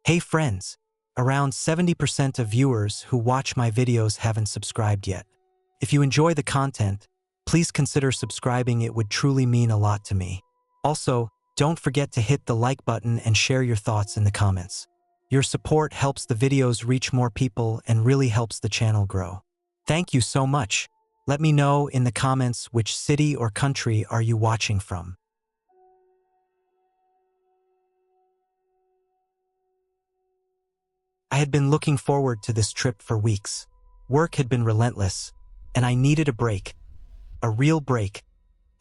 Hey friends, around 70% of viewers who watch my videos haven't subscribed yet. If you enjoy the content, please consider subscribing. It would truly mean a lot to me. Also, don't forget to hit the like button and share your thoughts in the comments. Your support helps the videos reach more people and really helps the channel grow. Thank you so much. Let me know in the comments which city or country are you watching from. I had been looking forward to this trip for weeks. Work had been relentless, and I needed a break. A real break,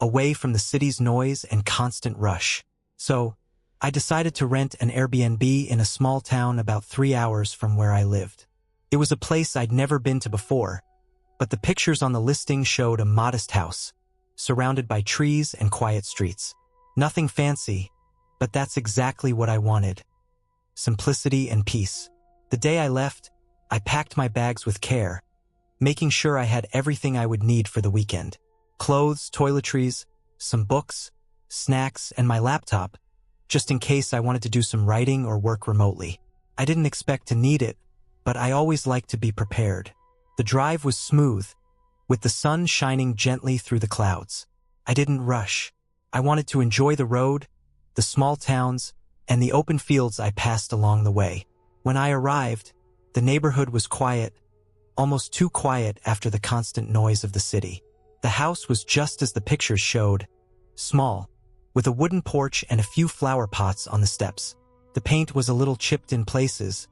away from the city's noise and constant rush. So, I decided to rent an Airbnb in a small town about 3 hours from where I lived. It was a place I'd never been to before, but the pictures on the listing showed a modest house, surrounded by trees and quiet streets. Nothing fancy, but that's exactly what I wanted. Simplicity and peace. The day I left, I packed my bags with care, making sure I had everything I would need for the weekend. Clothes, toiletries, some books, snacks, and my laptop, just in case I wanted to do some writing or work remotely. I didn't expect to need it, but I always like to be prepared. The drive was smooth, with the sun shining gently through the clouds. I didn't rush. I wanted to enjoy the road, the small towns, and the open fields I passed along the way. When I arrived, the neighborhood was quiet, almost too quiet after the constant noise of the city. The house was just as the pictures showed, small, with a wooden porch and a few flower pots on the steps. The paint was a little chipped in places,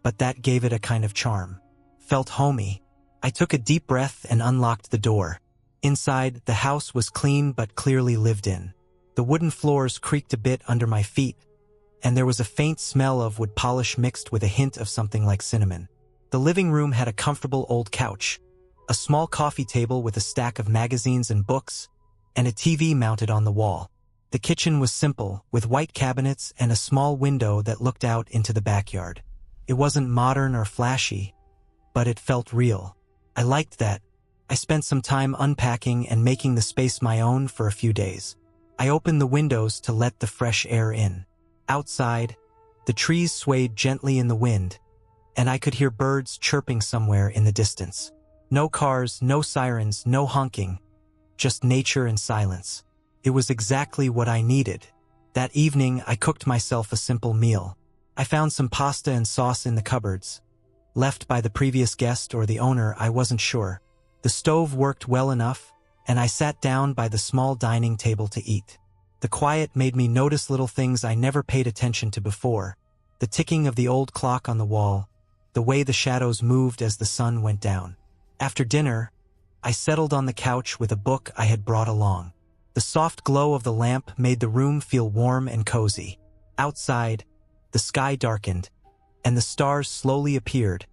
but that gave it a kind of charm. Felt homey. I took a deep breath and unlocked the door. Inside, the house was clean but clearly lived in. The wooden floors creaked a bit under my feet, and there was a faint smell of wood polish mixed with a hint of something like cinnamon. The living room had a comfortable old couch, a small coffee table with a stack of magazines and books, and a TV mounted on the wall. The kitchen was simple, with white cabinets and a small window that looked out into the backyard. It wasn't modern or flashy, but it felt real. I liked that. I spent some time unpacking and making the space my own for a few days. I opened the windows to let the fresh air in. Outside, the trees swayed gently in the wind, and I could hear birds chirping somewhere in the distance. No cars, no sirens, no honking, just nature and silence. It was exactly what I needed. That evening, I cooked myself a simple meal. I found some pasta and sauce in the cupboards. Left by the previous guest or the owner, I wasn't sure. The stove worked well enough, and I sat down by the small dining table to eat. The quiet made me notice little things I never paid attention to before. The ticking of the old clock on the wall, the way the shadows moved as the sun went down. After dinner, I settled on the couch with a book I had brought along. The soft glow of the lamp made the room feel warm and cozy. Outside, the sky darkened, and the stars slowly appeared,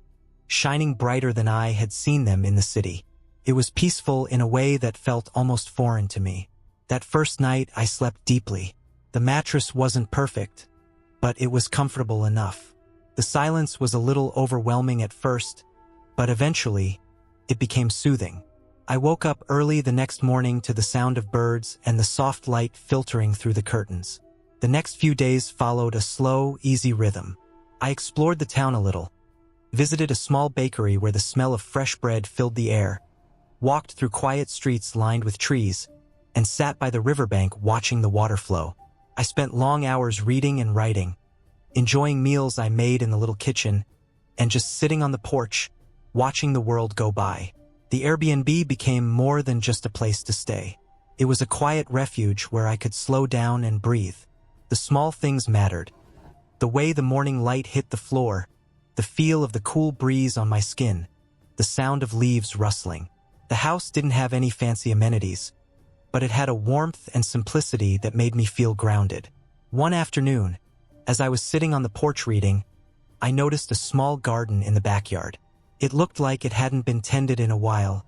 shining brighter than I had seen them in the city. It was peaceful in a way that felt almost foreign to me. That first night, I slept deeply. The mattress wasn't perfect, but it was comfortable enough. The silence was a little overwhelming at first, but eventually, it became soothing. I woke up early the next morning to the sound of birds and the soft light filtering through the curtains. The next few days followed a slow, easy rhythm. I explored the town a little, visited a small bakery where the smell of fresh bread filled the air, walked through quiet streets lined with trees, and sat by the riverbank watching the water flow. I spent long hours reading and writing, enjoying meals I made in the little kitchen, and just sitting on the porch, watching the world go by. The Airbnb became more than just a place to stay. It was a quiet refuge where I could slow down and breathe. The small things mattered. The way the morning light hit the floor, the feel of the cool breeze on my skin, the sound of leaves rustling. The house didn't have any fancy amenities, but it had a warmth and simplicity that made me feel grounded. One afternoon, as I was sitting on the porch reading, I noticed a small garden in the backyard. It looked like it hadn't been tended in a while,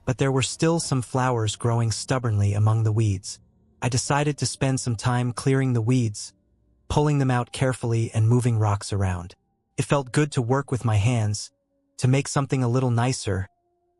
but there were still some flowers growing stubbornly among the weeds. I decided to spend some time clearing the weeds, pulling them out carefully and moving rocks around. It felt good to work with my hands, to make something a little nicer,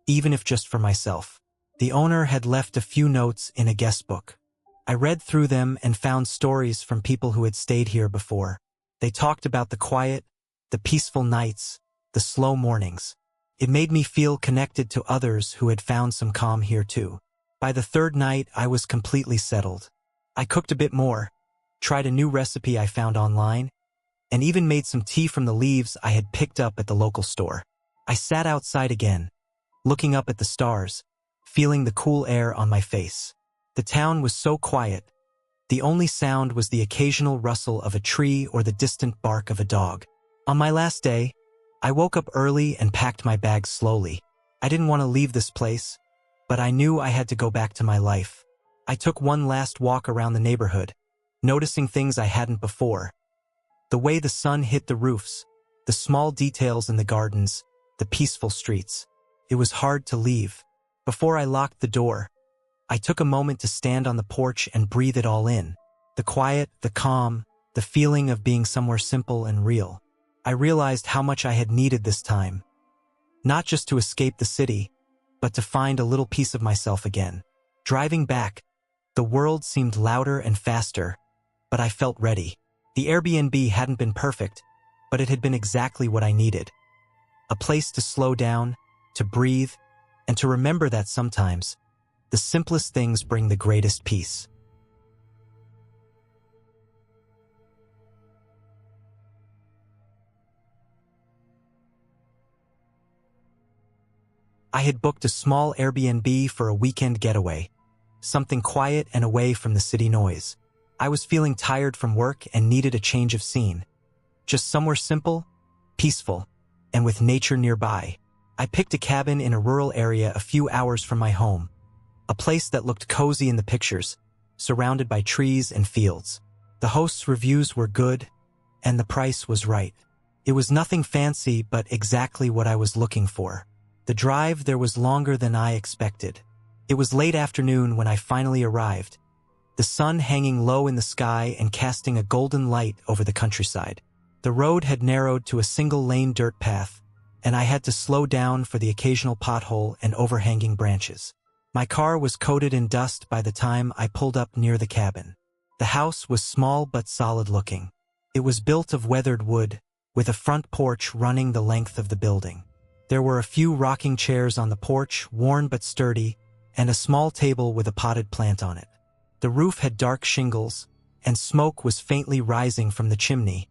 even if just for myself. The owner had left a few notes in a guest book. I read through them and found stories from people who had stayed here before. They talked about the quiet, the peaceful nights, the slow mornings. It made me feel connected to others who had found some calm here too. By the third night, I was completely settled. I cooked a bit more, tried a new recipe I found online, and even made some tea from the leaves I had picked up at the local store. I sat outside again, looking up at the stars, feeling the cool air on my face. The town was so quiet. The only sound was the occasional rustle of a tree or the distant bark of a dog. On my last day, I woke up early and packed my bags slowly. I didn't want to leave this place, but I knew I had to go back to my life. I took one last walk around the neighborhood, noticing things I hadn't before. The way the sun hit the roofs, the small details in the gardens, the peaceful streets. It was hard to leave. Before I locked the door, I took a moment to stand on the porch and breathe it all in. The quiet, the calm, the feeling of being somewhere simple and real. I realized how much I had needed this time. Not just to escape the city, but to find a little piece of myself again. Driving back, the world seemed louder and faster, but I felt ready. The Airbnb hadn't been perfect, but it had been exactly what I needed. A place to slow down, to breathe, and to remember that sometimes, the simplest things bring the greatest peace. I had booked a small Airbnb for a weekend getaway, something quiet and away from the city noise. I was feeling tired from work and needed a change of scene. Just somewhere simple, peaceful, and with nature nearby. I picked a cabin in a rural area a few hours from my home, a place that looked cozy in the pictures, surrounded by trees and fields. The host's reviews were good, and the price was right. It was nothing fancy, but exactly what I was looking for. The drive there was longer than I expected. It was late afternoon when I finally arrived, the sun hanging low in the sky and casting a golden light over the countryside. The road had narrowed to a single-lane dirt path, and I had to slow down for the occasional pothole and overhanging branches. My car was coated in dust by the time I pulled up near the cabin. The house was small but solid-looking. It was built of weathered wood, with a front porch running the length of the building. There were a few rocking chairs on the porch, worn but sturdy, and a small table with a potted plant on it. The roof had dark shingles, and smoke was faintly rising from the chimney,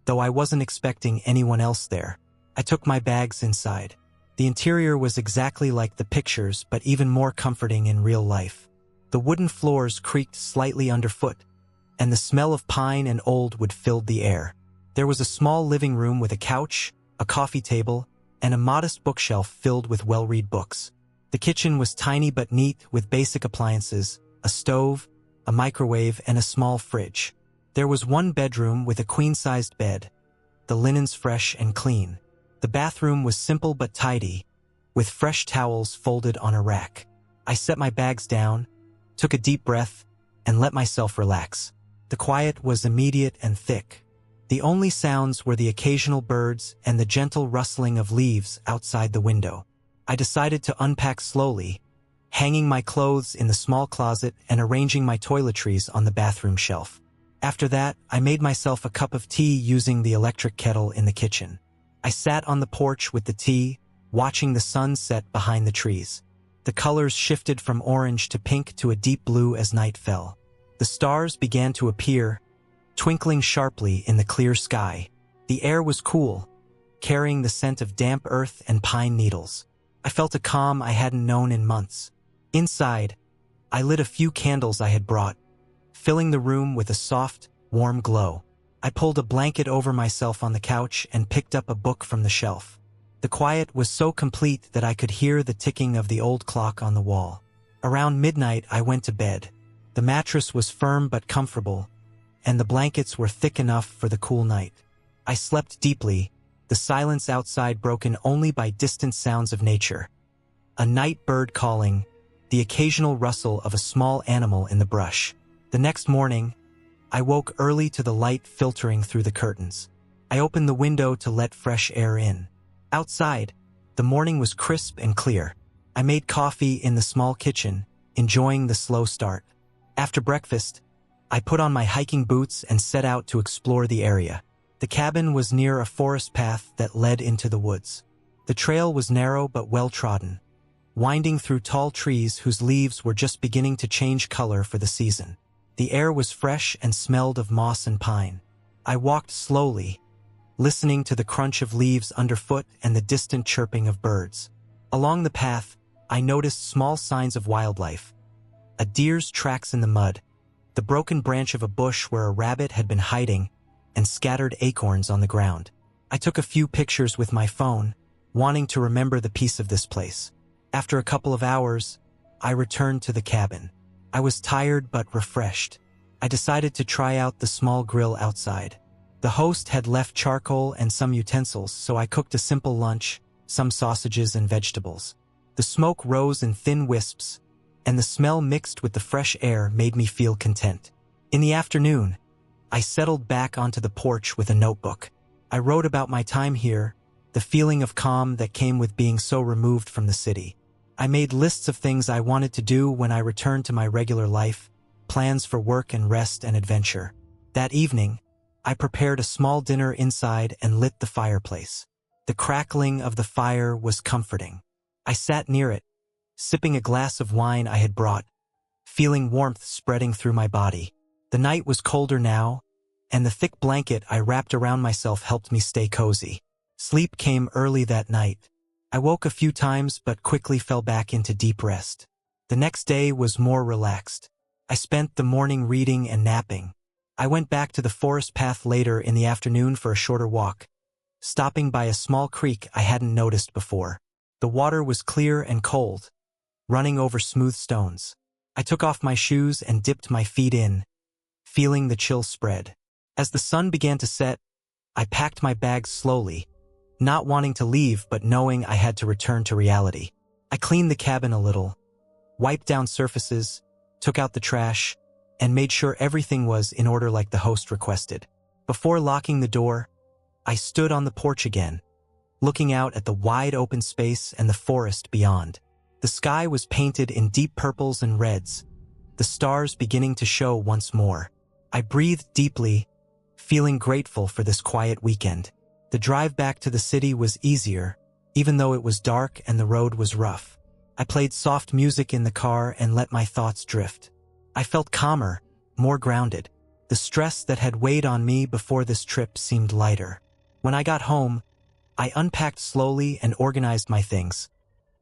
though I wasn't expecting anyone else there. I took my bags inside. The interior was exactly like the pictures, but even more comforting in real life. The wooden floors creaked slightly underfoot, and the smell of pine and old wood filled the air. There was a small living room with a couch, a coffee table, and a modest bookshelf filled with well-read books. The kitchen was tiny but neat, with basic appliances, a stove, a microwave, and a small fridge. There was one bedroom with a queen-sized bed, the linens fresh and clean. The bathroom was simple but tidy, with fresh towels folded on a rack. I set my bags down, took a deep breath, and let myself relax. The quiet was immediate and thick. The only sounds were the occasional birds and the gentle rustling of leaves outside the window. I decided to unpack slowly, hanging my clothes in the small closet and arranging my toiletries on the bathroom shelf. After that, I made myself a cup of tea using the electric kettle in the kitchen. I sat on the porch with the tea, watching the sun set behind the trees. The colors shifted from orange to pink to a deep blue as night fell. The stars began to appear, twinkling sharply in the clear sky. The air was cool, carrying the scent of damp earth and pine needles. I felt a calm I hadn't known in months. Inside, I lit a few candles I had brought, filling the room with a soft, warm glow. I pulled a blanket over myself on the couch and picked up a book from the shelf. The quiet was so complete that I could hear the ticking of the old clock on the wall. Around midnight, I went to bed. The mattress was firm but comfortable, and the blankets were thick enough for the cool night. I slept deeply, the silence outside broken only by distant sounds of nature. A night bird calling, the occasional rustle of a small animal in the brush. The next morning, I woke early to the light filtering through the curtains. I opened the window to let fresh air in. Outside, the morning was crisp and clear. I made coffee in the small kitchen, enjoying the slow start. After breakfast, I put on my hiking boots and set out to explore the area. The cabin was near a forest path that led into the woods. The trail was narrow but well-trodden, winding through tall trees whose leaves were just beginning to change color for the season. The air was fresh and smelled of moss and pine. I walked slowly, listening to the crunch of leaves underfoot and the distant chirping of birds. Along the path, I noticed small signs of wildlife. A deer's tracks in the mud, the broken branch of a bush where a rabbit had been hiding, and scattered acorns on the ground. I took a few pictures with my phone, wanting to remember the peace of this place. After a couple of hours, I returned to the cabin. I was tired but refreshed. I decided to try out the small grill outside. The host had left charcoal and some utensils, so I cooked a simple lunch, some sausages and vegetables. The smoke rose in thin wisps, and the smell mixed with the fresh air made me feel content. In the afternoon, I settled back onto the porch with a notebook. I wrote about my time here, the feeling of calm that came with being so removed from the city. I made lists of things I wanted to do when I returned to my regular life, plans for work and rest and adventure. That evening, I prepared a small dinner inside and lit the fireplace. The crackling of the fire was comforting. I sat near it, sipping a glass of wine I had brought, feeling warmth spreading through my body. The night was colder now, and the thick blanket I wrapped around myself helped me stay cozy. Sleep came early that night. I woke a few times but quickly fell back into deep rest. The next day was more relaxed. I spent the morning reading and napping. I went back to the forest path later in the afternoon for a shorter walk, stopping by a small creek I hadn't noticed before. The water was clear and cold, running over smooth stones. I took off my shoes and dipped my feet in, feeling the chill spread. As the sun began to set, I packed my bags slowly, not wanting to leave but knowing I had to return to reality. I cleaned the cabin a little, wiped down surfaces, took out the trash, and made sure everything was in order like the host requested. Before locking the door, I stood on the porch again, looking out at the wide open space and the forest beyond. The sky was painted in deep purples and reds, the stars beginning to show once more. I breathed deeply, feeling grateful for this quiet weekend. The drive back to the city was easier, even though it was dark and the road was rough. I played soft music in the car and let my thoughts drift. I felt calmer, more grounded. The stress that had weighed on me before this trip seemed lighter. When I got home, I unpacked slowly and organized my things,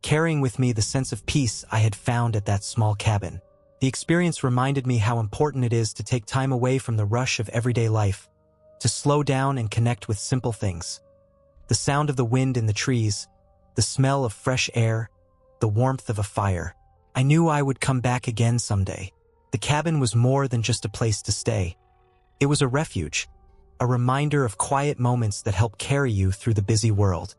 carrying with me the sense of peace I had found at that small cabin. The experience reminded me how important it is to take time away from the rush of everyday life, to slow down and connect with simple things. The sound of the wind in the trees, the smell of fresh air, the warmth of a fire. I knew I would come back again someday. The cabin was more than just a place to stay. It was a refuge, a reminder of quiet moments that help carry you through the busy world.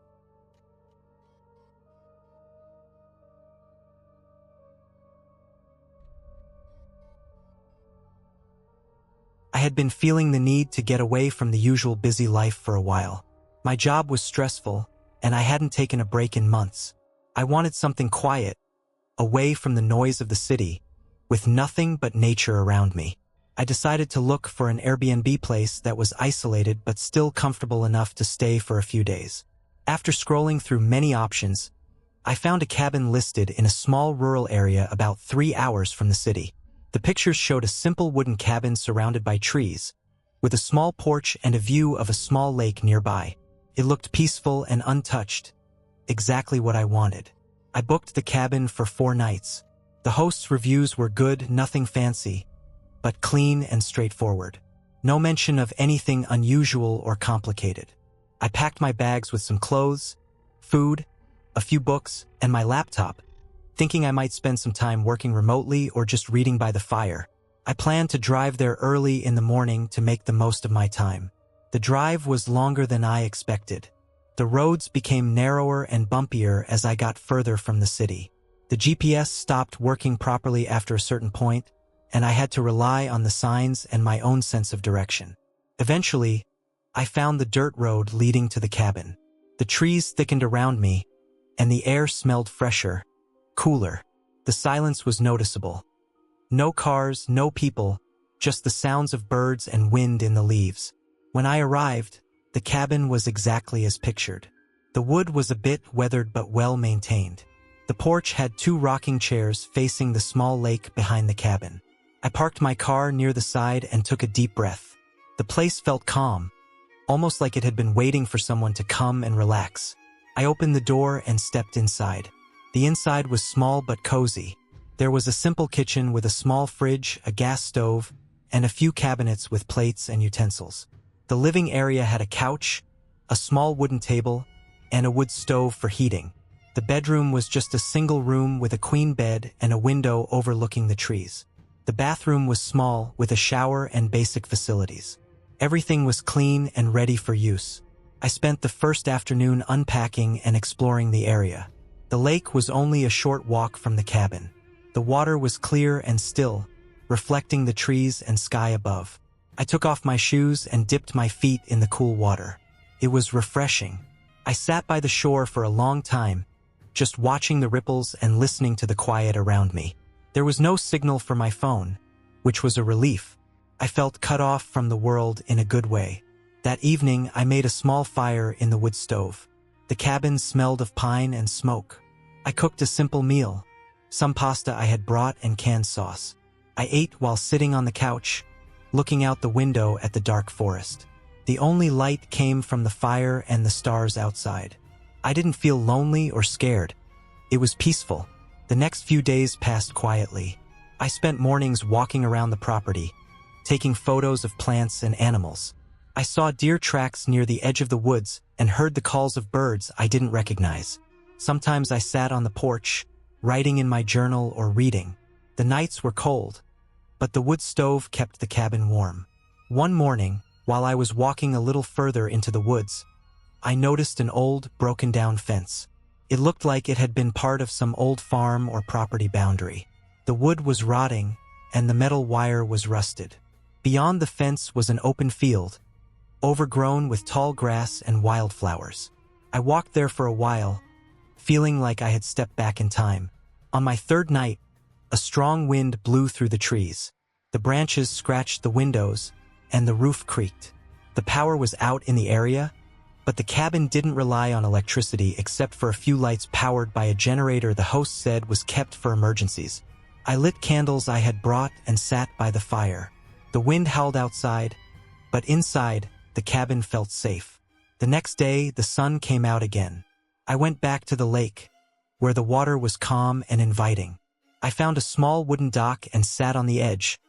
I had been feeling the need to get away from the usual busy life for a while. My job was stressful, and I hadn't taken a break in months. I wanted something quiet, away from the noise of the city, with nothing but nature around me. I decided to look for an Airbnb place that was isolated but still comfortable enough to stay for a few days. After scrolling through many options, I found a cabin listed in a small rural area about 3 hours from the city. The pictures showed a simple wooden cabin surrounded by trees, with a small porch and a view of a small lake nearby. It looked peaceful and untouched, exactly what I wanted. I booked the cabin for 4 nights. The host's reviews were good, nothing fancy, but clean and straightforward. No mention of anything unusual or complicated. I packed my bags with some clothes, food, a few books, and my laptop, thinking I might spend some time working remotely or just reading by the fire. I planned to drive there early in the morning to make the most of my time. The drive was longer than I expected. The roads became narrower and bumpier as I got further from the city. The GPS stopped working properly after a certain point, and I had to rely on the signs and my own sense of direction. Eventually, I found the dirt road leading to the cabin. The trees thickened around me, and the air smelled fresher, cooler. The silence was noticeable. No cars, no people, just the sounds of birds and wind in the leaves. When I arrived, The cabin was exactly as pictured. The wood was a bit weathered but well maintained. The porch had 2 rocking chairs facing the small lake behind the cabin. I parked my car near the side and took a deep breath. The place felt calm, almost like it had been waiting for someone to come and relax. I opened the door and stepped inside. The inside was small but cozy. There was a simple kitchen with a small fridge, a gas stove, and a few cabinets with plates and utensils. The living area had a couch, a small wooden table, and a wood stove for heating. The bedroom was just a single room with a queen bed and a window overlooking the trees. The bathroom was small, with a shower and basic facilities. Everything was clean and ready for use. I spent the first afternoon unpacking and exploring the area. The lake was only a short walk from the cabin. The water was clear and still, reflecting the trees and sky above. I took off my shoes and dipped my feet in the cool water. It was refreshing. I sat by the shore for a long time, just watching the ripples and listening to the quiet around me. There was no signal for my phone, which was a relief. I felt cut off from the world in a good way. That evening, I made a small fire in the wood stove. The cabin smelled of pine and smoke. I cooked a simple meal, some pasta I had brought and canned sauce. I ate while sitting on the couch, looking out the window at the dark forest. The only light came from the fire and the stars outside. I didn't feel lonely or scared. It was peaceful. The next few days passed quietly. I spent mornings walking around the property, taking photos of plants and animals. I saw deer tracks near the edge of the woods and heard the calls of birds I didn't recognize. Sometimes I sat on the porch, writing in my journal or reading. The nights were cold, but the wood stove kept the cabin warm. One morning, while I was walking a little further into the woods, I noticed an old, broken-down fence. It looked like it had been part of some old farm or property boundary. The wood was rotting, and the metal wire was rusted. Beyond the fence was an open field, overgrown with tall grass and wildflowers. I walked there for a while, feeling like I had stepped back in time. On my third night, a strong wind blew through the trees. The branches scratched the windows, and the roof creaked. The power was out in the area, but the cabin didn't rely on electricity except for a few lights powered by a generator the host said was kept for emergencies. I lit candles I had brought and sat by the fire. The wind howled outside, but inside, the cabin felt safe. The next day, the sun came out again. I went back to the lake, where the water was calm and inviting. I found a small wooden dock and sat on the edge,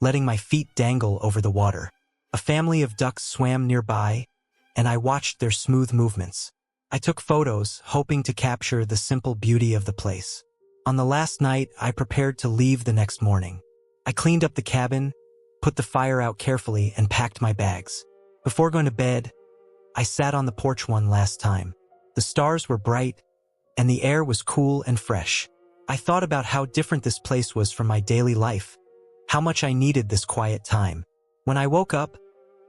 letting my feet dangle over the water. A family of ducks swam nearby, and I watched their smooth movements. I took photos, hoping to capture the simple beauty of the place. On the last night, I prepared to leave the next morning. I cleaned up the cabin, put the fire out carefully, and packed my bags. Before going to bed, I sat on the porch one last time. The stars were bright, and the air was cool and fresh. I thought about how different this place was from my daily life, how much I needed this quiet time. When I woke up,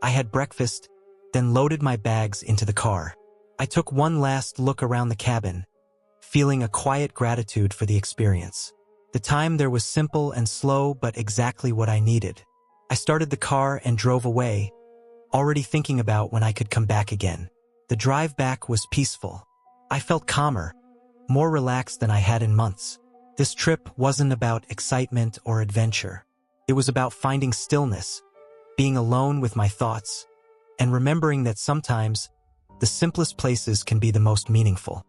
I had breakfast, then loaded my bags into the car. I took one last look around the cabin, feeling a quiet gratitude for the experience. The time there was simple and slow, but exactly what I needed. I started the car and drove away, already thinking about when I could come back again. The drive back was peaceful. I felt calmer, more relaxed than I had in months. This trip wasn't about excitement or adventure. It was about finding stillness, being alone with my thoughts, and remembering that sometimes the simplest places can be the most meaningful.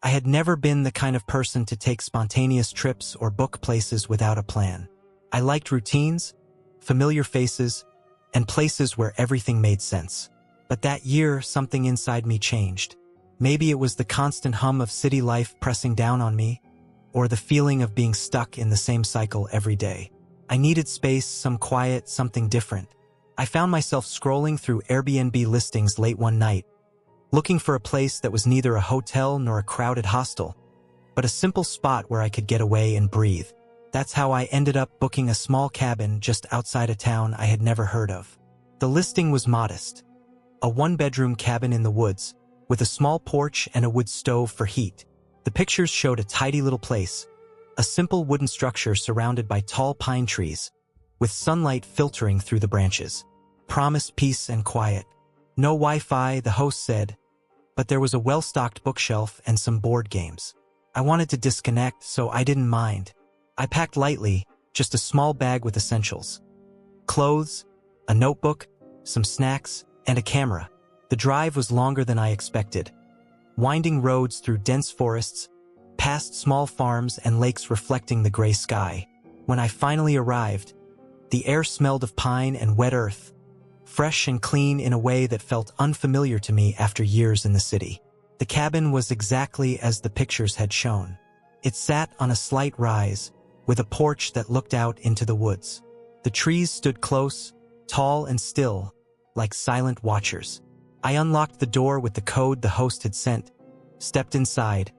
I had never been the kind of person to take spontaneous trips or book places without a plan. I liked routines, familiar faces, and places where everything made sense. But that year, something inside me changed. Maybe it was the constant hum of city life pressing down on me, or the feeling of being stuck in the same cycle every day. I needed space, some quiet, something different. I found myself scrolling through Airbnb listings late one night, looking for a place that was neither a hotel nor a crowded hostel, but a simple spot where I could get away and breathe. That's how I ended up booking a small cabin just outside a town I had never heard of. The listing was modest. A one-bedroom cabin in the woods, with a small porch and a wood stove for heat. The pictures showed a tidy little place, a simple wooden structure surrounded by tall pine trees, with sunlight filtering through the branches. Promised peace and quiet. No Wi-Fi, the host said, but there was a well-stocked bookshelf and some board games. I wanted to disconnect, so I didn't mind. I packed lightly, just a small bag with essentials. Clothes, a notebook, some snacks, and a camera. The drive was longer than I expected. Winding roads through dense forests, past small farms and lakes reflecting the gray sky. When I finally arrived, the air smelled of pine and wet earth, fresh and clean in a way that felt unfamiliar to me after years in the city. The cabin was exactly as the pictures had shown. It sat on a slight rise, with a porch that looked out into the woods. The trees stood close, tall and still, like silent watchers. I unlocked the door with the code the host had sent, stepped inside,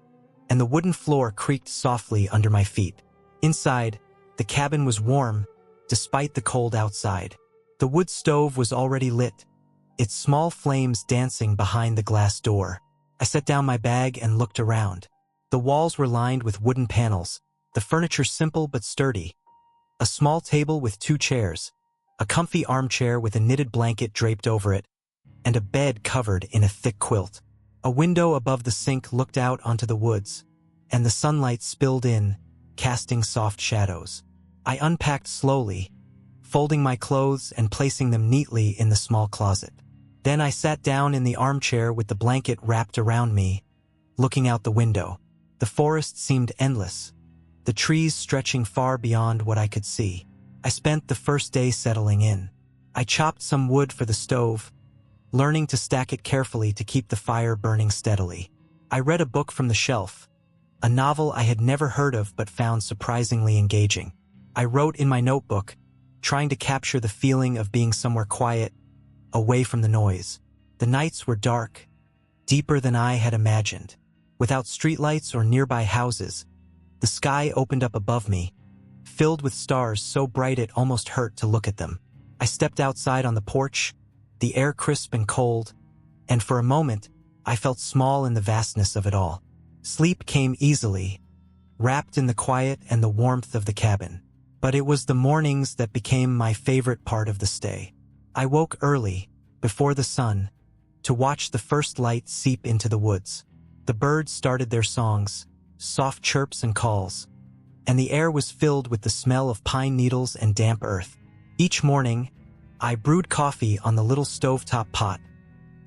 and the wooden floor creaked softly under my feet. Inside, the cabin was warm, despite the cold outside. The wood stove was already lit, its small flames dancing behind the glass door. I set down my bag and looked around. The walls were lined with wooden panels, the furniture simple but sturdy. A small table with 2 chairs, a comfy armchair with a knitted blanket draped over it, and a bed covered in a thick quilt. A window above the sink looked out onto the woods, and the sunlight spilled in, casting soft shadows. I unpacked slowly, folding my clothes and placing them neatly in the small closet. Then I sat down in the armchair with the blanket wrapped around me, looking out the window. The forest seemed endless, the trees stretching far beyond what I could see. I spent the first day settling in. I chopped some wood for the stove, learning to stack it carefully to keep the fire burning steadily. I read a book from the shelf, a novel I had never heard of but found surprisingly engaging. I wrote in my notebook, trying to capture the feeling of being somewhere quiet, away from the noise. The nights were dark, deeper than I had imagined. Without streetlights or nearby houses, the sky opened up above me, filled with stars so bright it almost hurt to look at them. I stepped outside on the porch, the air crisp and cold, and for a moment, I felt small in the vastness of it all. Sleep came easily, wrapped in the quiet and the warmth of the cabin. But it was the mornings that became my favorite part of the stay. I woke early, before the sun, to watch the first light seep into the woods. The birds started their songs, soft chirps and calls, and the air was filled with the smell of pine needles and damp earth. Each morning, I brewed coffee on the little stovetop pot,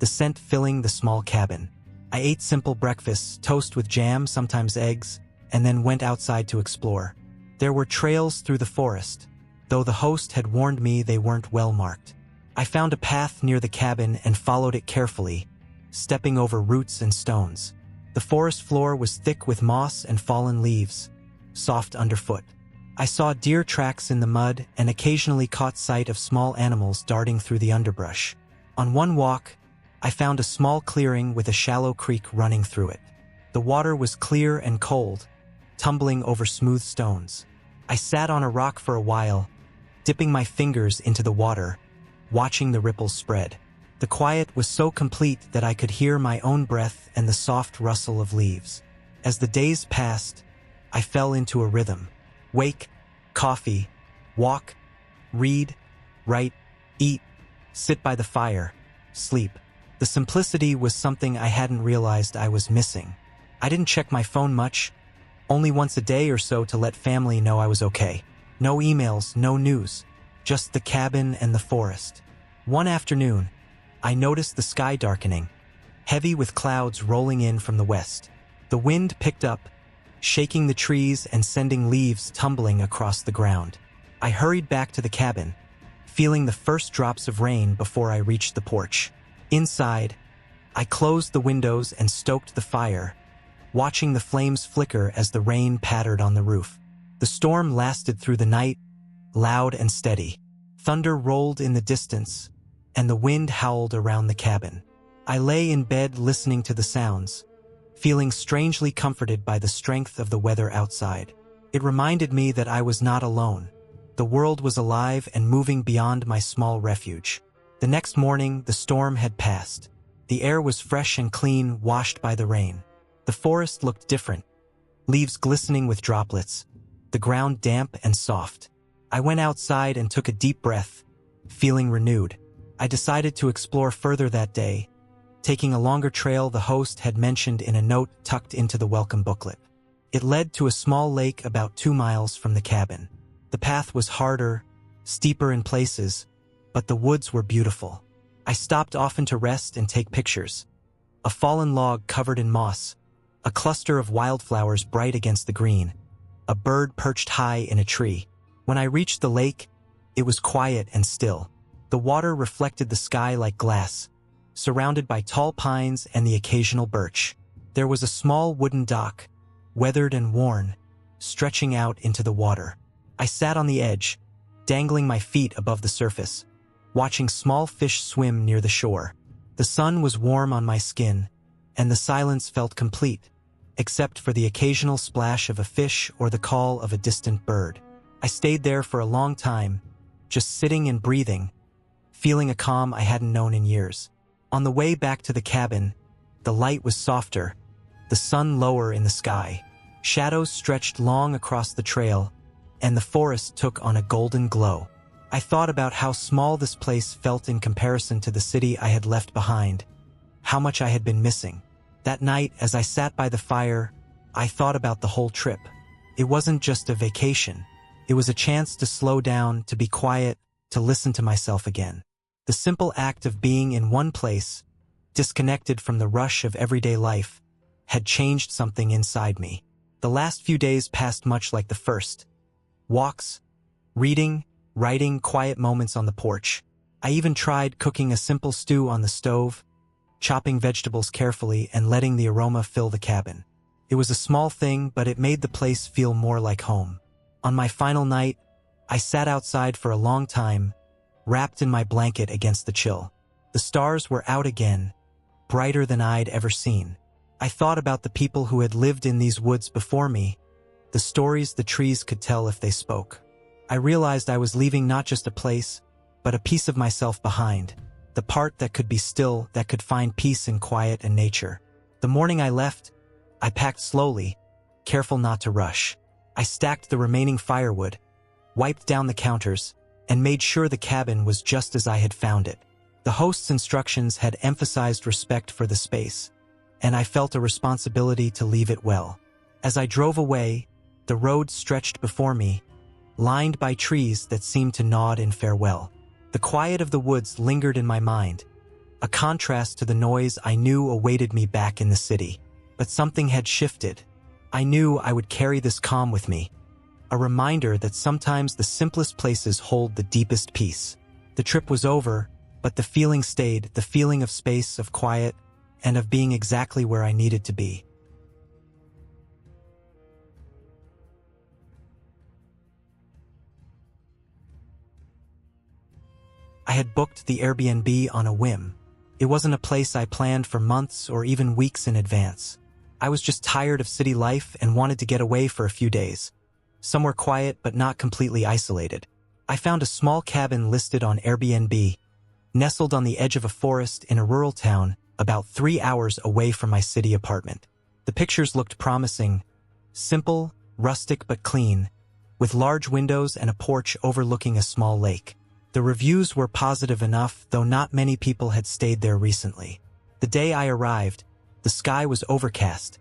the scent filling the small cabin. I ate simple breakfasts, toast with jam, sometimes eggs, and then went outside to explore. There were trails through the forest, though the host had warned me they weren't well marked. I found a path near the cabin and followed it carefully, stepping over roots and stones. The forest floor was thick with moss and fallen leaves, soft underfoot. I saw deer tracks in the mud and occasionally caught sight of small animals darting through the underbrush. On one walk, I found a small clearing with a shallow creek running through it. The water was clear and cold, tumbling over smooth stones. I sat on a rock for a while, dipping my fingers into the water, watching the ripples spread. The quiet was so complete that I could hear my own breath and the soft rustle of leaves. As the days passed, I fell into a rhythm. Wake, coffee, walk, read, write, eat, sit by the fire, sleep. The simplicity was something I hadn't realized I was missing. I didn't check my phone much, only once a day or so to let family know I was okay. No emails, no news, just the cabin and the forest. One afternoon, I noticed the sky darkening, heavy with clouds rolling in from the west. The wind picked up, shaking the trees and sending leaves tumbling across the ground. I hurried back to the cabin, feeling the first drops of rain before I reached the porch. Inside, I closed the windows and stoked the fire, watching the flames flicker as the rain pattered on the roof. The storm lasted through the night, loud and steady. Thunder rolled in the distance, and the wind howled around the cabin. I lay in bed listening to the sounds, feeling strangely comforted by the strength of the weather outside. It reminded me that I was not alone. The world was alive and moving beyond my small refuge. The next morning, the storm had passed. The air was fresh and clean, washed by the rain. The forest looked different, leaves glistening with droplets, the ground damp and soft. I went outside and took a deep breath, feeling renewed. I decided to explore further that day, taking a longer trail the host had mentioned in a note tucked into the welcome booklet. It led to a small lake about 2 miles from the cabin. The path was harder, steeper in places, but the woods were beautiful. I stopped often to rest and take pictures. A fallen log covered in moss, a cluster of wildflowers bright against the green, a bird perched high in a tree. When I reached the lake, it was quiet and still. The water reflected the sky like glass, surrounded by tall pines and the occasional birch. There was a small wooden dock, weathered and worn, stretching out into the water. I sat on the edge, dangling my feet above the surface, watching small fish swim near the shore. The sun was warm on my skin, and the silence felt complete, except for the occasional splash of a fish or the call of a distant bird. I stayed there for a long time, just sitting and breathing, feeling a calm I hadn't known in years. On the way back to the cabin, the light was softer, the sun lower in the sky. Shadows stretched long across the trail, and the forest took on a golden glow. I thought about how small this place felt in comparison to the city I had left behind, how much I had been missing. That night, as I sat by the fire, I thought about the whole trip. It wasn't just a vacation. It was a chance to slow down, to be quiet, to listen to myself again. The simple act of being in one place, disconnected from the rush of everyday life, had changed something inside me. The last few days passed much like the first. Walks, reading, writing, quiet moments on the porch. I even tried cooking a simple stew on the stove, chopping vegetables carefully and letting the aroma fill the cabin. It was a small thing, but it made the place feel more like home. On my final night, I sat outside for a long time, wrapped in my blanket against the chill. The stars were out again, brighter than I'd ever seen. I thought about the people who had lived in these woods before me, the stories the trees could tell if they spoke. I realized I was leaving not just a place, but a piece of myself behind, the part that could be still, that could find peace in quiet and nature. The morning I left, I packed slowly, careful not to rush. I stacked the remaining firewood, wiped down the counters, and made sure the cabin was just as I had found it. The host's instructions had emphasized respect for the space, and I felt a responsibility to leave it well. As I drove away, the road stretched before me, lined by trees that seemed to nod in farewell. The quiet of the woods lingered in my mind, a contrast to the noise I knew awaited me back in the city. But something had shifted. I knew I would carry this calm with me, a reminder that sometimes the simplest places hold the deepest peace. The trip was over, but the feeling stayed, the feeling of space, of quiet, and of being exactly where I needed to be. I had booked the Airbnb on a whim. It wasn't a place I planned for months or even weeks in advance. I was just tired of city life and wanted to get away for a few days, somewhere quiet but not completely isolated. I found a small cabin listed on Airbnb, nestled on the edge of a forest in a rural town about 3 hours away from my city apartment. The pictures looked promising, simple, rustic but clean, with large windows and a porch overlooking a small lake. The reviews were positive enough, though not many people had stayed there recently. The day I arrived, the sky was overcast,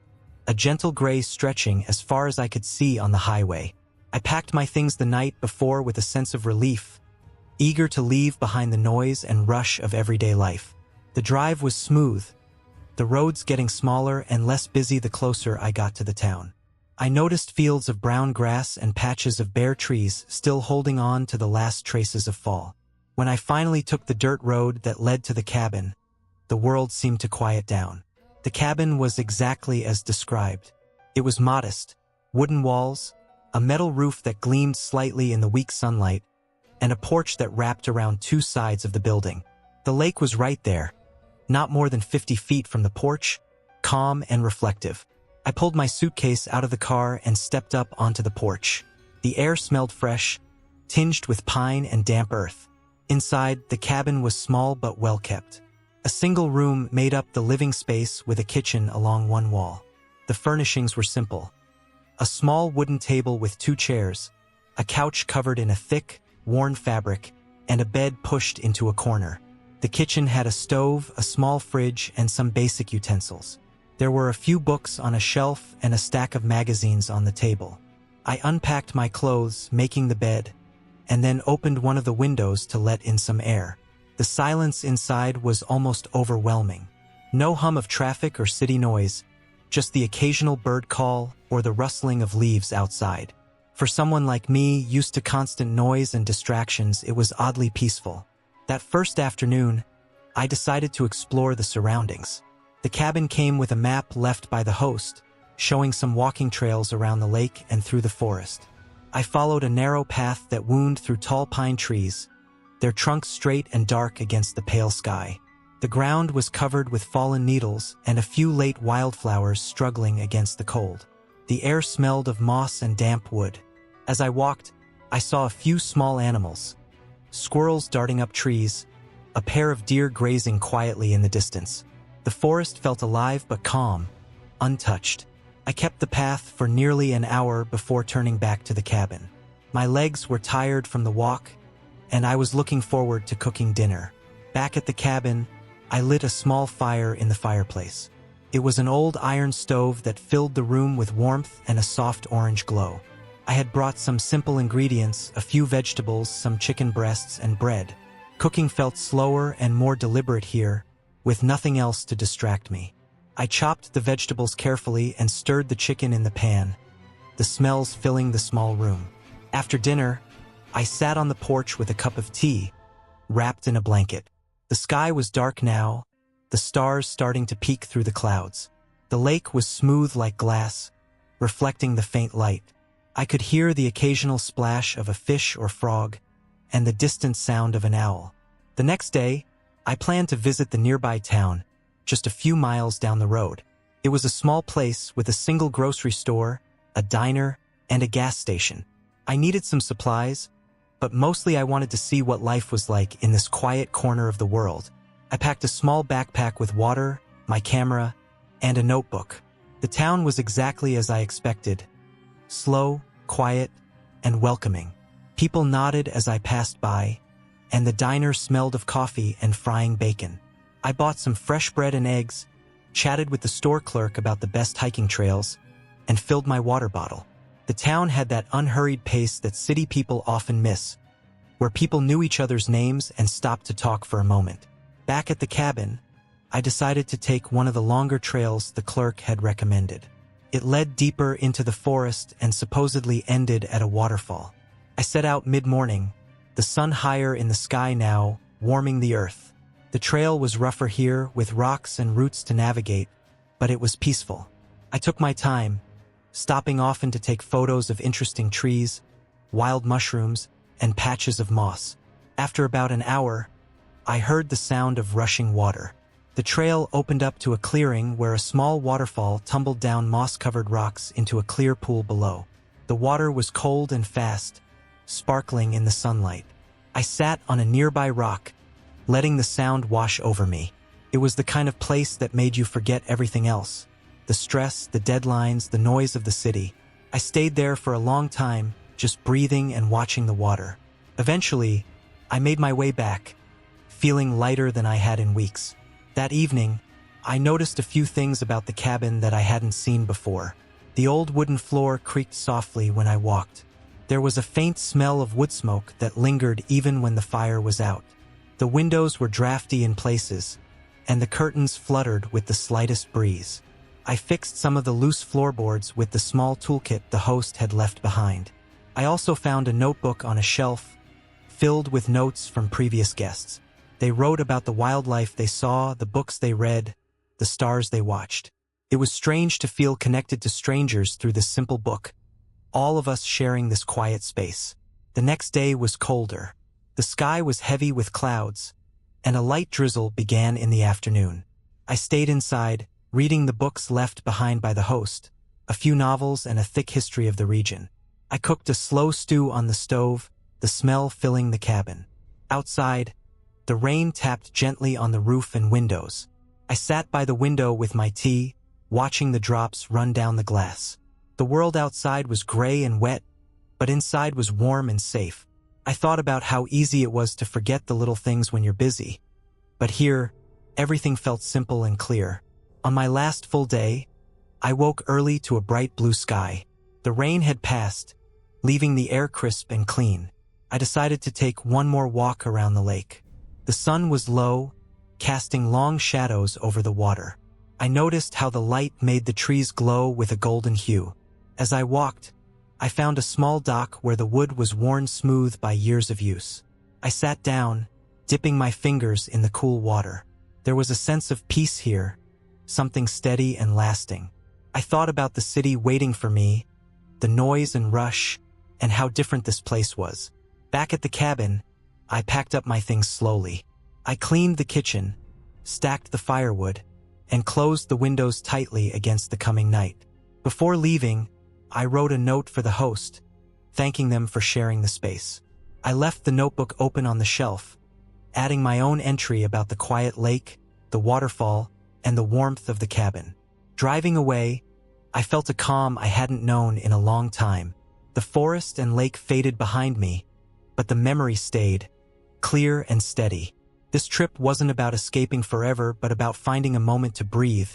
a gentle gray stretching as far as I could see on the highway. I packed my things the night before with a sense of relief, eager to leave behind the noise and rush of everyday life. The drive was smooth, the roads getting smaller and less busy the closer I got to the town. I noticed fields of brown grass and patches of bare trees still holding on to the last traces of fall. When I finally took the dirt road that led to the cabin, the world seemed to quiet down. The cabin was exactly as described. It was modest, wooden walls, a metal roof that gleamed slightly in the weak sunlight, and a porch that wrapped around 2 sides of the building. The lake was right there, not more than 50 feet from the porch, calm and reflective. I pulled my suitcase out of the car and stepped up onto the porch. The air smelled fresh, tinged with pine and damp earth. Inside, the cabin was small but well kept. A single room made up the living space with a kitchen along one wall. The furnishings were simple. A small wooden table with 2 chairs, a couch covered in a thick, worn fabric, and a bed pushed into a corner. The kitchen had a stove, a small fridge, and some basic utensils. There were a few books on a shelf and a stack of magazines on the table. I unpacked my clothes, making the bed, and then opened one of the windows to let in some air. The silence inside was almost overwhelming. No hum of traffic or city noise, just the occasional bird call or the rustling of leaves outside. For someone like me, used to constant noise and distractions, it was oddly peaceful. That first afternoon, I decided to explore the surroundings. The cabin came with a map left by the host, showing some walking trails around the lake and through the forest. I followed a narrow path that wound through tall pine trees, their trunks straight and dark against the pale sky. The ground was covered with fallen needles and a few late wildflowers struggling against the cold. The air smelled of moss and damp wood. As I walked, I saw a few small animals, squirrels darting up trees, a pair of deer grazing quietly in the distance. The forest felt alive but calm, untouched. I kept the path for nearly an hour before turning back to the cabin. My legs were tired from the walk, and I was looking forward to cooking dinner. Back at the cabin, I lit a small fire in the fireplace. It was an old iron stove that filled the room with warmth and a soft orange glow. I had brought some simple ingredients, a few vegetables, some chicken breasts, and bread. Cooking felt slower and more deliberate here, with nothing else to distract me. I chopped the vegetables carefully and stirred the chicken in the pan, the smells filling the small room. After dinner, I sat on the porch with a cup of tea, wrapped in a blanket. The sky was dark now, the stars starting to peek through the clouds. The lake was smooth like glass, reflecting the faint light. I could hear the occasional splash of a fish or frog, and the distant sound of an owl. The next day, I planned to visit the nearby town, just a few miles down the road. It was a small place with a single grocery store, a diner, and a gas station. I needed some supplies, but mostly I wanted to see what life was like in this quiet corner of the world. I packed a small backpack with water, my camera, and a notebook. The town was exactly as I expected. Slow, quiet, and welcoming. People nodded as I passed by, and the diner smelled of coffee and frying bacon. I bought some fresh bread and eggs, chatted with the store clerk about the best hiking trails, and filled my water bottle. The town had that unhurried pace that city people often miss, where people knew each other's names and stopped to talk for a moment. Back at the cabin, I decided to take one of the longer trails the clerk had recommended. It led deeper into the forest and supposedly ended at a waterfall. I set out mid-morning, the sun higher in the sky now, warming the earth. The trail was rougher here, with rocks and roots to navigate, but it was peaceful. I took my time, stopping often to take photos of interesting trees, wild mushrooms, and patches of moss. After about an hour, I heard the sound of rushing water. The trail opened up to a clearing where a small waterfall tumbled down moss-covered rocks into a clear pool below. The water was cold and fast, sparkling in the sunlight. I sat on a nearby rock, letting the sound wash over me. It was the kind of place that made you forget everything else. The stress, the deadlines, the noise of the city. I stayed there for a long time, just breathing and watching the water. Eventually, I made my way back, feeling lighter than I had in weeks. That evening, I noticed a few things about the cabin that I hadn't seen before. The old wooden floor creaked softly when I walked. There was a faint smell of wood smoke that lingered even when the fire was out. The windows were drafty in places, and the curtains fluttered with the slightest breeze. I fixed some of the loose floorboards with the small toolkit the host had left behind. I also found a notebook on a shelf, filled with notes from previous guests. They wrote about the wildlife they saw, the books they read, the stars they watched. It was strange to feel connected to strangers through this simple book, all of us sharing this quiet space. The next day was colder. The sky was heavy with clouds, and a light drizzle began in the afternoon. I stayed inside, reading the books left behind by the host, a few novels and a thick history of the region. I cooked a slow stew on the stove, the smell filling the cabin. Outside, the rain tapped gently on the roof and windows. I sat by the window with my tea, watching the drops run down the glass. The world outside was gray and wet, but inside was warm and safe. I thought about how easy it was to forget the little things when you're busy. But here, everything felt simple and clear. On my last full day, I woke early to a bright blue sky. The rain had passed, leaving the air crisp and clean. I decided to take one more walk around the lake. The sun was low, casting long shadows over the water. I noticed how the light made the trees glow with a golden hue. As I walked, I found a small dock where the wood was worn smooth by years of use. I sat down, dipping my fingers in the cool water. There was a sense of peace here, something steady and lasting. I thought about the city waiting for me, the noise and rush, and how different this place was. Back at the cabin, I packed up my things slowly. I cleaned the kitchen, stacked the firewood, and closed the windows tightly against the coming night. Before leaving, I wrote a note for the host, thanking them for sharing the space. I left the notebook open on the shelf, adding my own entry about the quiet lake, the waterfall, and the warmth of the cabin. Driving away, I felt a calm I hadn't known in a long time. The forest and lake faded behind me, but the memory stayed, clear and steady. This trip wasn't about escaping forever, but about finding a moment to breathe,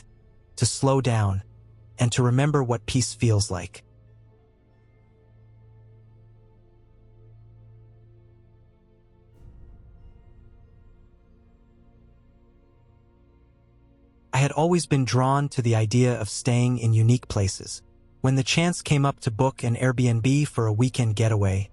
to slow down, and to remember what peace feels like. I had always been drawn to the idea of staying in unique places. When the chance came up to book an Airbnb for a weekend getaway,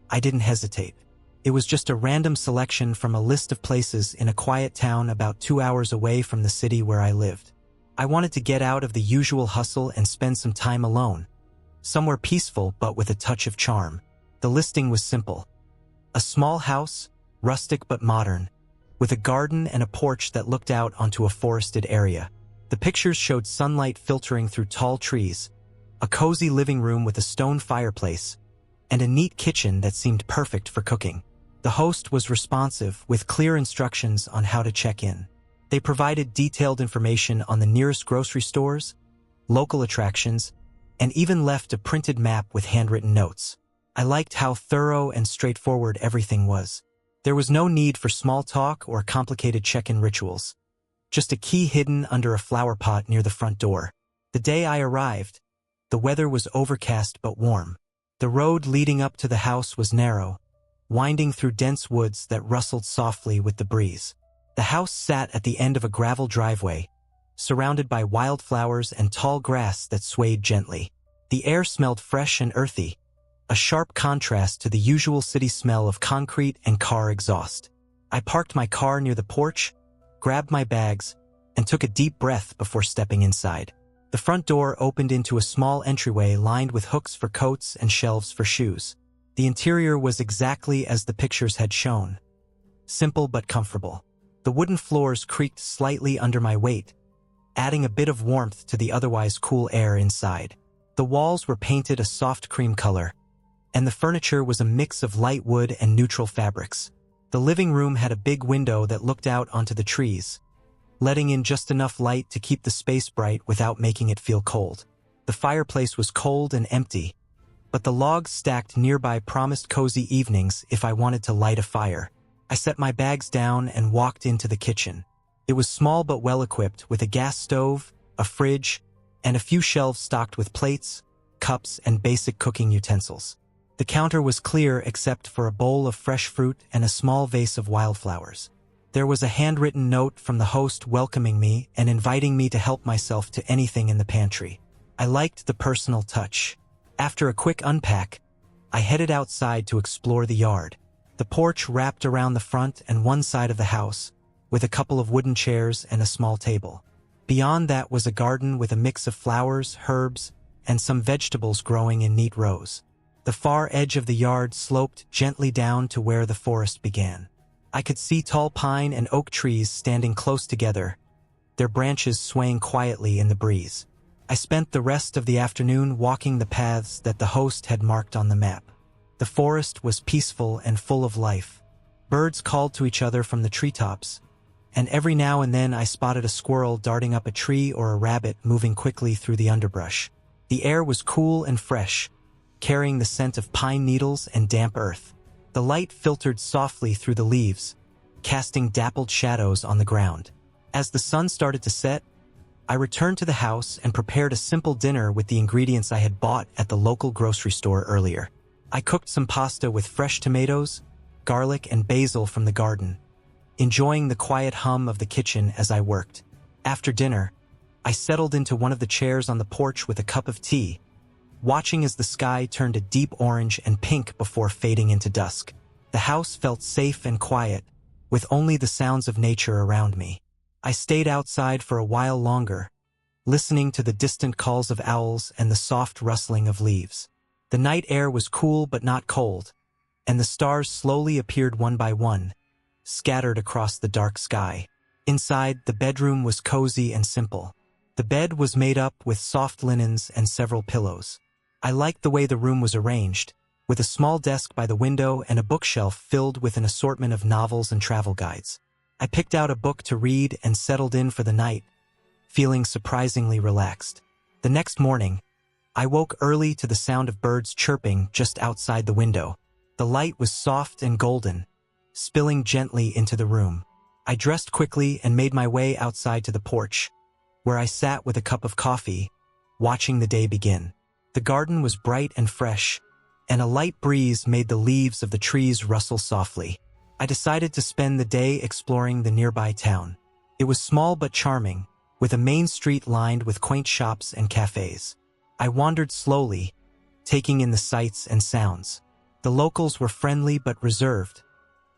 I didn't hesitate. It was just a random selection from a list of places in a quiet town about 2 hours away from the city where I lived. I wanted to get out of the usual hustle and spend some time alone, somewhere peaceful but with a touch of charm. The listing was simple. A small house, rustic but modern, with a garden and a porch that looked out onto a forested area. The pictures showed sunlight filtering through tall trees, a cozy living room with a stone fireplace, and a neat kitchen that seemed perfect for cooking. The host was responsive, with clear instructions on how to check in. They provided detailed information on the nearest grocery stores, local attractions, and even left a printed map with handwritten notes. I liked how thorough and straightforward everything was. There was no need for small talk or complicated check-in rituals. Just a key hidden under a flower pot near the front door. The day I arrived, the weather was overcast but warm. The road leading up to the house was narrow, winding through dense woods that rustled softly with the breeze. The house sat at the end of a gravel driveway, surrounded by wildflowers and tall grass that swayed gently. The air smelled fresh and earthy, a sharp contrast to the usual city smell of concrete and car exhaust. I parked my car near the porch, grabbed my bags, and took a deep breath before stepping inside. The front door opened into a small entryway lined with hooks for coats and shelves for shoes. The interior was exactly as the pictures had shown. Simple but comfortable. The wooden floors creaked slightly under my weight, adding a bit of warmth to the otherwise cool air inside. The walls were painted a soft cream color, and the furniture was a mix of light wood and neutral fabrics. The living room had a big window that looked out onto the trees, letting in just enough light to keep the space bright without making it feel cold. The fireplace was cold and empty, but the logs stacked nearby promised cozy evenings if I wanted to light a fire. I set my bags down and walked into the kitchen. It was small but well-equipped, with a gas stove, a fridge, and a few shelves stocked with plates, cups, and basic cooking utensils. The counter was clear except for a bowl of fresh fruit and a small vase of wildflowers. There was a handwritten note from the host welcoming me and inviting me to help myself to anything in the pantry. I liked the personal touch. After a quick unpack, I headed outside to explore the yard. The porch wrapped around the front and one side of the house, with a couple of wooden chairs and a small table. Beyond that was a garden with a mix of flowers, herbs, and some vegetables growing in neat rows. The far edge of the yard sloped gently down to where the forest began. I could see tall pine and oak trees standing close together, their branches swaying quietly in the breeze. I spent the rest of the afternoon walking the paths that the host had marked on the map. The forest was peaceful and full of life. Birds called to each other from the treetops, and every now and then I spotted a squirrel darting up a tree or a rabbit moving quickly through the underbrush. The air was cool and fresh, carrying the scent of pine needles and damp earth. The light filtered softly through the leaves, casting dappled shadows on the ground. As the sun started to set, I returned to the house and prepared a simple dinner with the ingredients I had bought at the local grocery store earlier. I cooked some pasta with fresh tomatoes, garlic, and basil from the garden, enjoying the quiet hum of the kitchen as I worked. After dinner, I settled into one of the chairs on the porch with a cup of tea, watching as the sky turned a deep orange and pink before fading into dusk. The house felt safe and quiet, with only the sounds of nature around me. I stayed outside for a while longer, listening to the distant calls of owls and the soft rustling of leaves. The night air was cool but not cold, and the stars slowly appeared one by one, scattered across the dark sky. Inside, the bedroom was cozy and simple. The bed was made up with soft linens and several pillows. I liked the way the room was arranged, with a small desk by the window and a bookshelf filled with an assortment of novels and travel guides. I picked out a book to read and settled in for the night, feeling surprisingly relaxed. The next morning, I woke early to the sound of birds chirping just outside the window. The light was soft and golden, spilling gently into the room. I dressed quickly and made my way outside to the porch, where I sat with a cup of coffee, watching the day begin. The garden was bright and fresh, and a light breeze made the leaves of the trees rustle softly. I decided to spend the day exploring the nearby town. It was small but charming, with a main street lined with quaint shops and cafes. I wandered slowly, taking in the sights and sounds. The locals were friendly but reserved,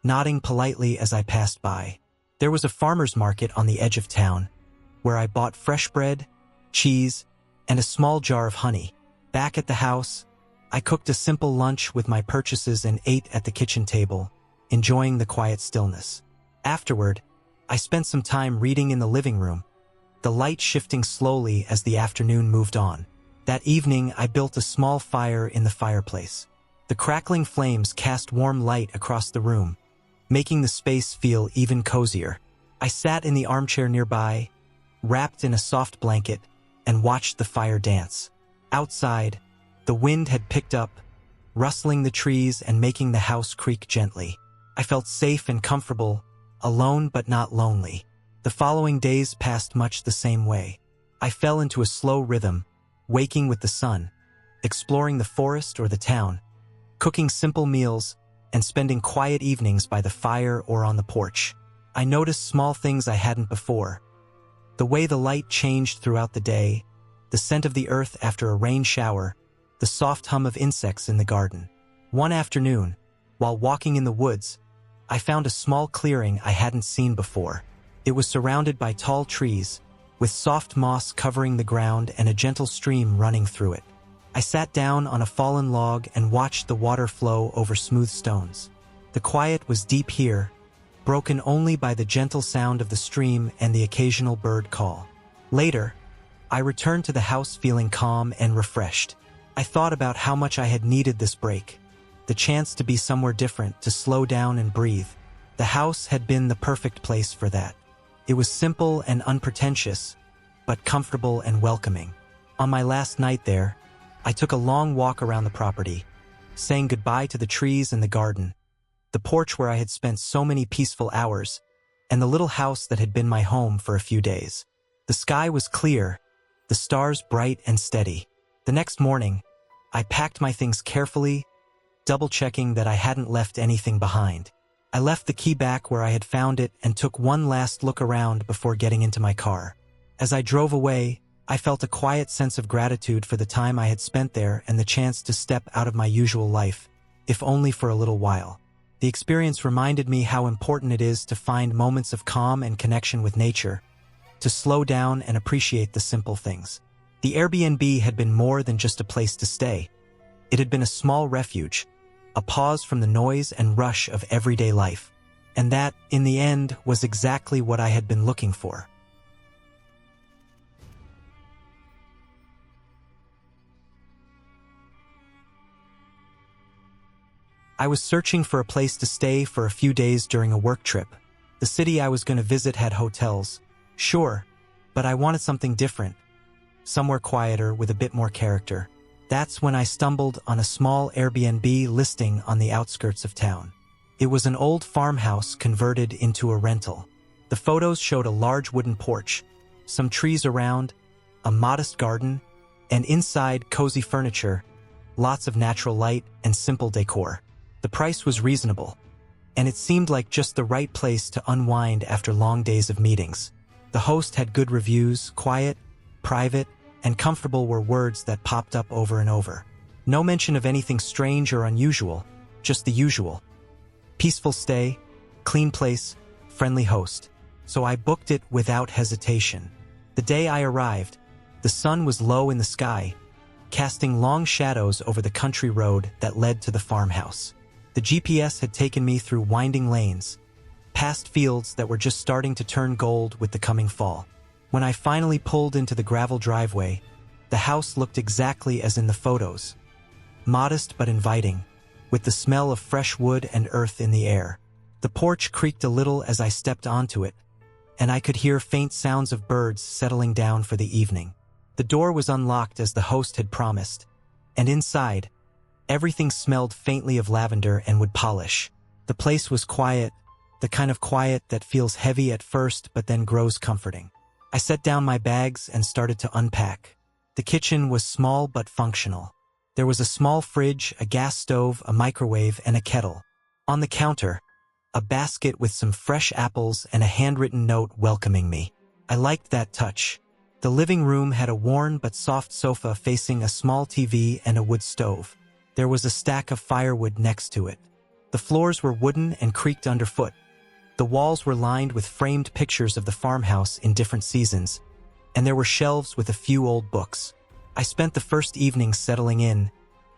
nodding politely as I passed by. There was a farmer's market on the edge of town, where I bought fresh bread, cheese, and a small jar of honey. Back at the house, I cooked a simple lunch with my purchases and ate at the kitchen table, enjoying the quiet stillness. Afterward, I spent some time reading in the living room, the light shifting slowly as the afternoon moved on. That evening, I built a small fire in the fireplace. The crackling flames cast warm light across the room, making the space feel even cozier. I sat in the armchair nearby, wrapped in a soft blanket, and watched the fire dance. Outside, the wind had picked up, rustling the trees and making the house creak gently. I felt safe and comfortable, alone but not lonely. The following days passed much the same way. I fell into a slow rhythm, waking with the sun, exploring the forest or the town, cooking simple meals, and spending quiet evenings by the fire or on the porch. I noticed small things I hadn't before. The way the light changed throughout the day, the scent of the earth after a rain shower, the soft hum of insects in the garden. One afternoon, while walking in the woods, I found a small clearing I hadn't seen before. It was surrounded by tall trees, with soft moss covering the ground and a gentle stream running through it. I sat down on a fallen log and watched the water flow over smooth stones. The quiet was deep here, broken only by the gentle sound of the stream and the occasional bird call. Later, I returned to the house feeling calm and refreshed. I thought about how much I had needed this break, the chance to be somewhere different, to slow down and breathe. The house had been the perfect place for that. It was simple and unpretentious, but comfortable and welcoming. On my last night there, I took a long walk around the property, saying goodbye to the trees and the garden, the porch where I had spent so many peaceful hours, and the little house that had been my home for a few days. The sky was clear, the stars bright and steady. The next morning, I packed my things carefully, double-checking that I hadn't left anything behind. I left the key back where I had found it and took one last look around before getting into my car. As I drove away, I felt a quiet sense of gratitude for the time I had spent there and the chance to step out of my usual life, if only for a little while. The experience reminded me how important it is to find moments of calm and connection with nature, to slow down and appreciate the simple things. The Airbnb had been more than just a place to stay. It had been a small refuge, a pause from the noise and rush of everyday life. And that, in the end, was exactly what I had been looking for. I was searching for a place to stay for a few days during a work trip. The city I was going to visit had hotels, sure, but I wanted something different. somewhere quieter with a bit more character. That's when I stumbled on a small Airbnb listing on the outskirts of town. It was an old farmhouse converted into a rental. The photos showed a large wooden porch, some trees around, a modest garden, and inside cozy furniture, lots of natural light and simple decor. The price was reasonable, and it seemed like just the right place to unwind after long days of meetings. The host had good reviews. Quiet, private, and comfortable were words that popped up over and over. No mention of anything strange or unusual, just the usual. Peaceful stay, clean place, friendly host. So I booked it without hesitation. The day I arrived, the sun was low in the sky, casting long shadows over the country road that led to the farmhouse. The GPS had taken me through winding lanes, past fields that were just starting to turn gold with the coming fall. When I finally pulled into the gravel driveway, the house looked exactly as in the photos. Modest but inviting, with the smell of fresh wood and earth in the air. The porch creaked a little as I stepped onto it, and I could hear faint sounds of birds settling down for the evening. The door was unlocked as the host had promised, and inside, everything smelled faintly of lavender and wood polish. The place was quiet, the kind of quiet that feels heavy at first but then grows comforting. I set down my bags and started to unpack. The kitchen was small but functional. There was a small fridge, a gas stove, a microwave, and a kettle. On the counter, a basket with some fresh apples and a handwritten note welcoming me. I liked that touch. The living room had a worn but soft sofa facing a small TV and a wood stove. There was a stack of firewood next to it. The floors were wooden and creaked underfoot. The walls were lined with framed pictures of the farmhouse in different seasons, and there were shelves with a few old books. I spent the first evening settling in,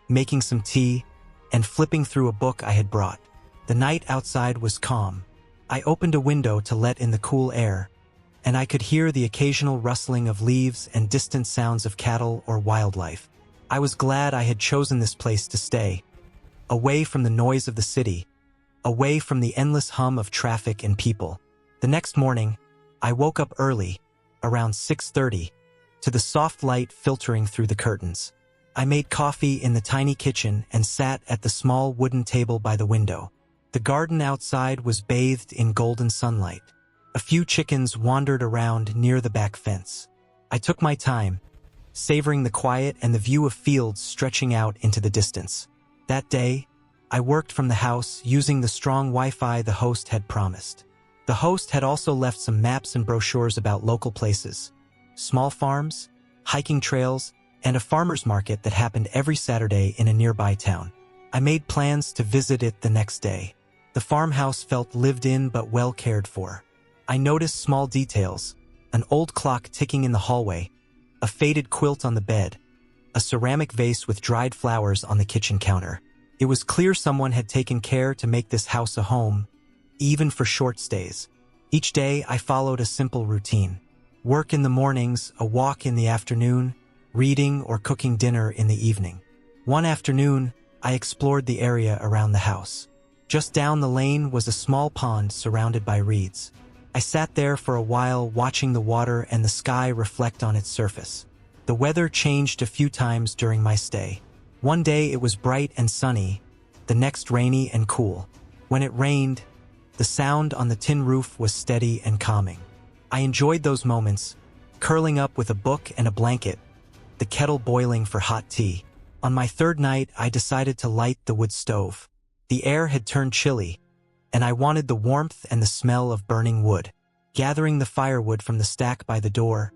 making some tea, and flipping through a book I had brought. The night outside was calm. I opened a window to let in the cool air, and I could hear the occasional rustling of leaves and distant sounds of cattle or wildlife. I was glad I had chosen this place to stay, away from the noise of the city, away from the endless hum of traffic and people. The next morning, I woke up early, around 6:30, to the soft light filtering through the curtains. I made coffee in the tiny kitchen and sat at the small wooden table by the window. The garden outside was bathed in golden sunlight. A few chickens wandered around near the back fence. I took my time, savoring the quiet and the view of fields stretching out into the distance. That day, I worked from the house using the strong Wi-Fi the host had promised. The host had also left some maps and brochures about local places, small farms, hiking trails, and a farmer's market that happened every Saturday in a nearby town. I made plans to visit it the next day. The farmhouse felt lived in but well cared for. I noticed small details, an old clock ticking in the hallway, a faded quilt on the bed, a ceramic vase with dried flowers on the kitchen counter. It was clear someone had taken care to make this house a home, even for short stays. Each day I followed a simple routine. Work in the mornings, a walk in the afternoon, reading or cooking dinner in the evening. One afternoon, I explored the area around the house. Just down the lane was a small pond surrounded by reeds. I sat there for a while watching the water and the sky reflect on its surface. The weather changed a few times during my stay. One day it was bright and sunny, the next rainy and cool. When it rained, the sound on the tin roof was steady and calming. I enjoyed those moments, curling up with a book and a blanket, the kettle boiling for hot tea. On my third night, I decided to light the wood stove. The air had turned chilly, and I wanted the warmth and the smell of burning wood. Gathering the firewood from the stack by the door,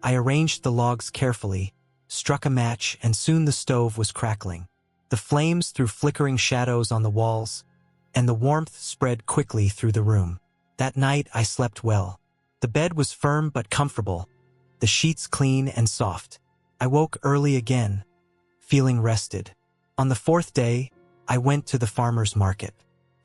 I arranged the logs carefully, struck a match, and soon the stove was crackling. The flames threw flickering shadows on the walls, and the warmth spread quickly through the room. That night I slept well. The bed was firm but comfortable, the sheets clean and soft. I woke early again, feeling rested. On the fourth day, I went to the farmer's market.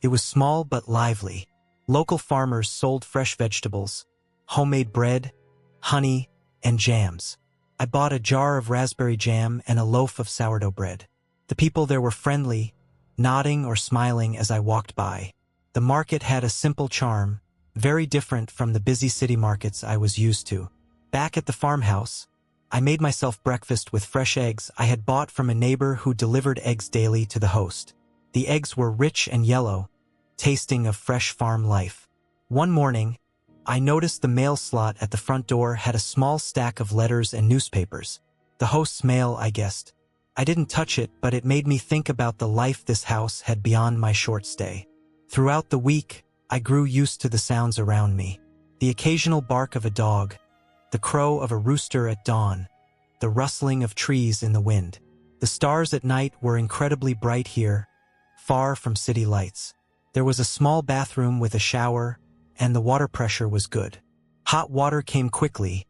It was small but lively. Local farmers sold fresh vegetables, homemade bread, honey, and jams. I bought a jar of raspberry jam and a loaf of sourdough bread. The people there were friendly, nodding or smiling as I walked by. The market had a simple charm, very different from the busy city markets I was used to. Back at the farmhouse, I made myself breakfast with fresh eggs I had bought from a neighbor who delivered eggs daily to the host. The eggs were rich and yellow, tasting of fresh farm life. One morning, I noticed the mail slot at the front door had a small stack of letters and newspapers. The host's mail, I guessed. I didn't touch it, but it made me think about the life this house had beyond my short stay. Throughout the week, I grew used to the sounds around me. The occasional bark of a dog, the crow of a rooster at dawn, the rustling of trees in the wind. The stars at night were incredibly bright here, far from city lights. There was a small bathroom with a shower, and the water pressure was good. Hot water came quickly,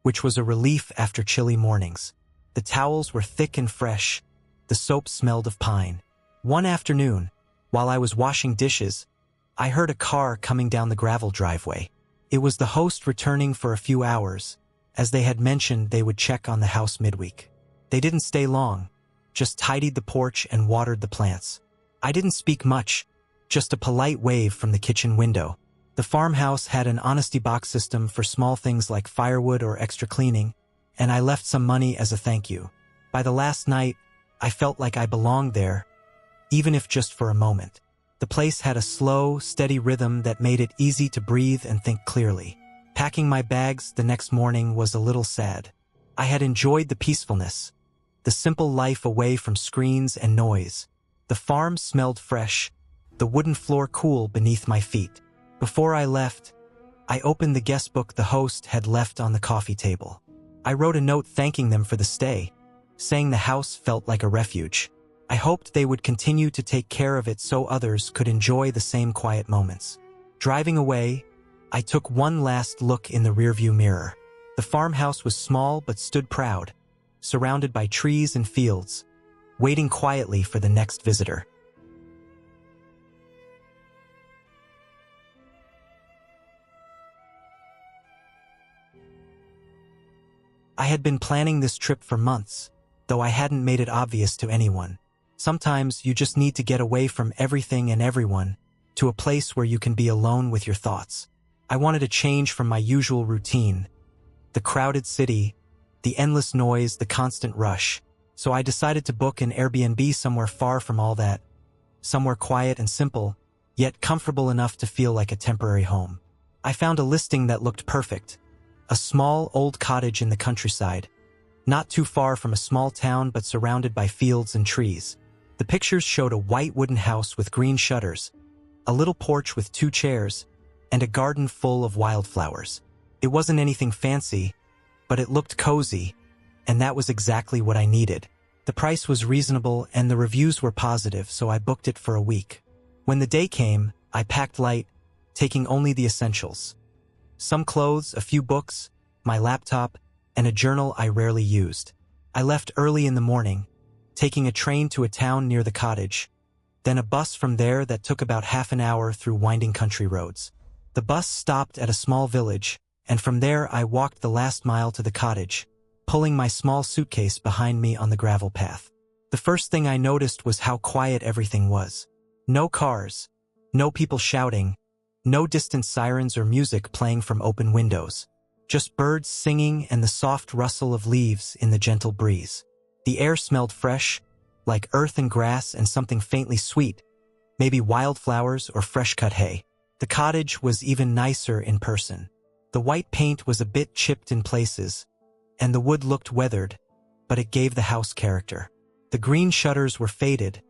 which was a relief after chilly mornings. The towels were thick and fresh. The soap smelled of pine. One afternoon, while I was washing dishes, I heard a car coming down the gravel driveway. It was the host returning for a few hours, as they had mentioned they would check on the house midweek. They didn't stay long, just tidied the porch and watered the plants. I didn't speak much, just a polite wave from the kitchen window. The farmhouse had an honesty box system for small things like firewood or extra cleaning, and I left some money as a thank you. By the last night, I felt like I belonged there, even if just for a moment. The place had a slow, steady rhythm that made it easy to breathe and think clearly. Packing my bags the next morning was a little sad. I had enjoyed the peacefulness, the simple life away from screens and noise. The farm smelled fresh, the wooden floor cool beneath my feet. Before I left, I opened the guest book the host had left on the coffee table. I wrote a note thanking them for the stay, saying the house felt like a refuge. I hoped they would continue to take care of it so others could enjoy the same quiet moments. Driving away, I took one last look in the rearview mirror. The farmhouse was small but stood proud, surrounded by trees and fields, waiting quietly for the next visitor. I had been planning this trip for months, though I hadn't made it obvious to anyone. Sometimes you just need to get away from everything and everyone, to a place where you can be alone with your thoughts. I wanted a change from my usual routine, the crowded city, the endless noise, the constant rush. So I decided to book an Airbnb somewhere far from all that, somewhere quiet and simple, yet comfortable enough to feel like a temporary home. I found a listing that looked perfect. A small, old cottage in the countryside, not too far from a small town but surrounded by fields and trees. The pictures showed a white wooden house with green shutters, a little porch with 2 chairs, and a garden full of wildflowers. It wasn't anything fancy, but it looked cozy, and that was exactly what I needed. The price was reasonable and the reviews were positive, so I booked it for a week. When the day came, I packed light, taking only the essentials. Some clothes, a few books, my laptop, and a journal I rarely used. I left early in the morning, taking a train to a town near the cottage, then a bus from there that took about half an hour through winding country roads. The bus stopped at a small village, and from there I walked the last mile to the cottage, pulling my small suitcase behind me on the gravel path. The first thing I noticed was how quiet everything was. No cars, no people shouting, no distant sirens or music playing from open windows. Just birds singing and the soft rustle of leaves in the gentle breeze. The air smelled fresh, like earth and grass and something faintly sweet, maybe wildflowers or fresh-cut hay. The cottage was even nicer in person. The white paint was a bit chipped in places, and the wood looked weathered, but it gave the house character. The green shutters were faded,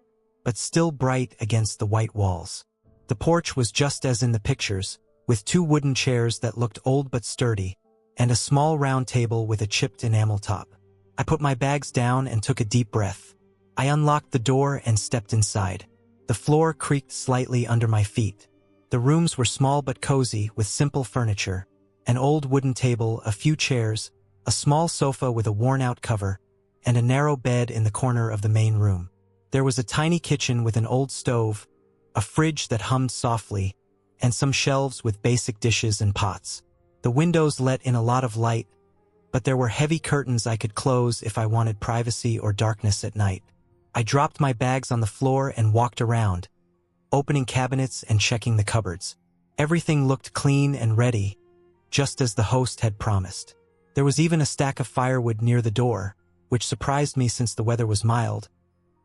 but still bright against the white walls. The porch was just as in the pictures, with 2 wooden chairs that looked old but sturdy, and a small round table with a chipped enamel top. I put my bags down and took a deep breath. I unlocked the door and stepped inside. The floor creaked slightly under my feet. The rooms were small but cozy, with simple furniture, an old wooden table, a few chairs, a small sofa with a worn-out cover, and a narrow bed in the corner of the main room. There was a tiny kitchen with an old stove, a fridge that hummed softly, and some shelves with basic dishes and pots. The windows let in a lot of light, but there were heavy curtains I could close if I wanted privacy or darkness at night. I dropped my bags on the floor and walked around, opening cabinets and checking the cupboards. Everything looked clean and ready, just as the host had promised. There was even a stack of firewood near the door, which surprised me since the weather was mild,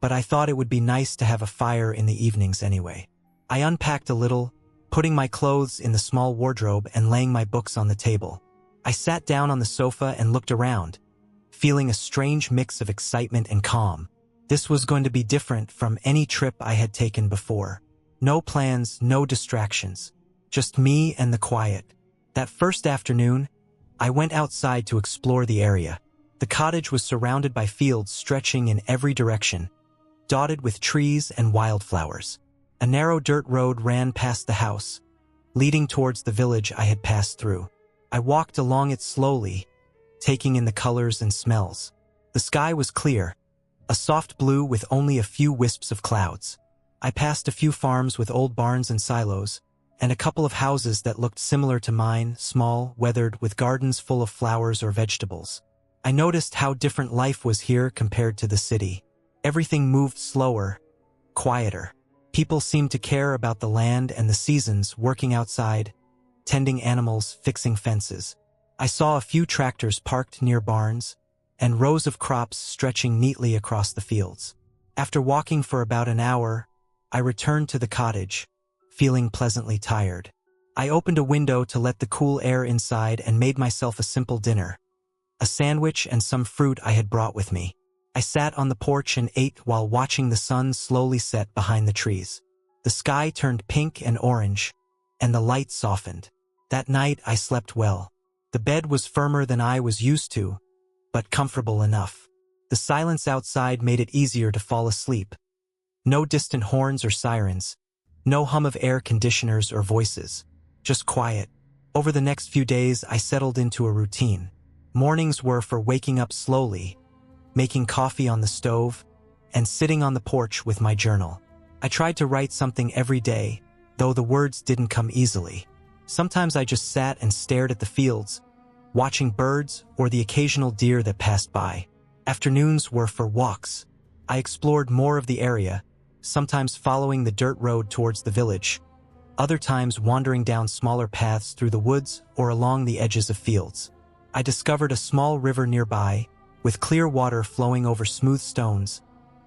but I thought it would be nice to have a fire in the evenings anyway. I unpacked a little, putting my clothes in the small wardrobe and laying my books on the table. I sat down on the sofa and looked around, feeling a strange mix of excitement and calm. This was going to be different from any trip I had taken before. No plans, no distractions. Just me and the quiet. That first afternoon, I went outside to explore the area. The cottage was surrounded by fields stretching in every direction, dotted with trees and wildflowers. A narrow dirt road ran past the house, leading towards the village I had passed through. I walked along it slowly, taking in the colors and smells. The sky was clear, a soft blue with only a few wisps of clouds. I passed a few farms with old barns and silos, and a couple of houses that looked similar to mine, small, weathered, with gardens full of flowers or vegetables. I noticed how different life was here compared to the city. Everything moved slower, quieter. People seemed to care about the land and the seasons, working outside, tending animals, fixing fences. I saw a few tractors parked near barns, and rows of crops stretching neatly across the fields. After walking for about an hour, I returned to the cottage, feeling pleasantly tired. I opened a window to let the cool air inside and made myself a simple dinner. A sandwich and some fruit I had brought with me. I sat on the porch and ate while watching the sun slowly set behind the trees. The sky turned pink and orange, and the light softened. That night I slept well. The bed was firmer than I was used to, but comfortable enough. The silence outside made it easier to fall asleep. No distant horns or sirens. No hum of air conditioners or voices. Just quiet. Over the next few days, I settled into a routine. Mornings were for waking up slowly, making coffee on the stove, and sitting on the porch with my journal. I tried to write something every day, though the words didn't come easily. Sometimes I just sat and stared at the fields, watching birds or the occasional deer that passed by. Afternoons were for walks. I explored more of the area, sometimes following the dirt road towards the village, other times wandering down smaller paths through the woods or along the edges of fields. I discovered a small river nearby, with clear water flowing over smooth stones,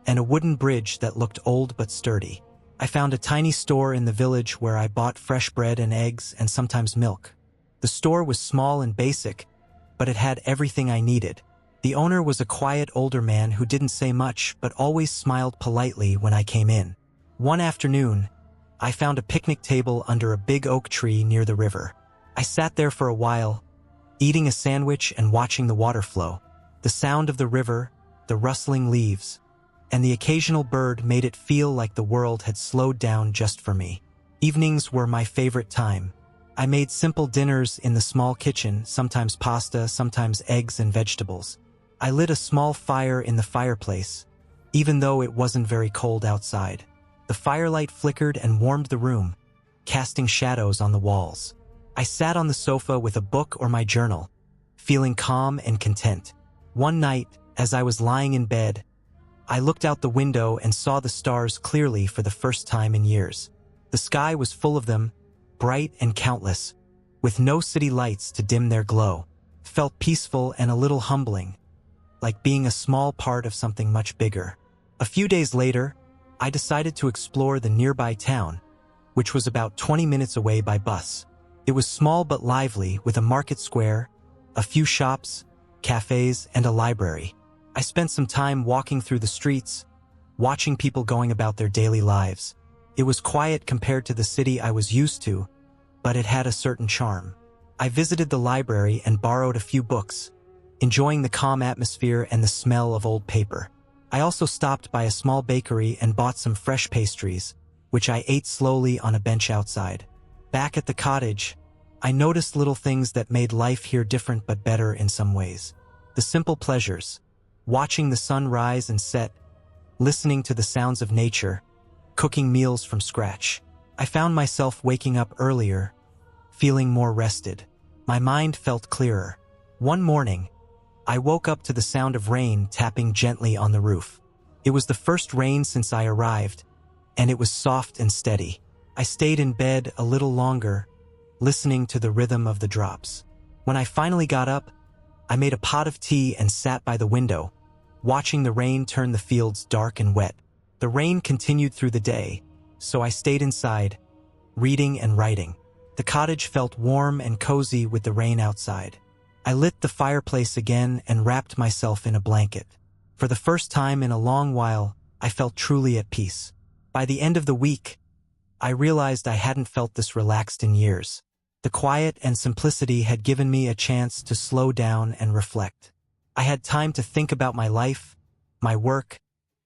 and a wooden bridge that looked old but sturdy. I found a tiny store in the village where I bought fresh bread and eggs and sometimes milk. The store was small and basic, but it had everything I needed. The owner was a quiet older man who didn't say much but always smiled politely when I came in. One afternoon, I found a picnic table under a big oak tree near the river. I sat there for a while, eating a sandwich and watching the water flow. The sound of the river, the rustling leaves, and the occasional bird made it feel like the world had slowed down just for me. Evenings were my favorite time. I made simple dinners in the small kitchen, sometimes pasta, sometimes eggs and vegetables. I lit a small fire in the fireplace, even though it wasn't very cold outside. The firelight flickered and warmed the room, casting shadows on the walls. I sat on the sofa with a book or my journal, feeling calm and content. One night, as I was lying in bed, I looked out the window and saw the stars clearly for the first time in years. The sky was full of them, bright and countless, with no city lights to dim their glow. It felt peaceful and a little humbling, like being a small part of something much bigger. A few days later, I decided to explore the nearby town, which was about 20 minutes away by bus. It was small but lively, with a market square, a few shops, cafes, and a library. I spent some time walking through the streets, watching people going about their daily lives. It was quiet compared to the city I was used to, but it had a certain charm. I visited the library and borrowed a few books, enjoying the calm atmosphere and the smell of old paper. I also stopped by a small bakery and bought some fresh pastries, which I ate slowly on a bench outside. Back at the cottage, I noticed little things that made life here different but better in some ways. The simple pleasures, watching the sun rise and set, listening to the sounds of nature, cooking meals from scratch. I found myself waking up earlier, feeling more rested. My mind felt clearer. One morning, I woke up to the sound of rain tapping gently on the roof. It was the first rain since I arrived, and it was soft and steady. I stayed in bed a little longer, listening to the rhythm of the drops. When I finally got up, I made a pot of tea and sat by the window, watching the rain turn the fields dark and wet. The rain continued through the day, so I stayed inside, reading and writing. The cottage felt warm and cozy with the rain outside. I lit the fireplace again and wrapped myself in a blanket. For the first time in a long while, I felt truly at peace. By the end of the week, I realized I hadn't felt this relaxed in years. The quiet and simplicity had given me a chance to slow down and reflect. I had time to think about my life, my work,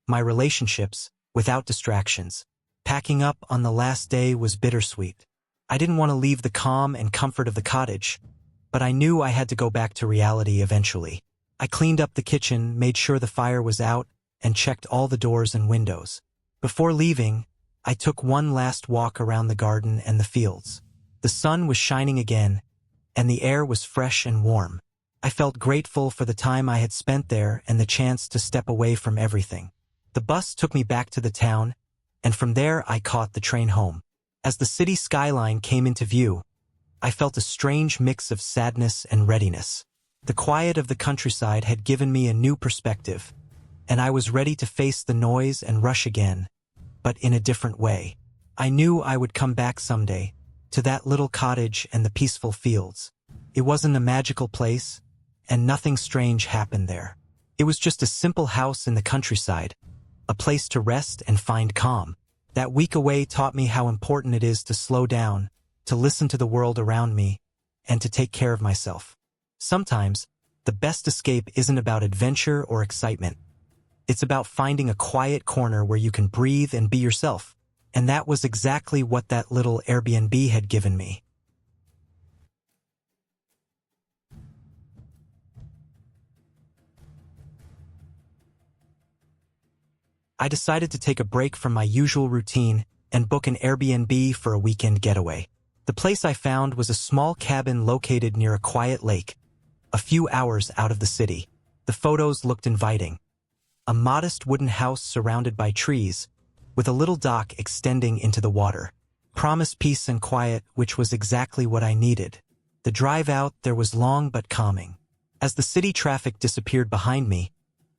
my relationships, without distractions. Packing up on the last day was bittersweet. I didn't want to leave the calm and comfort of the cottage, but I knew I had to go back to reality eventually. I cleaned up the kitchen, made sure the fire was out, and checked all the doors and windows. Before leaving, I took one last walk around the garden and the fields. The sun was shining again, and the air was fresh and warm. I felt grateful for the time I had spent there and the chance to step away from everything. The bus took me back to the town, and from there I caught the train home. As the city skyline came into view, I felt a strange mix of sadness and readiness. The quiet of the countryside had given me a new perspective, and I was ready to face the noise and rush again, but in a different way. I knew I would come back someday, to that little cottage and the peaceful fields. It wasn't a magical place, and nothing strange happened there. It was just a simple house in the countryside, a place to rest and find calm. That week away taught me how important it is to slow down, to listen to the world around me, and to take care of myself. Sometimes, the best escape isn't about adventure or excitement. It's about finding a quiet corner where you can breathe and be yourself. And that was exactly what that little Airbnb had given me. I decided to take a break from my usual routine and book an Airbnb for a weekend getaway. The place I found was a small cabin located near a quiet lake, a few hours out of the city. The photos looked inviting. A modest wooden house surrounded by trees, with a little dock extending into the water. Promised peace and quiet, which was exactly what I needed. The drive out there was long but calming. As the city traffic disappeared behind me,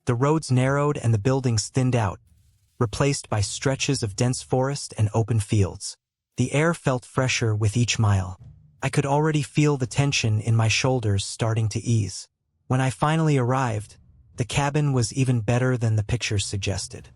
the roads narrowed and the buildings thinned out, replaced by stretches of dense forest and open fields. The air felt fresher with each mile. I could already feel the tension in my shoulders starting to ease. When I finally arrived, the cabin was even better than the pictures suggested.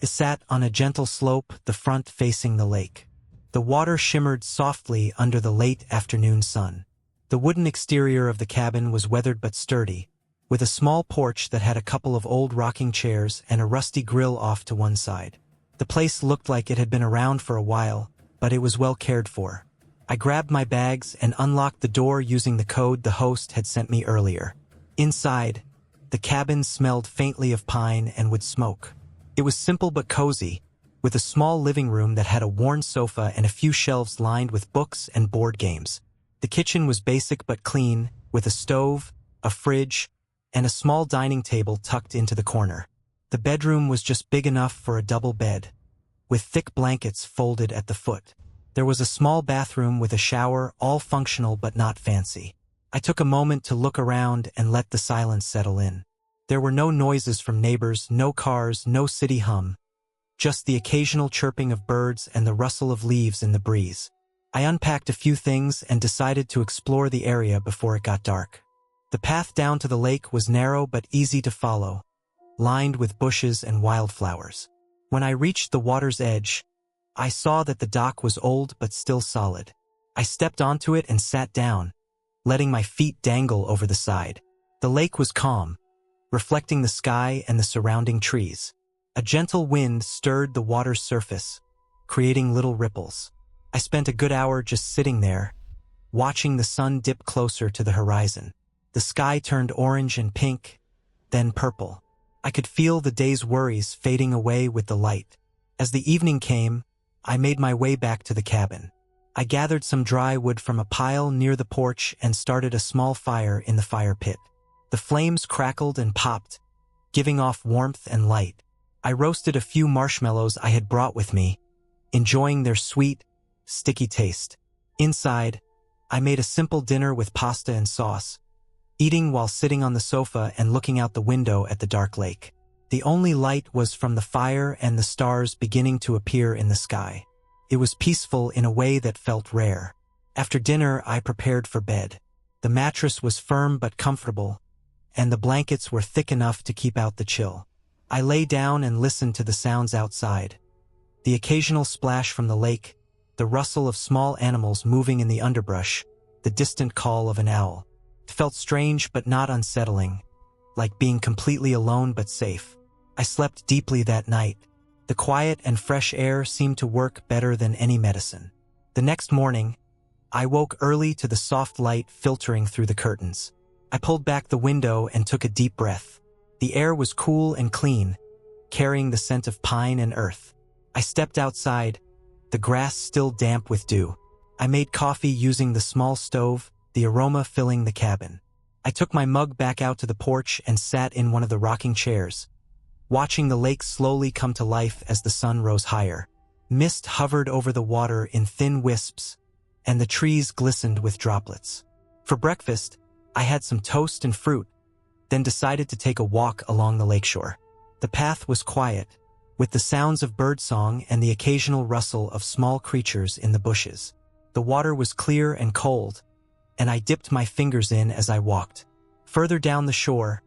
It sat on a gentle slope, the front facing the lake. The water shimmered softly under the late afternoon sun. The wooden exterior of the cabin was weathered but sturdy, with a small porch that had a couple of old rocking chairs and a rusty grill off to one side. The place looked like it had been around for a while, but it was well cared for. I grabbed my bags and unlocked the door using the code the host had sent me earlier. Inside, the cabin smelled faintly of pine and wood smoke. It was simple but cozy, with a small living room that had a worn sofa and a few shelves lined with books and board games. The kitchen was basic but clean, with a stove, a fridge, and a small dining table tucked into the corner. The bedroom was just big enough for a double bed, with thick blankets folded at the foot. There was a small bathroom with a shower, all functional but not fancy. I took a moment to look around and let the silence settle in. There were no noises from neighbors, no cars, no city hum, just the occasional chirping of birds and the rustle of leaves in the breeze. I unpacked a few things and decided to explore the area before it got dark. The path down to the lake was narrow but easy to follow, lined with bushes and wildflowers. When I reached the water's edge, I saw that the dock was old but still solid. I stepped onto it and sat down, letting my feet dangle over the side. The lake was calm, reflecting the sky and the surrounding trees. A gentle wind stirred the water's surface, creating little ripples. I spent a good hour just sitting there, watching the sun dip closer to the horizon. The sky turned orange and pink, then purple. I could feel the day's worries fading away with the light. As the evening came, I made my way back to the cabin. I gathered some dry wood from a pile near the porch and started a small fire in the fire pit. The flames crackled and popped, giving off warmth and light. I roasted a few marshmallows I had brought with me, enjoying their sweet, sticky taste. Inside, I made a simple dinner with pasta and sauce, eating while sitting on the sofa and looking out the window at the dark lake. The only light was from the fire and the stars beginning to appear in the sky. It was peaceful in a way that felt rare. After dinner, I prepared for bed. The mattress was firm but comfortable, and the blankets were thick enough to keep out the chill. I lay down and listened to the sounds outside. The occasional splash from the lake, the rustle of small animals moving in the underbrush, the distant call of an owl. It felt strange but not unsettling, like being completely alone but safe. I slept deeply that night. The quiet and fresh air seemed to work better than any medicine. The next morning, I woke early to the soft light filtering through the curtains. I pulled back the window and took a deep breath. The air was cool and clean, carrying the scent of pine and earth. I stepped outside, the grass still damp with dew. I made coffee using the small stove, the aroma filling the cabin. I took my mug back out to the porch and sat in one of the rocking chairs, watching the lake slowly come to life as the sun rose higher. Mist hovered over the water in thin wisps, and the trees glistened with droplets. For breakfast, I had some toast and fruit, then decided to take a walk along the lakeshore. The path was quiet, with the sounds of birdsong and the occasional rustle of small creatures in the bushes. The water was clear and cold, and I dipped my fingers in as I walked. Further down the shore,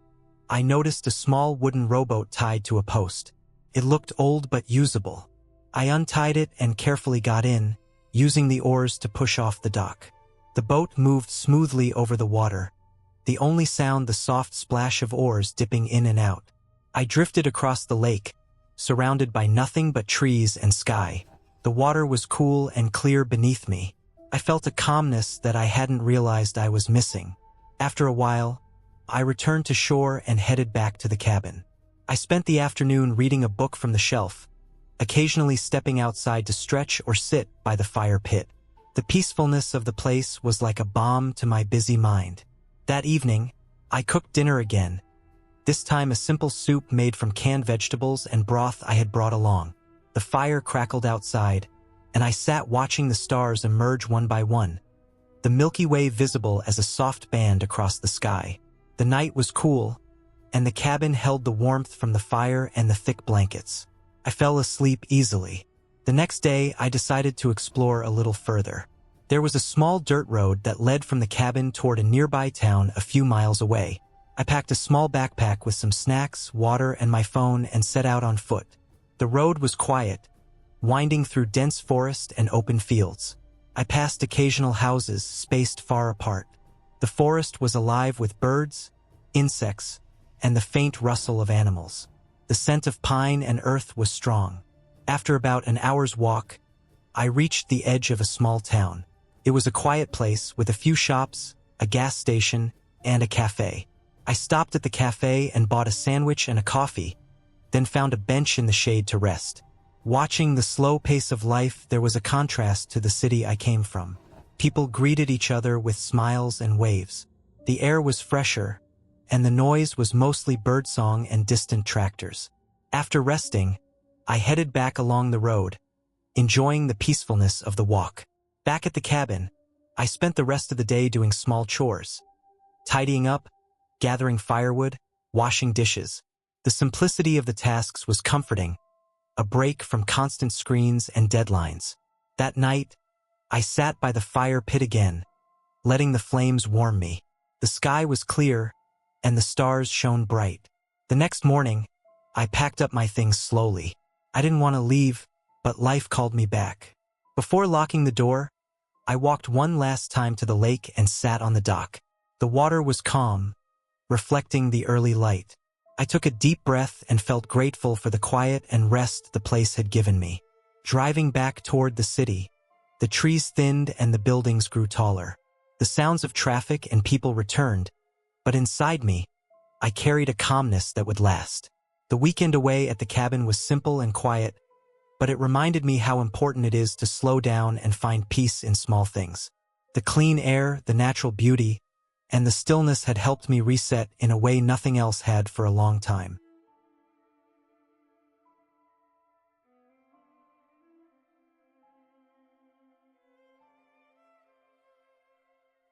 I noticed a small wooden rowboat tied to a post. It looked old but usable. I untied it and carefully got in, using the oars to push off the dock. The boat moved smoothly over the water, the only sound the soft splash of oars dipping in and out. I drifted across the lake, surrounded by nothing but trees and sky. The water was cool and clear beneath me. I felt a calmness that I hadn't realized I was missing. After a while, I returned to shore and headed back to the cabin. I spent the afternoon reading a book from the shelf, occasionally stepping outside to stretch or sit by the fire pit. The peacefulness of the place was like a balm to my busy mind. That evening, I cooked dinner again, this time a simple soup made from canned vegetables and broth I had brought along. The fire crackled outside, and I sat watching the stars emerge one by one, the Milky Way visible as a soft band across the sky. The night was cool, and the cabin held the warmth from the fire and the thick blankets. I fell asleep easily. The next day, I decided to explore a little further. There was a small dirt road that led from the cabin toward a nearby town a few miles away. I packed a small backpack with some snacks, water, and my phone and set out on foot. The road was quiet, winding through dense forest and open fields. I passed occasional houses spaced far apart. The forest was alive with birds, insects, and the faint rustle of animals. The scent of pine and earth was strong. After about an hour's walk, I reached the edge of a small town. It was a quiet place with a few shops, a gas station, and a cafe. I stopped at the cafe and bought a sandwich and a coffee, then found a bench in the shade to rest. Watching the slow pace of life, there was a contrast to the city I came from. People greeted each other with smiles and waves. The air was fresher, and the noise was mostly birdsong and distant tractors. After resting, I headed back along the road, enjoying the peacefulness of the walk. Back at the cabin, I spent the rest of the day doing small chores, tidying up, gathering firewood, washing dishes. The simplicity of the tasks was comforting, a break from constant screens and deadlines. That night, I sat by the fire pit again, letting the flames warm me. The sky was clear, and the stars shone bright. The next morning, I packed up my things slowly. I didn't want to leave, but life called me back. Before locking the door, I walked one last time to the lake and sat on the dock. The water was calm, reflecting the early light. I took a deep breath and felt grateful for the quiet and rest the place had given me. Driving back toward the city, the trees thinned and the buildings grew taller. The sounds of traffic and people returned, but inside me, I carried a calmness that would last. The weekend away at the cabin was simple and quiet, but it reminded me how important it is to slow down and find peace in small things. The clean air, the natural beauty, and the stillness had helped me reset in a way nothing else had for a long time.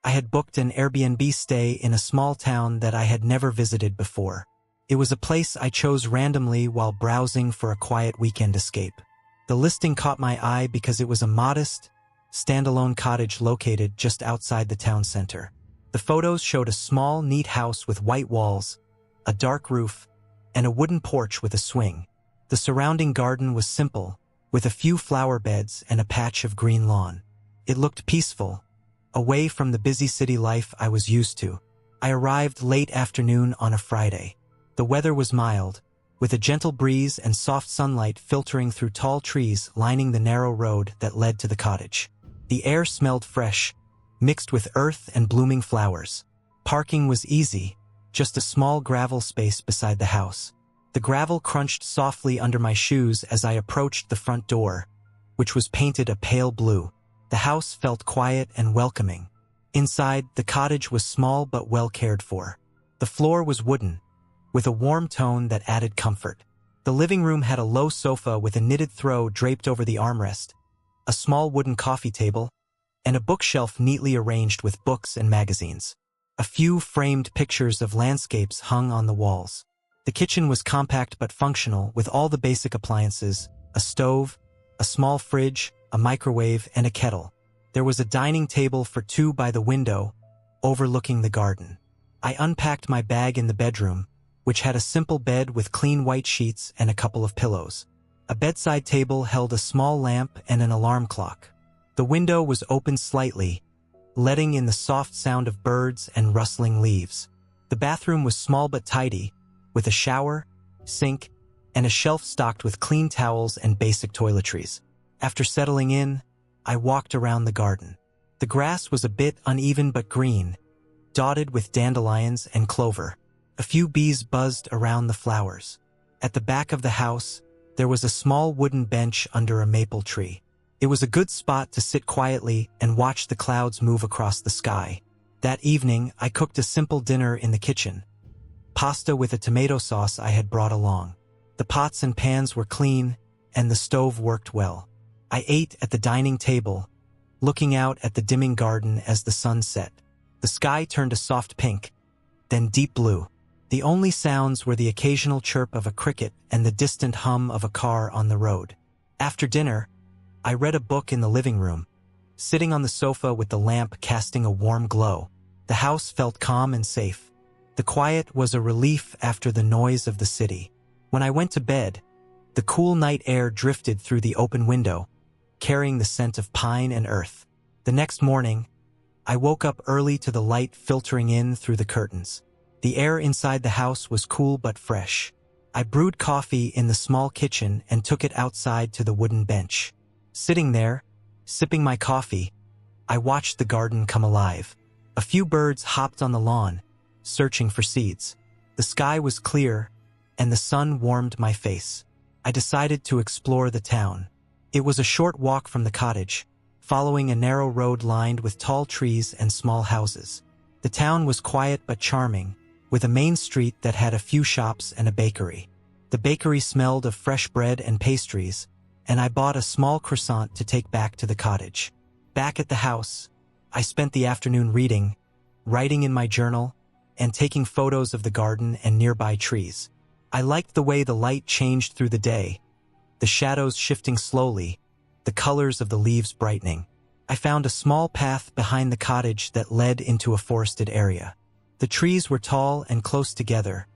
I had booked an Airbnb stay in a small town that I had never visited before. It was a place I chose randomly while browsing for a quiet weekend escape. The listing caught my eye because it was a modest, standalone cottage located just outside the town center. The photos showed a small, neat house with white walls, a dark roof, and a wooden porch with a swing. The surrounding garden was simple, with a few flower beds and a patch of green lawn. It looked peaceful, away from the busy city life I was used to. I arrived late afternoon on a Friday. The weather was mild, with a gentle breeze and soft sunlight filtering through tall trees lining the narrow road that led to the cottage. The air smelled fresh, mixed with earth and blooming flowers. Parking was easy, just a small gravel space beside the house. The gravel crunched softly under my shoes as I approached the front door, which was painted a pale blue. The house felt quiet and welcoming. Inside, the cottage was small but well cared for. The floor was wooden, with a warm tone that added comfort. The living room had a low sofa with a knitted throw draped over the armrest, a small wooden coffee table, and a bookshelf neatly arranged with books and magazines. A few framed pictures of landscapes hung on the walls. The kitchen was compact but functional, with all the basic appliances: a stove, a small fridge, a microwave, and a kettle. There was a dining table for two by the window, overlooking the garden. I unpacked my bag in the bedroom, which had a simple bed with clean white sheets and a couple of pillows. A bedside table held a small lamp and an alarm clock. The window was opened slightly, letting in the soft sound of birds and rustling leaves. The bathroom was small but tidy, with a shower, sink, and a shelf stocked with clean towels and basic toiletries. After settling in, I walked around the garden. The grass was a bit uneven but green, dotted with dandelions and clover. A few bees buzzed around the flowers. At the back of the house, there was a small wooden bench under a maple tree. It was a good spot to sit quietly and watch the clouds move across the sky. That evening, I cooked a simple dinner in the kitchen: pasta with a tomato sauce I had brought along. The pots and pans were clean, and the stove worked well. I ate at the dining table, looking out at the dimming garden as the sun set. The sky turned a soft pink, then deep blue. The only sounds were the occasional chirp of a cricket and the distant hum of a car on the road. After dinner, I read a book in the living room, sitting on the sofa with the lamp casting a warm glow. The house felt calm and safe. The quiet was a relief after the noise of the city. When I went to bed, the cool night air drifted through the open window, carrying the scent of pine and earth. The next morning, I woke up early to the light filtering in through the curtains. The air inside the house was cool but fresh. I brewed coffee in the small kitchen and took it outside to the wooden bench. Sitting there, sipping my coffee, I watched the garden come alive. A few birds hopped on the lawn, searching for seeds. The sky was clear, and the sun warmed my face. I decided to explore the town. It was a short walk from the cottage, following a narrow road lined with tall trees and small houses. The town was quiet but charming, with a main street that had a few shops and a bakery. The bakery smelled of fresh bread and pastries, and I bought a small croissant to take back to the cottage. Back at the house, I spent the afternoon reading, writing in my journal, and taking photos of the garden and nearby trees. I liked the way the light changed through the day, the shadows shifting slowly, the colors of the leaves brightening. I found a small path behind the cottage that led into a forested area. The trees were tall and close together,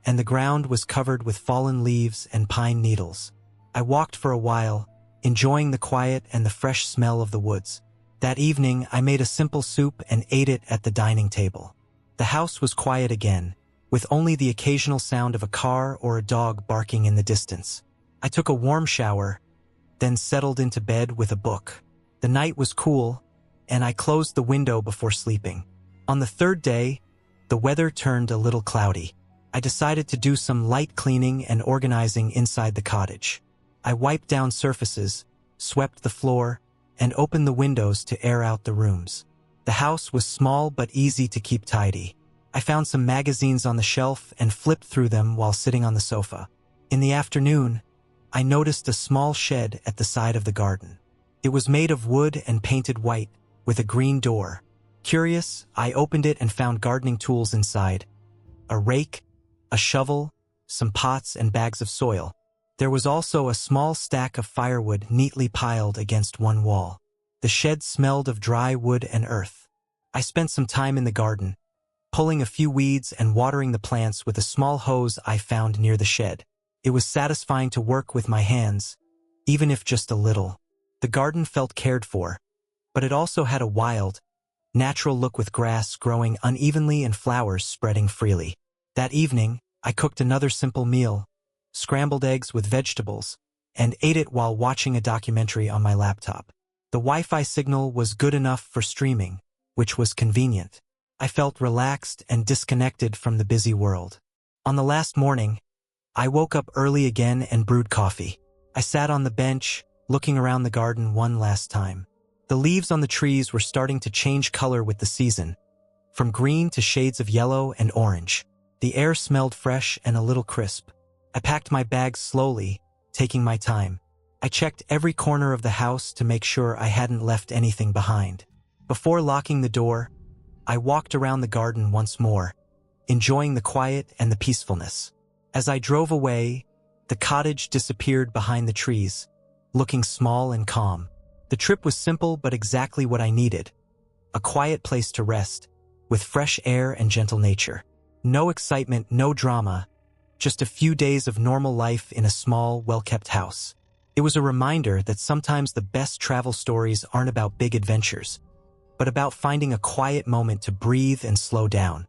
and the ground was covered with fallen leaves and pine needles. I walked for a while, enjoying the quiet and the fresh smell of the woods. That evening, I made a simple soup and ate it at the dining table. The house was quiet again, with only the occasional sound of a car or a dog barking in the distance. I took a warm shower, then settled into bed with a book. The night was cool, and I closed the window before sleeping. On the third day, the weather turned a little cloudy. I decided to do some light cleaning and organizing inside the cottage. I wiped down surfaces, swept the floor, and opened the windows to air out the rooms. The house was small but easy to keep tidy. I found some magazines on the shelf and flipped through them while sitting on the sofa. In the afternoon, I noticed a small shed at the side of the garden. It was made of wood and painted white, with a green door. Curious, I opened it and found gardening tools inside. A rake, a shovel, some pots and bags of soil. There was also a small stack of firewood neatly piled against one wall. The shed smelled of dry wood and earth. I spent some time in the garden, pulling a few weeds and watering the plants with a small hose I found near the shed. It was satisfying to work with my hands, even if just a little. The garden felt cared for, but it also had a wild, natural look with grass growing unevenly and flowers spreading freely. That evening, I cooked another simple meal, scrambled eggs with vegetables, and ate it while watching a documentary on my laptop. The Wi-Fi signal was good enough for streaming, which was convenient. I felt relaxed and disconnected from the busy world. On the last morning, I woke up early again and brewed coffee. I sat on the bench, looking around the garden one last time. The leaves on the trees were starting to change color with the season, from green to shades of yellow and orange. The air smelled fresh and a little crisp. I packed my bags slowly, taking my time. I checked every corner of the house to make sure I hadn't left anything behind. Before locking the door, I walked around the garden once more, enjoying the quiet and the peacefulness. As I drove away, the cottage disappeared behind the trees, looking small and calm. The trip was simple but exactly what I needed. A quiet place to rest, with fresh air and gentle nature. No excitement, no drama, just a few days of normal life in a small, well-kept house. It was a reminder that sometimes the best travel stories aren't about big adventures, but about finding a quiet moment to breathe and slow down.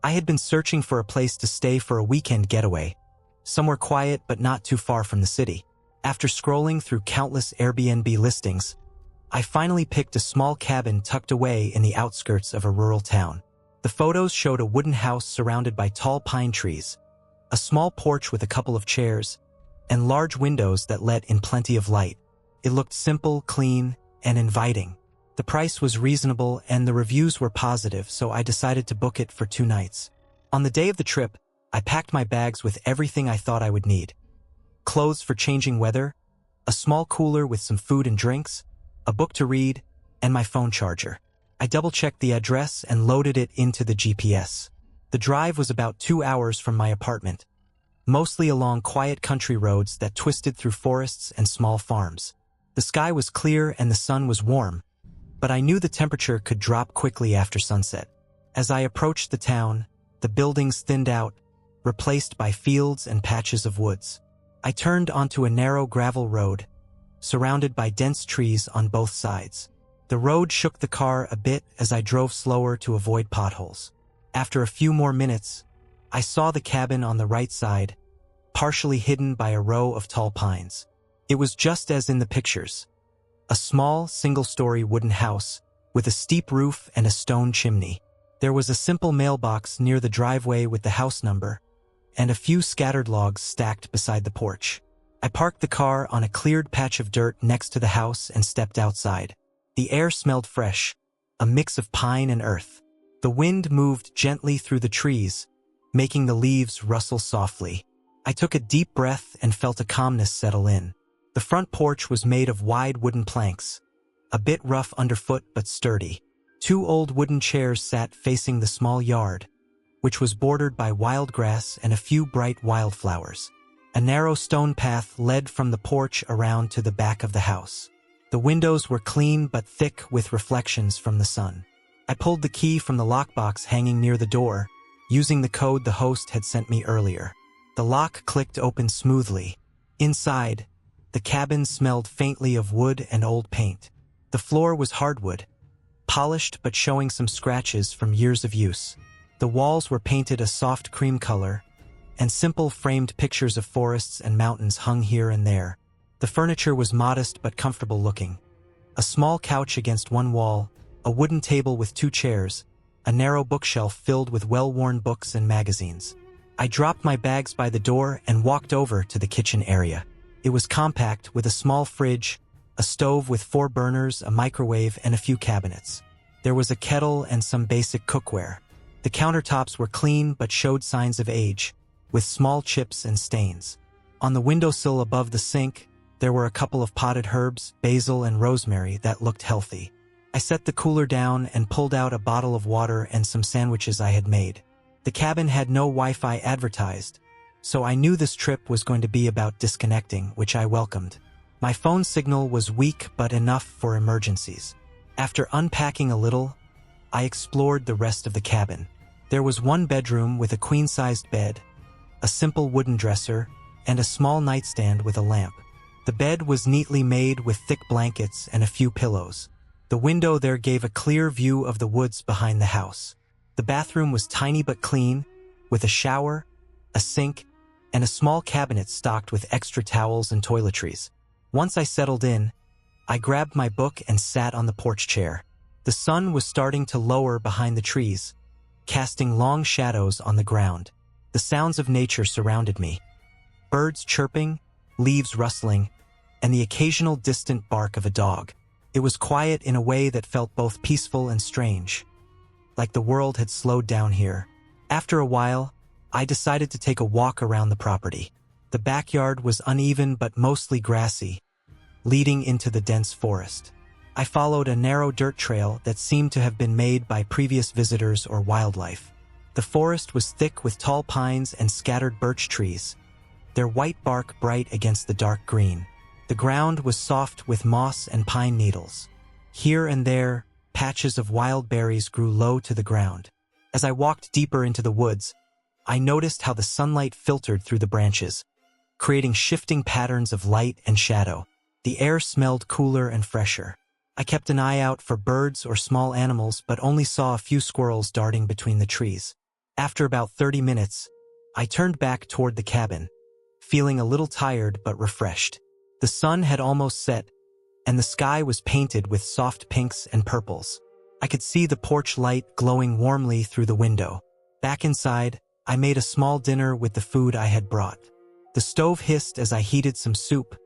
I had been searching for a place to stay for a weekend getaway, somewhere quiet but not too far from the city. After scrolling through countless Airbnb listings, I finally picked a small cabin tucked away in the outskirts of a rural town. The photos showed a wooden house surrounded by tall pine trees, a small porch with a couple of chairs, and large windows that let in plenty of light. It looked simple, clean, and inviting. The price was reasonable and the reviews were positive, so I decided to book it for 2 nights. On the day of the trip, I packed my bags with everything I thought I would need. Clothes for changing weather, a small cooler with some food and drinks, a book to read, and my phone charger. I double-checked the address and loaded it into the GPS. The drive was about 2 hours from my apartment, mostly along quiet country roads that twisted through forests and small farms. The sky was clear and the sun was warm, but I knew the temperature could drop quickly after sunset. As I approached the town, the buildings thinned out, replaced by fields and patches of woods. I turned onto a narrow gravel road, surrounded by dense trees on both sides. The road shook the car a bit as I drove slower to avoid potholes. After a few more minutes, I saw the cabin on the right side, partially hidden by a row of tall pines. It was just as in the pictures. A small, single-story wooden house with a steep roof and a stone chimney. There was a simple mailbox near the driveway with the house number, and a few scattered logs stacked beside the porch. I parked the car on a cleared patch of dirt next to the house and stepped outside. The air smelled fresh, a mix of pine and earth. The wind moved gently through the trees, making the leaves rustle softly. I took a deep breath and felt a calmness settle in. The front porch was made of wide wooden planks, a bit rough underfoot but sturdy. 2 old wooden chairs sat facing the small yard, which was bordered by wild grass and a few bright wildflowers. A narrow stone path led from the porch around to the back of the house. The windows were clean but thick with reflections from the sun. I pulled the key from the lockbox hanging near the door, using the code the host had sent me earlier. The lock clicked open smoothly. Inside, the cabin smelled faintly of wood and old paint. The floor was hardwood, polished but showing some scratches from years of use. The walls were painted a soft cream color, and simple framed pictures of forests and mountains hung here and there. The furniture was modest but comfortable looking. A small couch against one wall, a wooden table with 2 chairs, a narrow bookshelf filled with well-worn books and magazines. I dropped my bags by the door and walked over to the kitchen area. It was compact with a small fridge, a stove with 4 burners, a microwave, and a few cabinets. There was a kettle and some basic cookware. The countertops were clean but showed signs of age, with small chips and stains. On the windowsill above the sink, there were a couple of potted herbs, basil and rosemary, that looked healthy. I set the cooler down and pulled out a bottle of water and some sandwiches I had made. The cabin had no Wi-Fi advertised, so I knew this trip was going to be about disconnecting, which I welcomed. My phone signal was weak but enough for emergencies. After unpacking a little, I explored the rest of the cabin. There was one bedroom with a queen-sized bed, a simple wooden dresser, and a small nightstand with a lamp. The bed was neatly made with thick blankets and a few pillows. The window there gave a clear view of the woods behind the house. The bathroom was tiny but clean, with a shower, a sink, and a small cabinet stocked with extra towels and toiletries. Once I settled in, I grabbed my book and sat on the porch chair. The sun was starting to lower behind the trees, casting long shadows on the ground. The sounds of nature surrounded me. Birds chirping, leaves rustling, and the occasional distant bark of a dog. It was quiet in a way that felt both peaceful and strange, like the world had slowed down here. After a while, I decided to take a walk around the property. The backyard was uneven but mostly grassy, leading into the dense forest. I followed a narrow dirt trail that seemed to have been made by previous visitors or wildlife. The forest was thick with tall pines and scattered birch trees, their white bark bright against the dark green. The ground was soft with moss and pine needles. Here and there, patches of wild berries grew low to the ground. As I walked deeper into the woods, I noticed how the sunlight filtered through the branches, creating shifting patterns of light and shadow. The air smelled cooler and fresher. I kept an eye out for birds or small animals, but only saw a few squirrels darting between the trees. After about 30 minutes, I turned back toward the cabin, feeling a little tired but refreshed. The sun had almost set, and the sky was painted with soft pinks and purples. I could see the porch light glowing warmly through the window. Back inside, I made a small dinner with the food I had brought. The stove hissed as I heated some soup,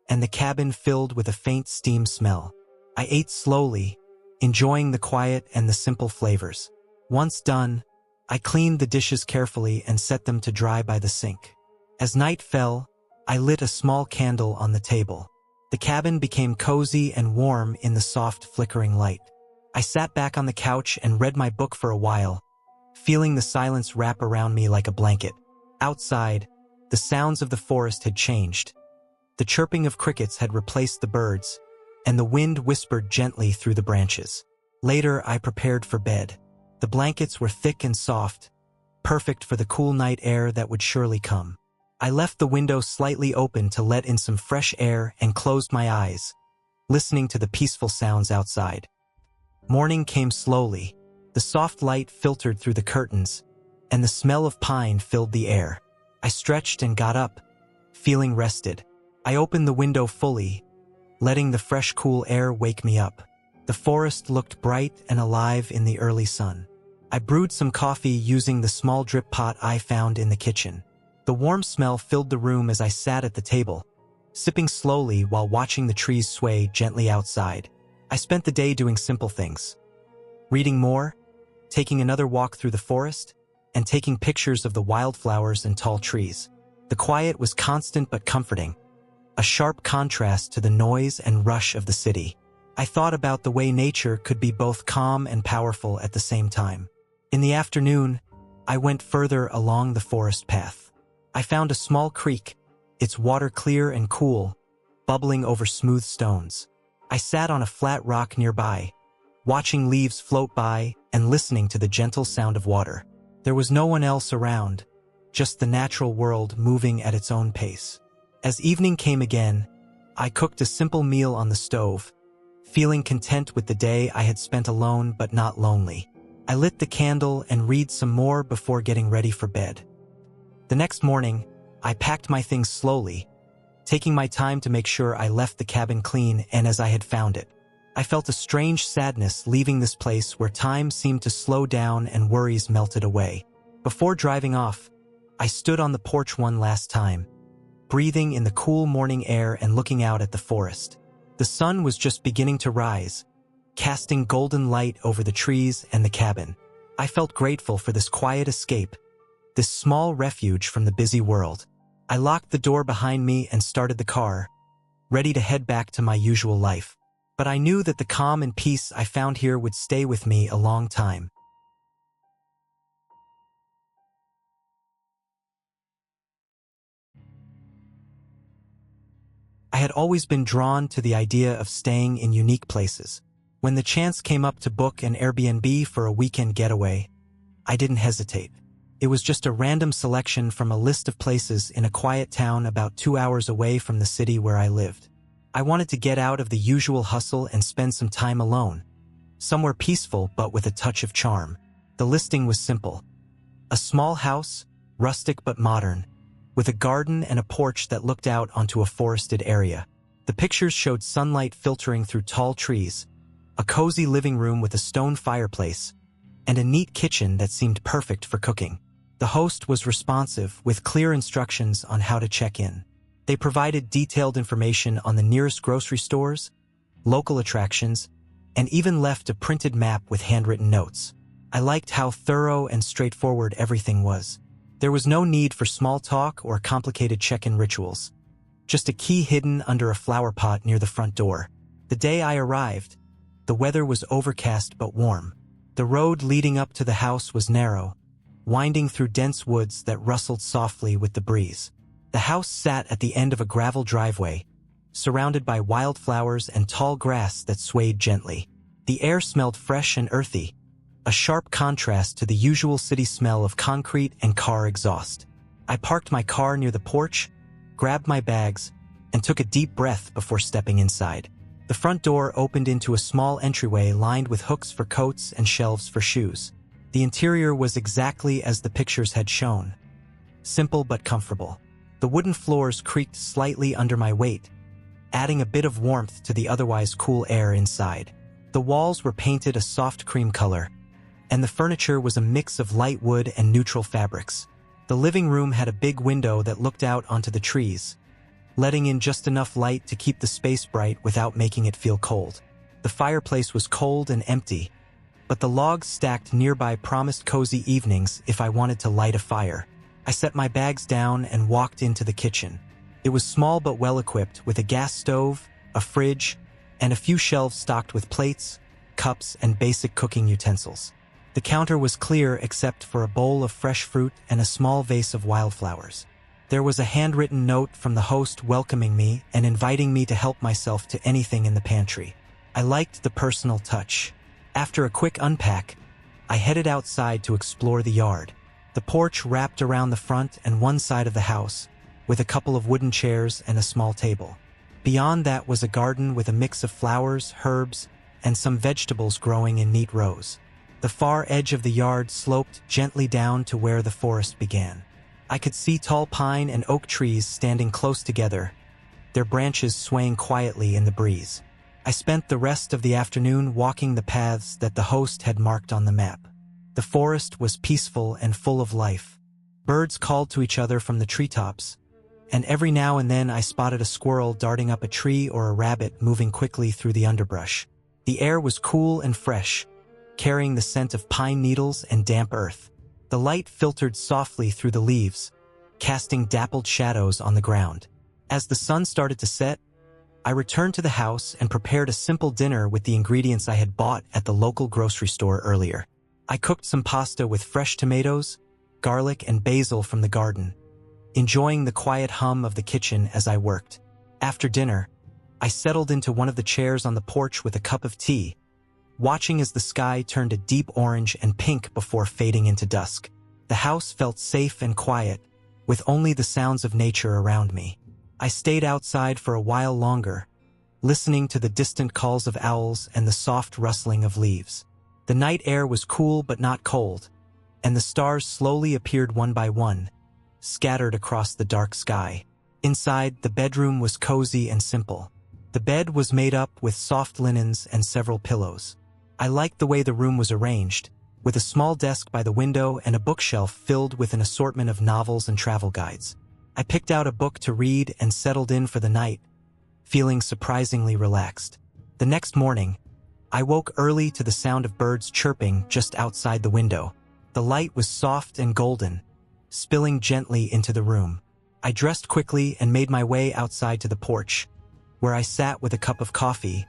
and the cabin filled with a faint steam smell. I ate slowly, enjoying the quiet and the simple flavors. Once done, I cleaned the dishes carefully and set them to dry by the sink. As night fell, I lit a small candle on the table. The cabin became cozy and warm in the soft, flickering light. I sat back on the couch and read my book for a while, feeling the silence wrap around me like a blanket. Outside, the sounds of the forest had changed. The chirping of crickets had replaced the birds, and the wind whispered gently through the branches. Later, I prepared for bed. The blankets were thick and soft, perfect for the cool night air that would surely come. I left the window slightly open to let in some fresh air and closed my eyes, listening to the peaceful sounds outside. Morning came slowly. The soft light filtered through the curtains, and the smell of pine filled the air. I stretched and got up, feeling rested. I opened the window fully, letting the fresh, cool air wake me up. The forest looked bright and alive in the early sun. I brewed some coffee using the small drip pot I found in the kitchen. The warm smell filled the room as I sat at the table, sipping slowly while watching the trees sway gently outside. I spent the day doing simple things: reading more, taking another walk through the forest, and taking pictures of the wildflowers and tall trees. The quiet was constant but comforting, a sharp contrast to the noise and rush of the city. I thought about the way nature could be both calm and powerful at the same time. In the afternoon, I went further along the forest path. I found a small creek, its water clear and cool, bubbling over smooth stones. I sat on a flat rock nearby, watching leaves float by and listening to the gentle sound of water. There was no one else around, just the natural world moving at its own pace. As evening came again, I cooked a simple meal on the stove, feeling content with the day I had spent alone but not lonely. I lit the candle and read some more before getting ready for bed. The next morning, I packed my things slowly, taking my time to make sure I left the cabin clean and as I had found it. I felt a strange sadness leaving this place where time seemed to slow down and worries melted away. Before driving off, I stood on the porch one last time, breathing in the cool morning air and looking out at the forest. The sun was just beginning to rise, casting golden light over the trees and the cabin. I felt grateful for this quiet escape, this small refuge from the busy world. I locked the door behind me and started the car, ready to head back to my usual life. But I knew that the calm and peace I found here would stay with me a long time. I had always been drawn to the idea of staying in unique places. When the chance came up to book an Airbnb for a weekend getaway, I didn't hesitate. It was just a random selection from a list of places in a quiet town about 2 hours away from the city where I lived. I wanted to get out of the usual hustle and spend some time alone, somewhere peaceful but with a touch of charm. The listing was simple. A small house, rustic but modern, with a garden and a porch that looked out onto a forested area. The pictures showed sunlight filtering through tall trees, a cozy living room with a stone fireplace, and a neat kitchen that seemed perfect for cooking. The host was responsive, with clear instructions on how to check in. They provided detailed information on the nearest grocery stores, local attractions, and even left a printed map with handwritten notes. I liked how thorough and straightforward everything was. There was no need for small talk or complicated check-in rituals. Just a key hidden under a flower pot near the front door. The day I arrived, the weather was overcast but warm. The road leading up to the house was narrow, winding through dense woods that rustled softly with the breeze. The house sat at the end of a gravel driveway, surrounded by wildflowers and tall grass that swayed gently. The air smelled fresh and earthy, a sharp contrast to the usual city smell of concrete and car exhaust. I parked my car near the porch, grabbed my bags, and took a deep breath before stepping inside. The front door opened into a small entryway lined with hooks for coats and shelves for shoes. The interior was exactly as the pictures had shown. Simple but comfortable. The wooden floors creaked slightly under my weight, adding a bit of warmth to the otherwise cool air inside. The walls were painted a soft cream color, and the furniture was a mix of light wood and neutral fabrics. The living room had a big window that looked out onto the trees, letting in just enough light to keep the space bright without making it feel cold. The fireplace was cold and empty, but the logs stacked nearby promised cozy evenings if I wanted to light a fire. I set my bags down and walked into the kitchen. It was small but well-equipped, with a gas stove, a fridge, and a few shelves stocked with plates, cups, and basic cooking utensils. The counter was clear except for a bowl of fresh fruit and a small vase of wildflowers. There was a handwritten note from the host welcoming me and inviting me to help myself to anything in the pantry. I liked the personal touch. After a quick unpack, I headed outside to explore the yard. The porch wrapped around the front and one side of the house, with a couple of wooden chairs and a small table. Beyond that was a garden with a mix of flowers, herbs, and some vegetables growing in neat rows. The far edge of the yard sloped gently down to where the forest began. I could see tall pine and oak trees standing close together, their branches swaying quietly in the breeze. I spent the rest of the afternoon walking the paths that the host had marked on the map. The forest was peaceful and full of life. Birds called to each other from the treetops, and every now and then I spotted a squirrel darting up a tree or a rabbit moving quickly through the underbrush. The air was cool and fresh, carrying the scent of pine needles and damp earth. The light filtered softly through the leaves, casting dappled shadows on the ground. As the sun started to set, I returned to the house and prepared a simple dinner with the ingredients I had bought at the local grocery store earlier. I cooked some pasta with fresh tomatoes, garlic, and basil from the garden, enjoying the quiet hum of the kitchen as I worked. After dinner, I settled into one of the chairs on the porch with a cup of tea, watching as the sky turned a deep orange and pink before fading into dusk. The house felt safe and quiet, with only the sounds of nature around me. I stayed outside for a while longer, listening to the distant calls of owls and the soft rustling of leaves. The night air was cool but not cold, and the stars slowly appeared one by one, scattered across the dark sky. Inside, the bedroom was cozy and simple. The bed was made up with soft linens and several pillows. I liked the way the room was arranged, with a small desk by the window and a bookshelf filled with an assortment of novels and travel guides. I picked out a book to read and settled in for the night, feeling surprisingly relaxed. The next morning, I woke early to the sound of birds chirping just outside the window. The light was soft and golden, spilling gently into the room. I dressed quickly and made my way outside to the porch, where I sat with a cup of coffee,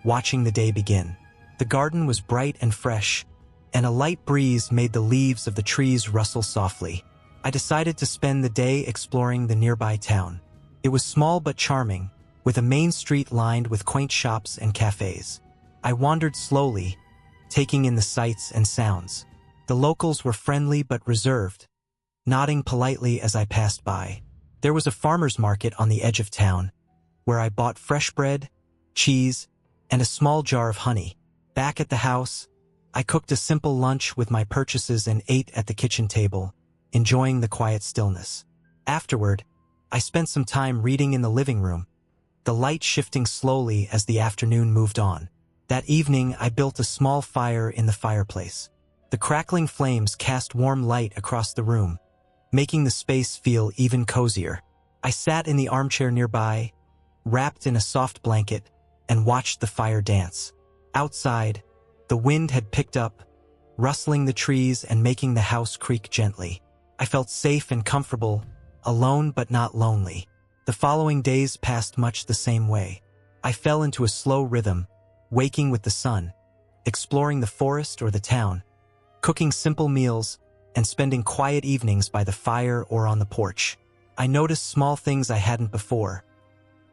watching the day begin. The garden was bright and fresh, and a light breeze made the leaves of the trees rustle softly. I decided to spend the day exploring the nearby town. It was small but charming, with a main street lined with quaint shops and cafes. I wandered slowly, taking in the sights and sounds. The locals were friendly but reserved, nodding politely as I passed by. There was a farmer's market on the edge of town, where I bought fresh bread, cheese, and a small jar of honey. Back at the house, I cooked a simple lunch with my purchases and ate at the kitchen table, enjoying the quiet stillness. Afterward, I spent some time reading in the living room, the light shifting slowly as the afternoon moved on. That evening, I built a small fire in the fireplace. The crackling flames cast warm light across the room, making the space feel even cozier. I sat in the armchair nearby, wrapped in a soft blanket, and watched the fire dance. Outside, the wind had picked up, rustling the trees and making the house creak gently. I felt safe and comfortable, alone but not lonely. The following days passed much the same way. I fell into a slow rhythm, waking with the sun, exploring the forest or the town, cooking simple meals, and spending quiet evenings by the fire or on the porch. I noticed small things I hadn't before.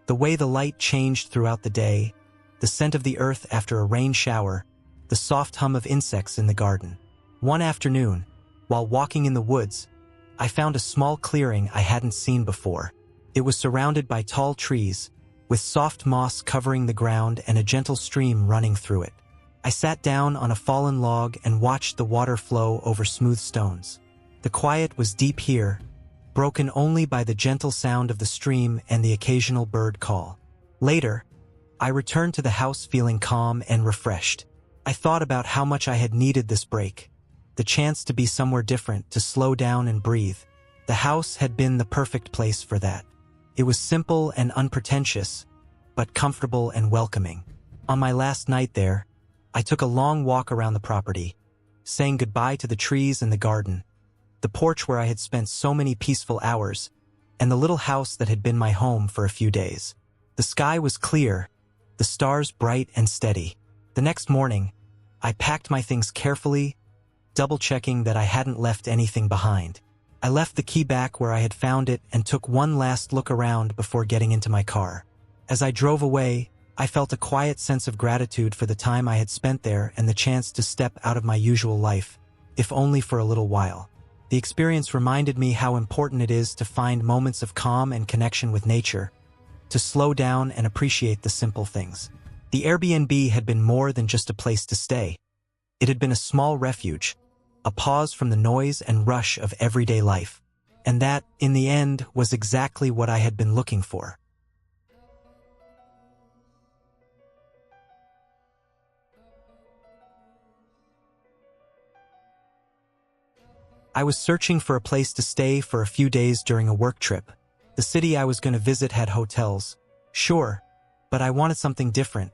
The way the light changed throughout the day, the scent of the earth after a rain shower, the soft hum of insects in the garden. One afternoon, while walking in the woods, I found a small clearing I hadn't seen before. It was surrounded by tall trees, with soft moss covering the ground and a gentle stream running through it. I sat down on a fallen log and watched the water flow over smooth stones. The quiet was deep here, broken only by the gentle sound of the stream and the occasional bird call. Later, I returned to the house feeling calm and refreshed. I thought about how much I had needed this break, the chance to be somewhere different, to slow down and breathe. The house had been the perfect place for that. It was simple and unpretentious, but comfortable and welcoming. On my last night there, I took a long walk around the property, saying goodbye to the trees and the garden, the porch where I had spent so many peaceful hours, and the little house that had been my home for a few days. The sky was clear, the stars bright and steady. The next morning, I packed my things carefully, double-checking that I hadn't left anything behind. I left the key back where I had found it and took one last look around before getting into my car. As I drove away, I felt a quiet sense of gratitude for the time I had spent there and the chance to step out of my usual life, if only for a little while. The experience reminded me how important it is to find moments of calm and connection with nature, to slow down and appreciate the simple things. The Airbnb had been more than just a place to stay. It had been a small refuge, a pause from the noise and rush of everyday life. And that, in the end, was exactly what I had been looking for. I was searching for a place to stay for a few days during a work trip. The city I was going to visit had hotels, sure, but I wanted something different,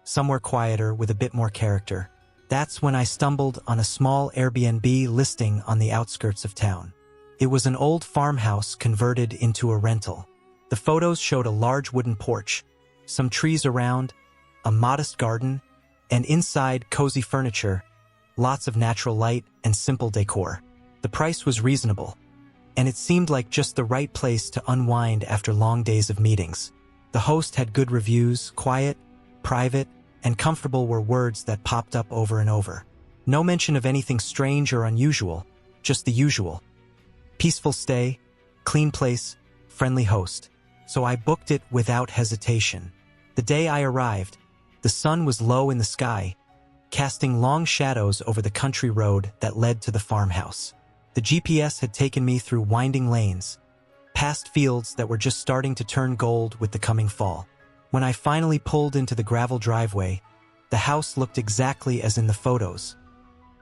somewhere quieter with a bit more character. That's when I stumbled on a small Airbnb listing on the outskirts of town. It was an old farmhouse converted into a rental. The photos showed a large wooden porch, some trees around, a modest garden, and inside cozy furniture, lots of natural light and simple decor. The price was reasonable, and it seemed like just the right place to unwind after long days of meetings. The host had good reviews. Quiet, private, and comfortable were words that popped up over and over. No mention of anything strange or unusual, just the usual. Peaceful stay, clean place, friendly host. So I booked it without hesitation. The day I arrived, the sun was low in the sky, casting long shadows over the country road that led to the farmhouse. The GPS had taken me through winding lanes, past fields that were just starting to turn gold with the coming fall. When I finally pulled into the gravel driveway, the house looked exactly as in the photos.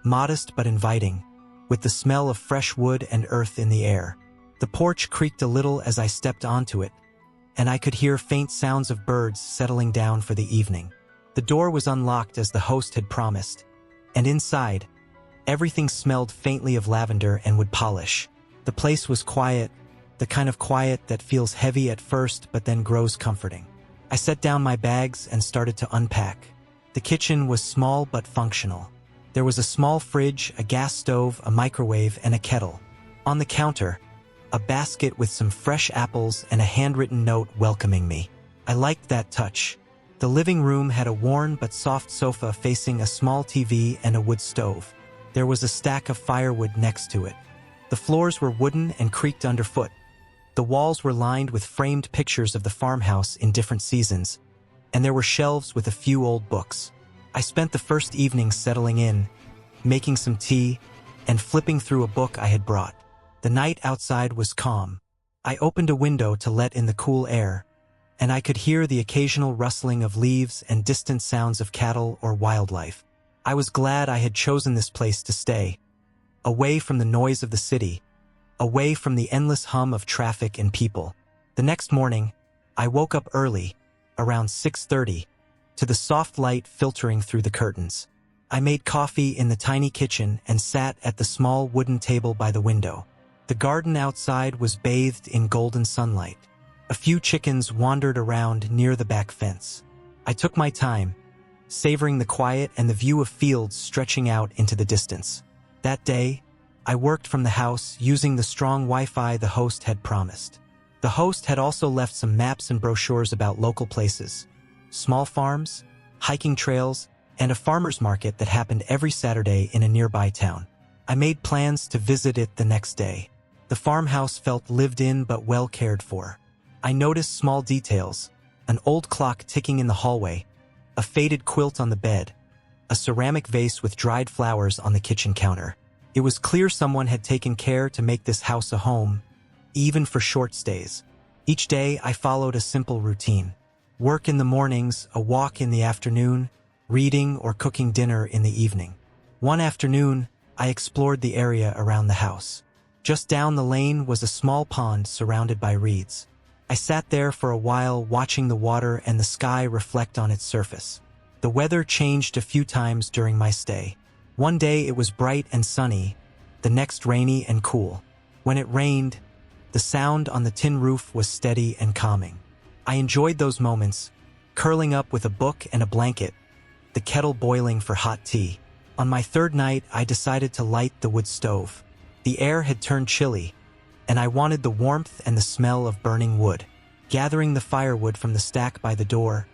Modest but inviting, with the smell of fresh wood and earth in the air. The porch creaked a little as I stepped onto it, and I could hear faint sounds of birds settling down for the evening. The door was unlocked as the host had promised, and inside, everything smelled faintly of lavender and wood polish. The place was quiet, the kind of quiet that feels heavy at first but then grows comforting. I set down my bags and started to unpack. The kitchen was small but functional. There was a small fridge, a gas stove, a microwave, and a kettle. On the counter, a basket with some fresh apples and a handwritten note welcoming me. I liked that touch. The living room had a worn but soft sofa facing a small TV and a wood stove. There was a stack of firewood next to it. The floors were wooden and creaked underfoot. The walls were lined with framed pictures of the farmhouse in different seasons, and there were shelves with a few old books. I spent the first evening settling in, making some tea, and flipping through a book I had brought. The night outside was calm. I opened a window to let in the cool air, and I could hear the occasional rustling of leaves and distant sounds of cattle or wildlife. I was glad I had chosen this place to stay, away from the noise of the city, away from the endless hum of traffic and people. The next morning, I woke up early, around 6:30, to the soft light filtering through the curtains. I made coffee in the tiny kitchen and sat at the small wooden table by the window. The garden outside was bathed in golden sunlight. A few chickens wandered around near the back fence. I took my time, savoring the quiet and the view of fields stretching out into the distance. That day, I worked from the house using the strong Wi-Fi the host had promised. The host had also left some maps and brochures about local places, small farms, hiking trails, and a farmer's market that happened every Saturday in a nearby town. I made plans to visit it the next day. The farmhouse felt lived in but well cared for. I noticed small details, an old clock ticking in the hallway, a faded quilt on the bed, a ceramic vase with dried flowers on the kitchen counter. It was clear someone had taken care to make this house a home, even for short stays. Each day I followed a simple routine. Work in the mornings, a walk in the afternoon, reading or cooking dinner in the evening. One afternoon, I explored the area around the house. Just down the lane was a small pond surrounded by reeds. I sat there for a while watching the water and the sky reflect on its surface. The weather changed a few times during my stay. One day it was bright and sunny, the next rainy and cool. When it rained, the sound on the tin roof was steady and calming. I enjoyed those moments, curling up with a book and a blanket, the kettle boiling for hot tea. On my third night, I decided to light the wood stove. The air had turned chilly, and I wanted the warmth and the smell of burning wood. Gathering the firewood from the stack by the door,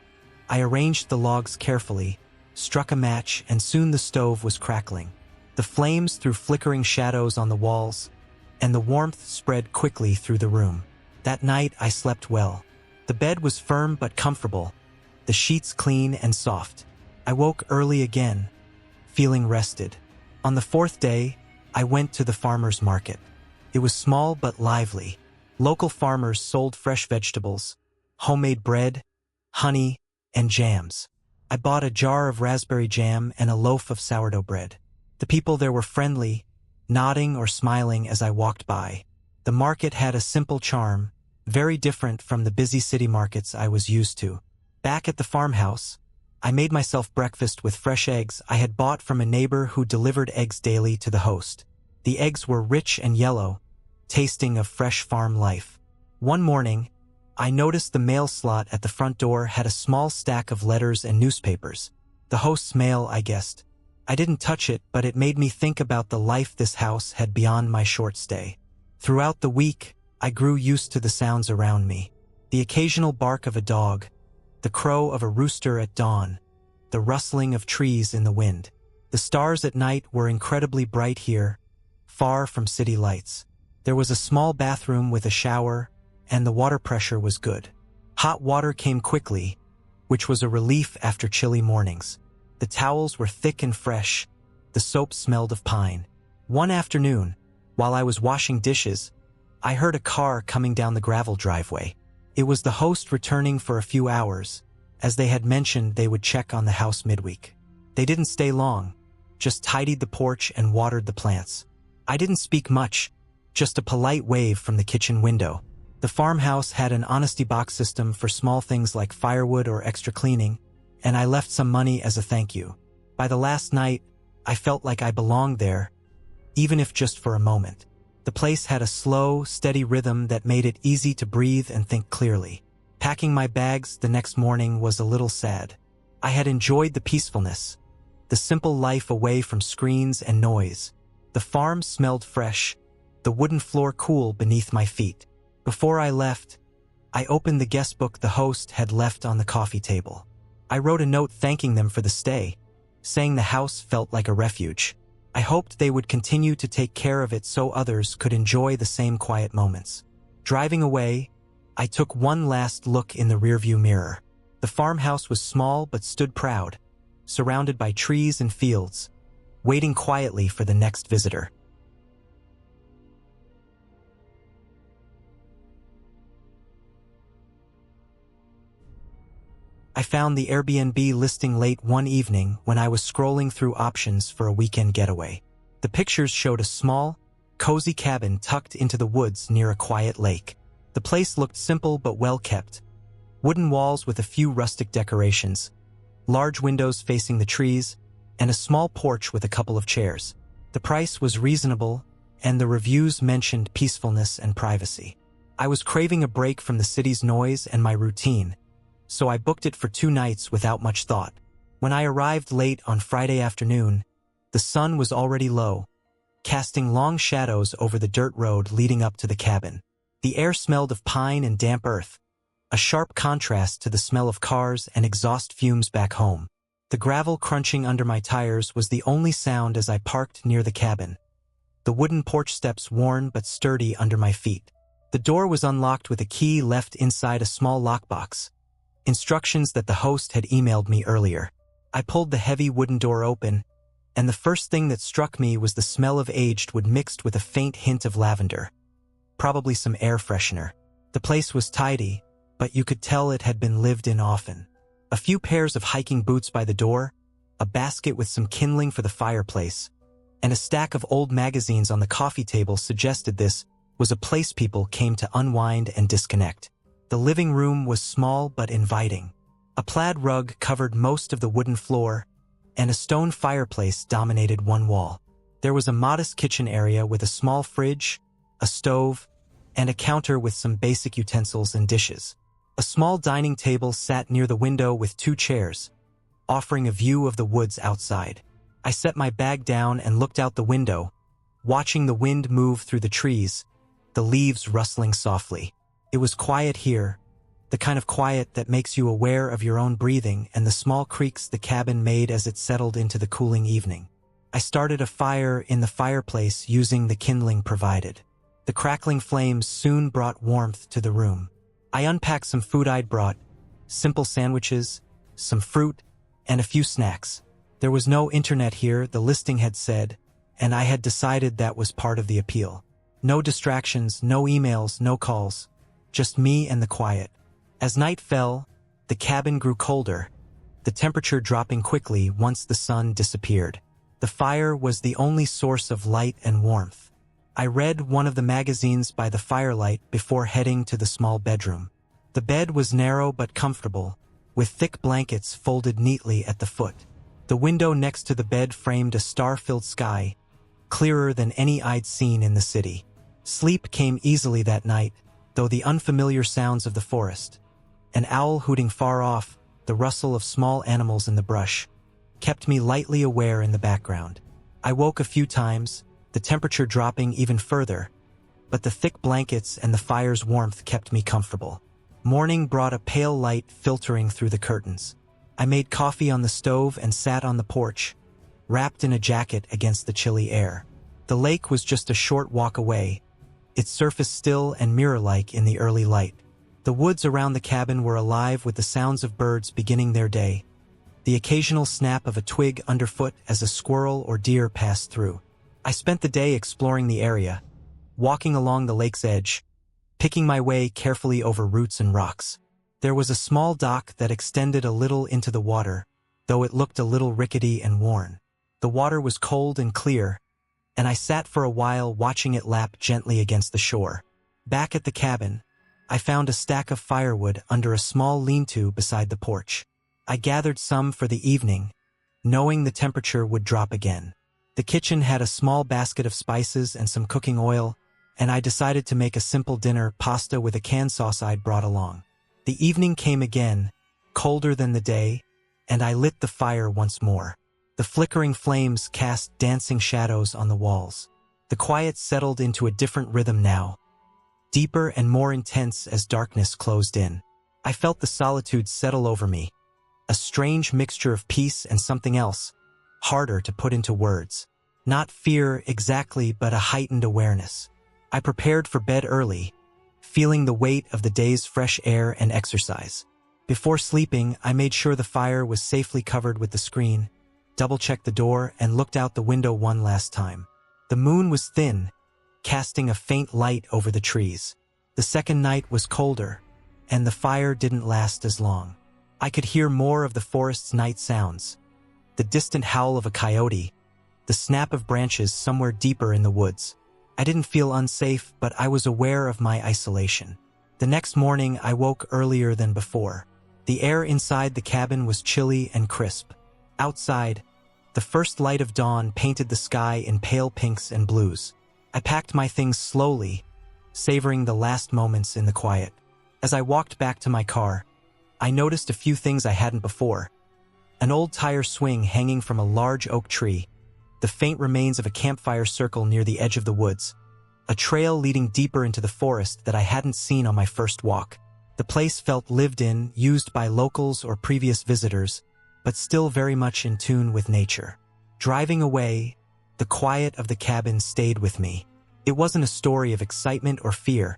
I arranged the logs carefully, struck a match, and soon the stove was crackling. The flames threw flickering shadows on the walls, and the warmth spread quickly through the room. That night I slept well. The bed was firm but comfortable, the sheets clean and soft. I woke early again, feeling rested. On the fourth day, I went to the farmer's market. It was small but lively. Local farmers sold fresh vegetables, homemade bread, honey, and jams. I bought a jar of raspberry jam and a loaf of sourdough bread. The people there were friendly, nodding or smiling as I walked by. The market had a simple charm, very different from the busy city markets I was used to. Back at the farmhouse, I made myself breakfast with fresh eggs I had bought from a neighbor who delivered eggs daily to the host. The eggs were rich and yellow, tasting of fresh farm life. One morning, I noticed the mail slot at the front door had a small stack of letters and newspapers. The host's mail, I guessed. I didn't touch it, but it made me think about the life this house had beyond my short stay. Throughout the week, I grew used to the sounds around me. The occasional bark of a dog, the crow of a rooster at dawn, the rustling of trees in the wind. The stars at night were incredibly bright here, far from city lights. There was a small bathroom with a shower, and the water pressure was good. Hot water came quickly, which was a relief after chilly mornings. The towels were thick and fresh. The soap smelled of pine. One afternoon, while I was washing dishes, I heard a car coming down the gravel driveway. It was the host returning for a few hours, as they had mentioned they would check on the house midweek. They didn't stay long, just tidied the porch and watered the plants. I didn't speak much, just a polite wave from the kitchen window. The farmhouse had an honesty box system for small things like firewood or extra cleaning, and I left some money as a thank you. By the last night, I felt like I belonged there, even if just for a moment. The place had a slow, steady rhythm that made it easy to breathe and think clearly. Packing my bags the next morning was a little sad. I had enjoyed the peacefulness, the simple life away from screens and noise. The farm smelled fresh, the wooden floor cool beneath my feet. Before I left, I opened the guest book the host had left on the coffee table. I wrote a note thanking them for the stay, saying the house felt like a refuge. I hoped they would continue to take care of it so others could enjoy the same quiet moments. Driving away, I took one last look in the rearview mirror. The farmhouse was small but stood proud, surrounded by trees and fields, waiting quietly for the next visitor. I found the Airbnb listing late one evening when I was scrolling through options for a weekend getaway. The pictures showed a small, cozy cabin tucked into the woods near a quiet lake. The place looked simple but well kept. Wooden walls with a few rustic decorations, large windows facing the trees, and a small porch with a couple of chairs. The price was reasonable, and the reviews mentioned peacefulness and privacy. I was craving a break from the city's noise and my routine, so I booked it for 2 nights without much thought. When I arrived late on Friday afternoon, the sun was already low, casting long shadows over the dirt road leading up to the cabin. The air smelled of pine and damp earth, a sharp contrast to the smell of cars and exhaust fumes back home. The gravel crunching under my tires was the only sound as I parked near the cabin, the wooden porch steps worn but sturdy under my feet. The door was unlocked with a key left inside a small lockbox, instructions that the host had emailed me earlier. I pulled the heavy wooden door open, and the first thing that struck me was the smell of aged wood mixed with a faint hint of lavender, probably some air freshener. The place was tidy, but you could tell it had been lived in often. A few pairs of hiking boots by the door, a basket with some kindling for the fireplace, and a stack of old magazines on the coffee table suggested this was a place people came to unwind and disconnect. The living room was small but inviting. A plaid rug covered most of the wooden floor, and a stone fireplace dominated one wall. There was a modest kitchen area with a small fridge, a stove, and a counter with some basic utensils and dishes. A small dining table sat near the window with 2 chairs, offering a view of the woods outside. I set my bag down and looked out the window, watching the wind move through the trees, the leaves rustling softly. It was quiet here, the kind of quiet that makes you aware of your own breathing and the small creaks the cabin made as it settled into the cooling evening. I started a fire in the fireplace using the kindling provided. The crackling flames soon brought warmth to the room. I unpacked some food I'd brought, simple sandwiches, some fruit, and a few snacks. There was no internet here, the listing had said, and I had decided that was part of the appeal. No distractions, no emails, no calls. Just me and the quiet. As night fell, the cabin grew colder, the temperature dropping quickly once the sun disappeared. The fire was the only source of light and warmth. I read one of the magazines by the firelight before heading to the small bedroom. The bed was narrow but comfortable, with thick blankets folded neatly at the foot. The window next to the bed framed a star-filled sky, clearer than any I'd seen in the city. Sleep came easily that night, though the unfamiliar sounds of the forest, an owl hooting far off, the rustle of small animals in the brush, kept me lightly aware in the background. I woke a few times, the temperature dropping even further, but the thick blankets and the fire's warmth kept me comfortable. Morning brought a pale light filtering through the curtains. I made coffee on the stove and sat on the porch, wrapped in a jacket against the chilly air. The lake was just a short walk away, its surface still and mirror-like in the early light. The woods around the cabin were alive with the sounds of birds beginning their day, the occasional snap of a twig underfoot as a squirrel or deer passed through. I spent the day exploring the area, walking along the lake's edge, picking my way carefully over roots and rocks. There was a small dock that extended a little into the water, though it looked a little rickety and worn. The water was cold and clear, and I sat for a while watching it lap gently against the shore. Back at the cabin, I found a stack of firewood under a small lean-to beside the porch. I gathered some for the evening, knowing the temperature would drop again. The kitchen had a small basket of spices and some cooking oil, and I decided to make a simple dinner, pasta with a canned sauce I'd brought along. The evening came again, colder than the day, and I lit the fire once more. The flickering flames cast dancing shadows on the walls. The quiet settled into a different rhythm now, deeper and more intense as darkness closed in. I felt the solitude settle over me, a strange mixture of peace and something else, harder to put into words. Not fear exactly, but a heightened awareness. I prepared for bed early, feeling the weight of the day's fresh air and exercise. Before sleeping, I made sure the fire was safely covered with the screen, double-checked the door, and looked out the window one last time. The moon was thin, casting a faint light over the trees. The second night was colder, and the fire didn't last as long. I could hear more of the forest's night sounds, the distant howl of a coyote, the snap of branches somewhere deeper in the woods. I didn't feel unsafe, but I was aware of my isolation. The next morning, I woke earlier than before. The air inside the cabin was chilly and crisp. Outside, the first light of dawn painted the sky in pale pinks and blues. I packed my things slowly, savoring the last moments in the quiet. As I walked back to my car, I noticed a few things I hadn't before. An old tire swing hanging from a large oak tree, the faint remains of a campfire circle near the edge of the woods, a trail leading deeper into the forest that I hadn't seen on my first walk. The place felt lived in, used by locals or previous visitors, but still very much in tune with nature. Driving away, the quiet of the cabin stayed with me. It wasn't a story of excitement or fear,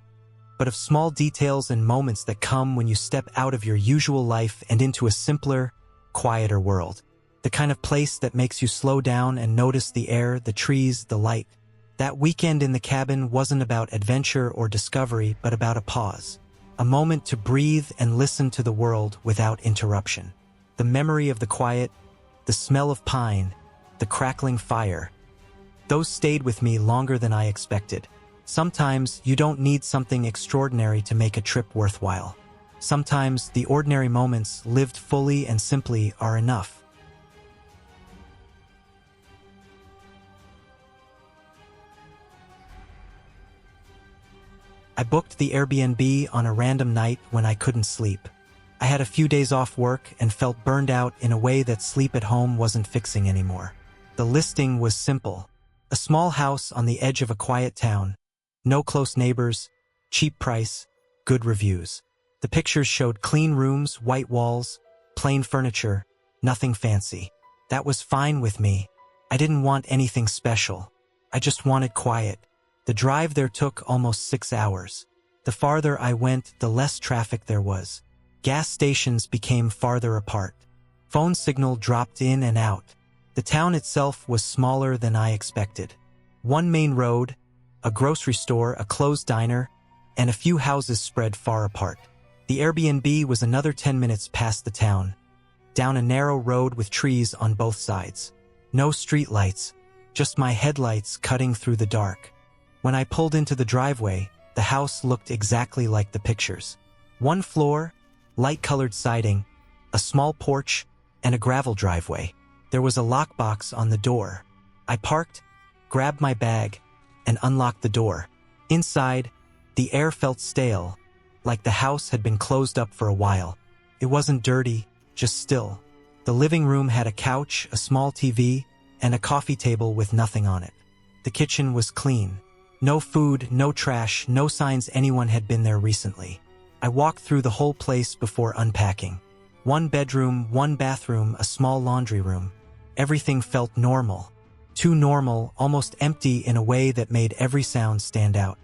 but of small details and moments that come when you step out of your usual life and into a simpler, quieter world. The kind of place that makes you slow down and notice the air, the trees, the light. That weekend in the cabin wasn't about adventure or discovery, but about a pause. A moment to breathe and listen to the world without interruption. The memory of the quiet, the smell of pine, the crackling fire. Those stayed with me longer than I expected. Sometimes you don't need something extraordinary to make a trip worthwhile. Sometimes the ordinary moments lived fully and simply are enough. I booked the Airbnb on a random night when I couldn't sleep. I had a few days off work and felt burned out in a way that sleep at home wasn't fixing anymore. The listing was simple. A small house on the edge of a quiet town. No close neighbors, cheap price, good reviews. The pictures showed clean rooms, white walls, plain furniture, nothing fancy. That was fine with me. I didn't want anything special. I just wanted quiet. The drive there took almost 6 hours. The farther I went, the less traffic there was. Gas stations became farther apart. Phone signal dropped in and out. The town itself was smaller than I expected. One main road, a grocery store, a closed diner, and a few houses spread far apart. The Airbnb was another 10 minutes past the town, down a narrow road with trees on both sides. No streetlights, just my headlights cutting through the dark. When I pulled into the driveway, the house looked exactly like the pictures. One floor, light-colored siding, a small porch, and a gravel driveway. There was a lockbox on the door. I parked, grabbed my bag, and unlocked the door. Inside, the air felt stale, like the house had been closed up for a while. It wasn't dirty, just still. The living room had a couch, a small TV, and a coffee table with nothing on it. The kitchen was clean. No food, no trash, no signs anyone had been there recently. I walked through the whole place before unpacking. One bedroom, one bathroom, a small laundry room. Everything felt normal. Too normal, almost empty in a way that made every sound stand out.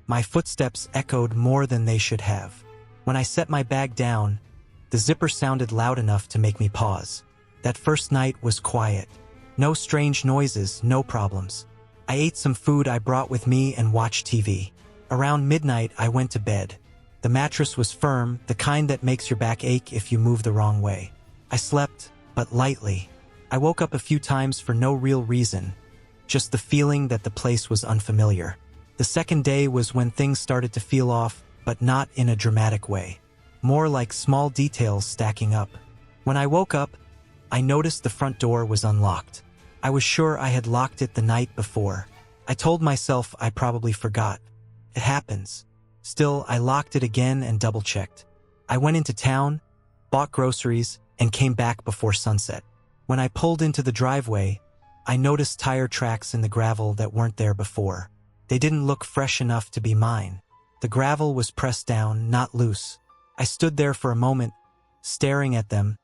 My footsteps echoed more than they should have. When I set my bag down, the zipper sounded loud enough to make me pause. That first night was quiet. No strange noises, no problems. I ate some food I brought with me and watched TV. Around midnight, I went to bed. The mattress was firm, the kind that makes your back ache if you move the wrong way. I slept, but lightly. I woke up a few times for no real reason, just the feeling that the place was unfamiliar. The second day was when things started to feel off, but not in a dramatic way. More like small details stacking up. When I woke up, I noticed the front door was unlocked. I was sure I had locked it the night before. I told myself I probably forgot. It happens. Still, I locked it again and double-checked. I went into town, bought groceries, and came back before sunset. When I pulled into the driveway, I noticed tire tracks in the gravel that weren't there before. They didn't look fresh enough to be mine. The gravel was pressed down, not loose. I stood there for a moment, staring at them,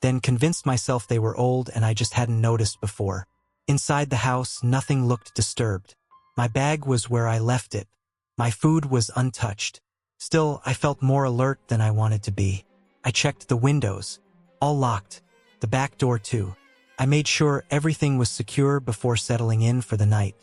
then convinced myself they were old and I just hadn't noticed before. Inside the house, nothing looked disturbed. My bag was where I left it. My food was untouched. Still, I felt more alert than I wanted to be. I checked the windows, all locked, the back door too. I made sure everything was secure before settling in for the night.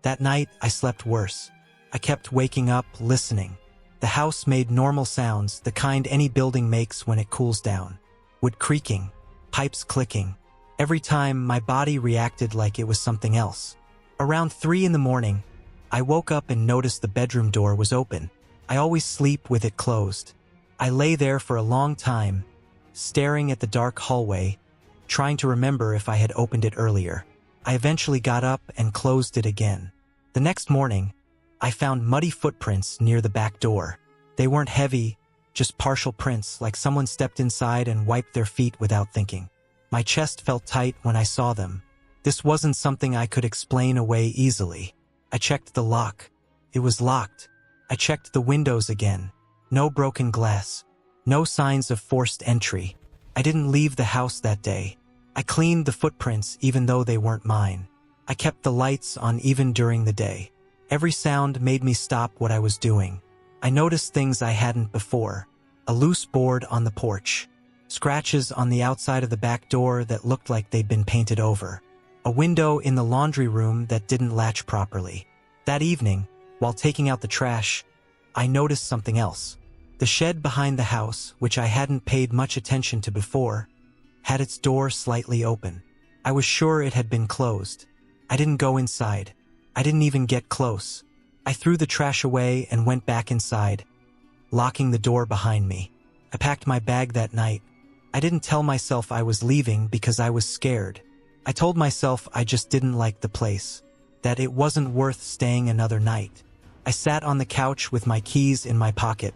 That night, I slept worse. I kept waking up, listening. The house made normal sounds, the kind any building makes when it cools down. Wood creaking, pipes clicking. Every time, my body reacted like it was something else. Around 3 in the morning, I woke up and noticed the bedroom door was open. I always sleep with it closed. I lay there for a long time, staring at the dark hallway, trying to remember if I had opened it earlier. I eventually got up and closed it again. The next morning, I found muddy footprints near the back door. They weren't heavy, just partial prints, like someone stepped inside and wiped their feet without thinking. My chest felt tight when I saw them. This wasn't something I could explain away easily. I checked the lock. It was locked. I checked the windows again. No broken glass. No signs of forced entry. I didn't leave the house that day. I cleaned the footprints even though they weren't mine. I kept the lights on even during the day. Every sound made me stop what I was doing. I noticed things I hadn't before. A loose board on the porch. Scratches on the outside of the back door that looked like they'd been painted over. A window in the laundry room that didn't latch properly. That evening, while taking out the trash, I noticed something else. The shed behind the house, which I hadn't paid much attention to before, had its door slightly open. I was sure it had been closed. I didn't go inside. I didn't even get close. I threw the trash away and went back inside, locking the door behind me. I packed my bag that night. I didn't tell myself I was leaving because I was scared. I told myself I just didn't like the place, that it wasn't worth staying another night. I sat on the couch with my keys in my pocket,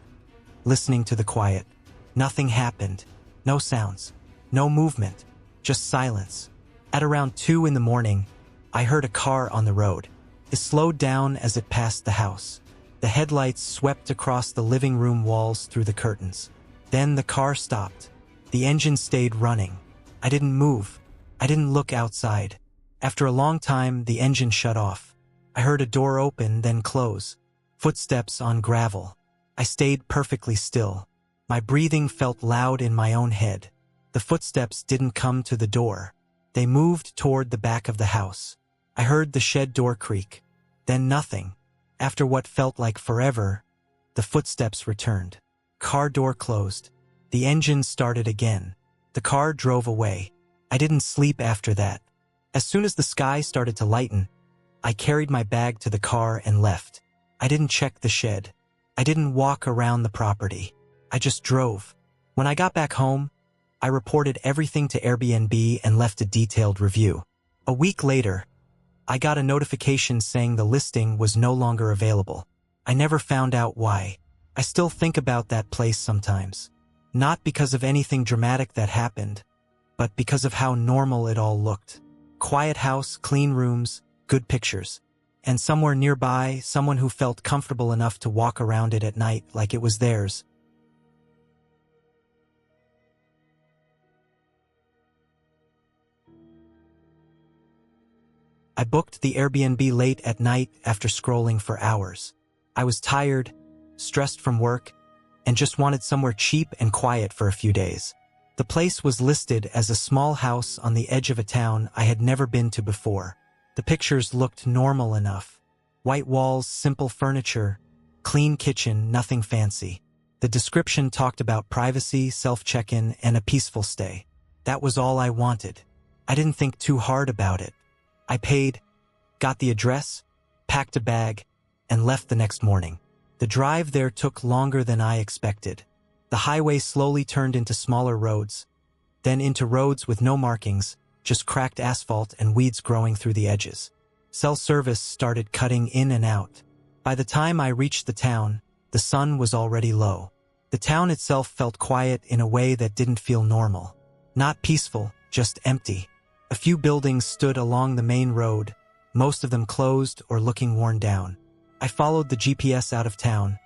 listening to the quiet. Nothing happened. No sounds. No movement. Just silence. At around 2 in the morning, I heard a car on the road. It slowed down as it passed the house. The headlights swept across the living room walls through the curtains. Then the car stopped. The engine stayed running. I didn't move. I didn't look outside. After a long time, the engine shut off. I heard a door open, then close. Footsteps on gravel. I stayed perfectly still. My breathing felt loud in my own head. The footsteps didn't come to the door. They moved toward the back of the house. I heard the shed door creak. Then nothing. After what felt like forever, the footsteps returned. Car door closed. The engine started again. The car drove away. I didn't sleep after that. As soon as the sky started to lighten, I carried my bag to the car and left. I didn't check the shed. I didn't walk around the property. I just drove. When I got back home, I reported everything to Airbnb and left a detailed review. A week later, I got a notification saying the listing was no longer available. I never found out why. I still think about that place sometimes. Not because of anything dramatic that happened, but because of how normal it all looked. Quiet house, clean rooms, good pictures. And somewhere nearby, someone who felt comfortable enough to walk around it at night like it was theirs. I booked the Airbnb late at night after scrolling for hours. I was tired, stressed from work, and just wanted somewhere cheap and quiet for a few days. The place was listed as a small house on the edge of a town I had never been to before. The pictures looked normal enough. White walls, simple furniture, clean kitchen, nothing fancy. The description talked about privacy, self-check-in, and a peaceful stay. That was all I wanted. I didn't think too hard about it. I paid, got the address, packed a bag, and left the next morning. The drive there took longer than I expected. The highway slowly turned into smaller roads, then into roads with no markings, just cracked asphalt and weeds growing through the edges. Cell service started cutting in and out. By the time I reached the town, the sun was already low. The town itself felt quiet in a way that didn't feel normal. Not peaceful, just empty. A few buildings stood along the main road, most of them closed or looking worn down. I followed the GPS out of town,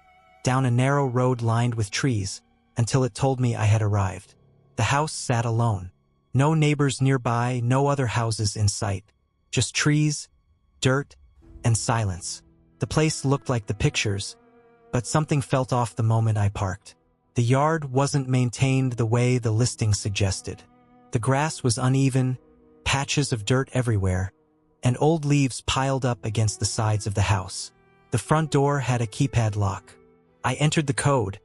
down a narrow road lined with trees, until it told me I had arrived. The house sat alone. No neighbors nearby, no other houses in sight. Just trees, dirt, and silence. The place looked like the pictures, but something felt off the moment I parked. The yard wasn't maintained the way the listing suggested. The grass was uneven, patches of dirt everywhere, and old leaves piled up against the sides of the house. The front door had a keypad lock. I entered the code.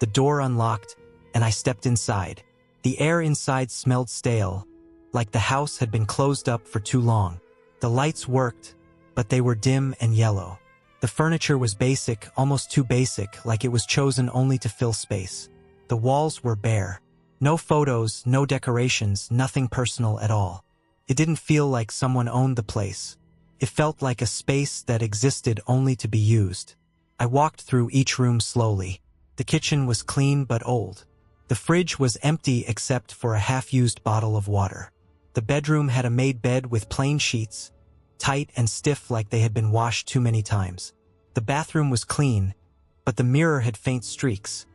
The door unlocked, and I stepped inside. The air inside smelled stale, like the house had been closed up for too long. The lights worked, but they were dim and yellow. The furniture was basic, almost too basic, like it was chosen only to fill space. The walls were bare. No photos, no decorations, nothing personal at all. It didn't feel like someone owned the place. It felt like a space that existed only to be used. I walked through each room slowly. The kitchen was clean but old. The fridge was empty except for a half-used bottle of water. The bedroom had a made bed with plain sheets, tight and stiff like they had been washed too many times. The bathroom was clean, but the mirror had faint streaks,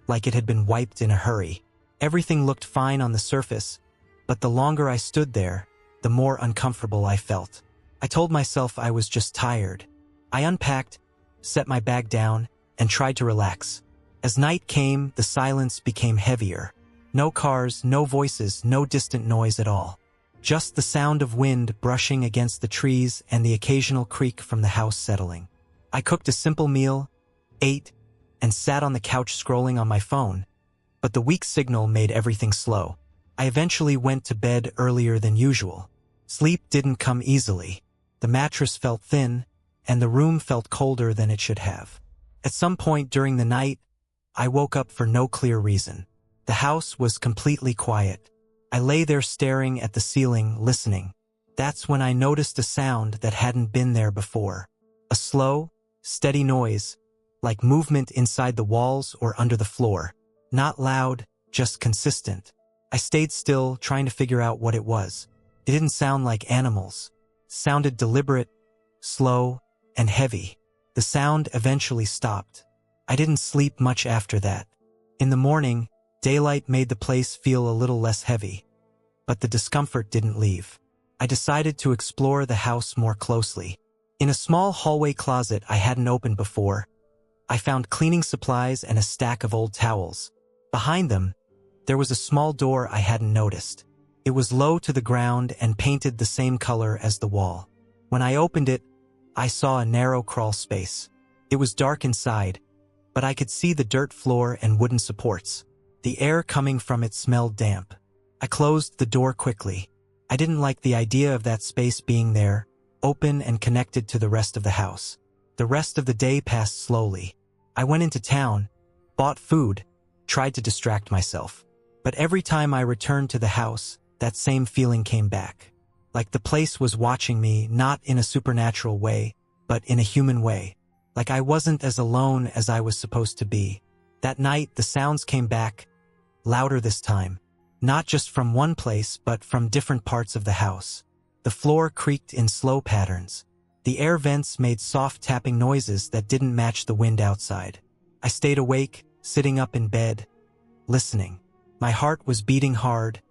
like it had been wiped in a hurry. Everything looked fine on the surface, but the longer I stood there, the more uncomfortable I felt. I told myself I was just tired. I unpacked, set my bag down, and tried to relax. As night came, the silence became heavier. No cars, no voices, no distant noise at all. Just the sound of wind brushing against the trees and the occasional creak from the house settling. I cooked a simple meal, ate, and sat on the couch scrolling on my phone, but the weak signal made everything slow. I eventually went to bed earlier than usual. Sleep didn't come easily. The mattress felt thin, and the room felt colder than it should have. At some point during the night, I woke up for no clear reason. The house was completely quiet. I lay there staring at the ceiling, listening. That's when I noticed a sound that hadn't been there before. A slow, steady noise, like movement inside the walls or under the floor. Not loud, just consistent. I stayed still, trying to figure out what it was. It didn't sound like animals. It sounded deliberate, slow, and heavy. The sound eventually stopped. I didn't sleep much after that. In the morning, daylight made the place feel a little less heavy, but the discomfort didn't leave. I decided to explore the house more closely. In a small hallway closet I hadn't opened before, I found cleaning supplies and a stack of old towels. Behind them, there was a small door I hadn't noticed. It was low to the ground and painted the same color as the wall. When I opened it, I saw a narrow crawl space. It was dark inside, but I could see the dirt floor and wooden supports. The air coming from it smelled damp. I closed the door quickly. I didn't like the idea of that space being there, open and connected to the rest of the house. The rest of the day passed slowly. I went into town, bought food, tried to distract myself. But every time I returned to the house, that same feeling came back. Like the place was watching me, not in a supernatural way, but in a human way. Like I wasn't as alone as I was supposed to be. That night, the sounds came back, louder this time. Not just from one place, but from different parts of the house. The floor creaked in slow patterns. The air vents made soft tapping noises that didn't match the wind outside. I stayed awake, sitting up in bed, listening. My heart was beating hard,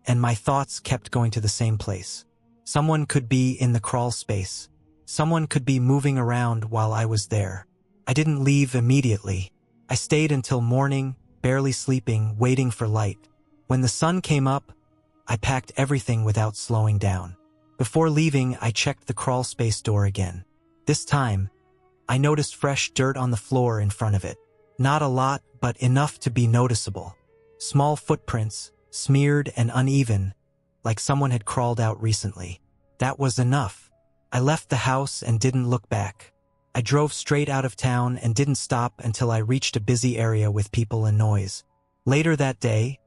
and my thoughts kept going to the same place. Someone could be in the crawl space. Someone could be moving around while I was there. I didn't leave immediately. I stayed until morning, barely sleeping, waiting for light. When the sun came up, I packed everything without slowing down. Before leaving, I checked the crawl space door again. This time, I noticed fresh dirt on the floor in front of it. Not a lot, but enough to be noticeable. Small footprints, smeared and uneven, like someone had crawled out recently. That was enough. I left the house and didn't look back. I drove straight out of town and didn't stop until I reached a busy area with people and noise. Later that day,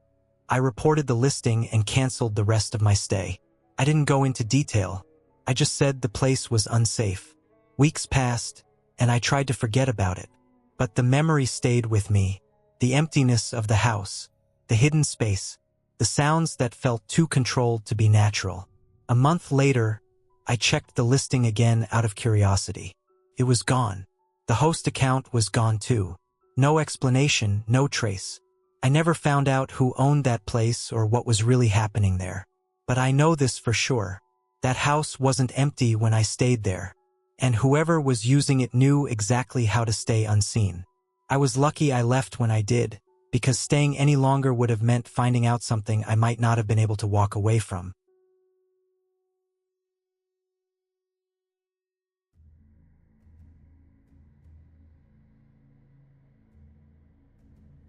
I reported the listing and canceled the rest of my stay. I didn't go into detail. I just said the place was unsafe. Weeks passed, and I tried to forget about it. But the memory stayed with me. The emptiness of the house, the hidden space, the sounds that felt too controlled to be natural. A month later, I checked the listing again out of curiosity. It was gone. The host account was gone too. No explanation, no trace. I never found out who owned that place or what was really happening there. But I know this for sure. That house wasn't empty when I stayed there. And whoever was using it knew exactly how to stay unseen. I was lucky I left when I did, because staying any longer would have meant finding out something I might not have been able to walk away from.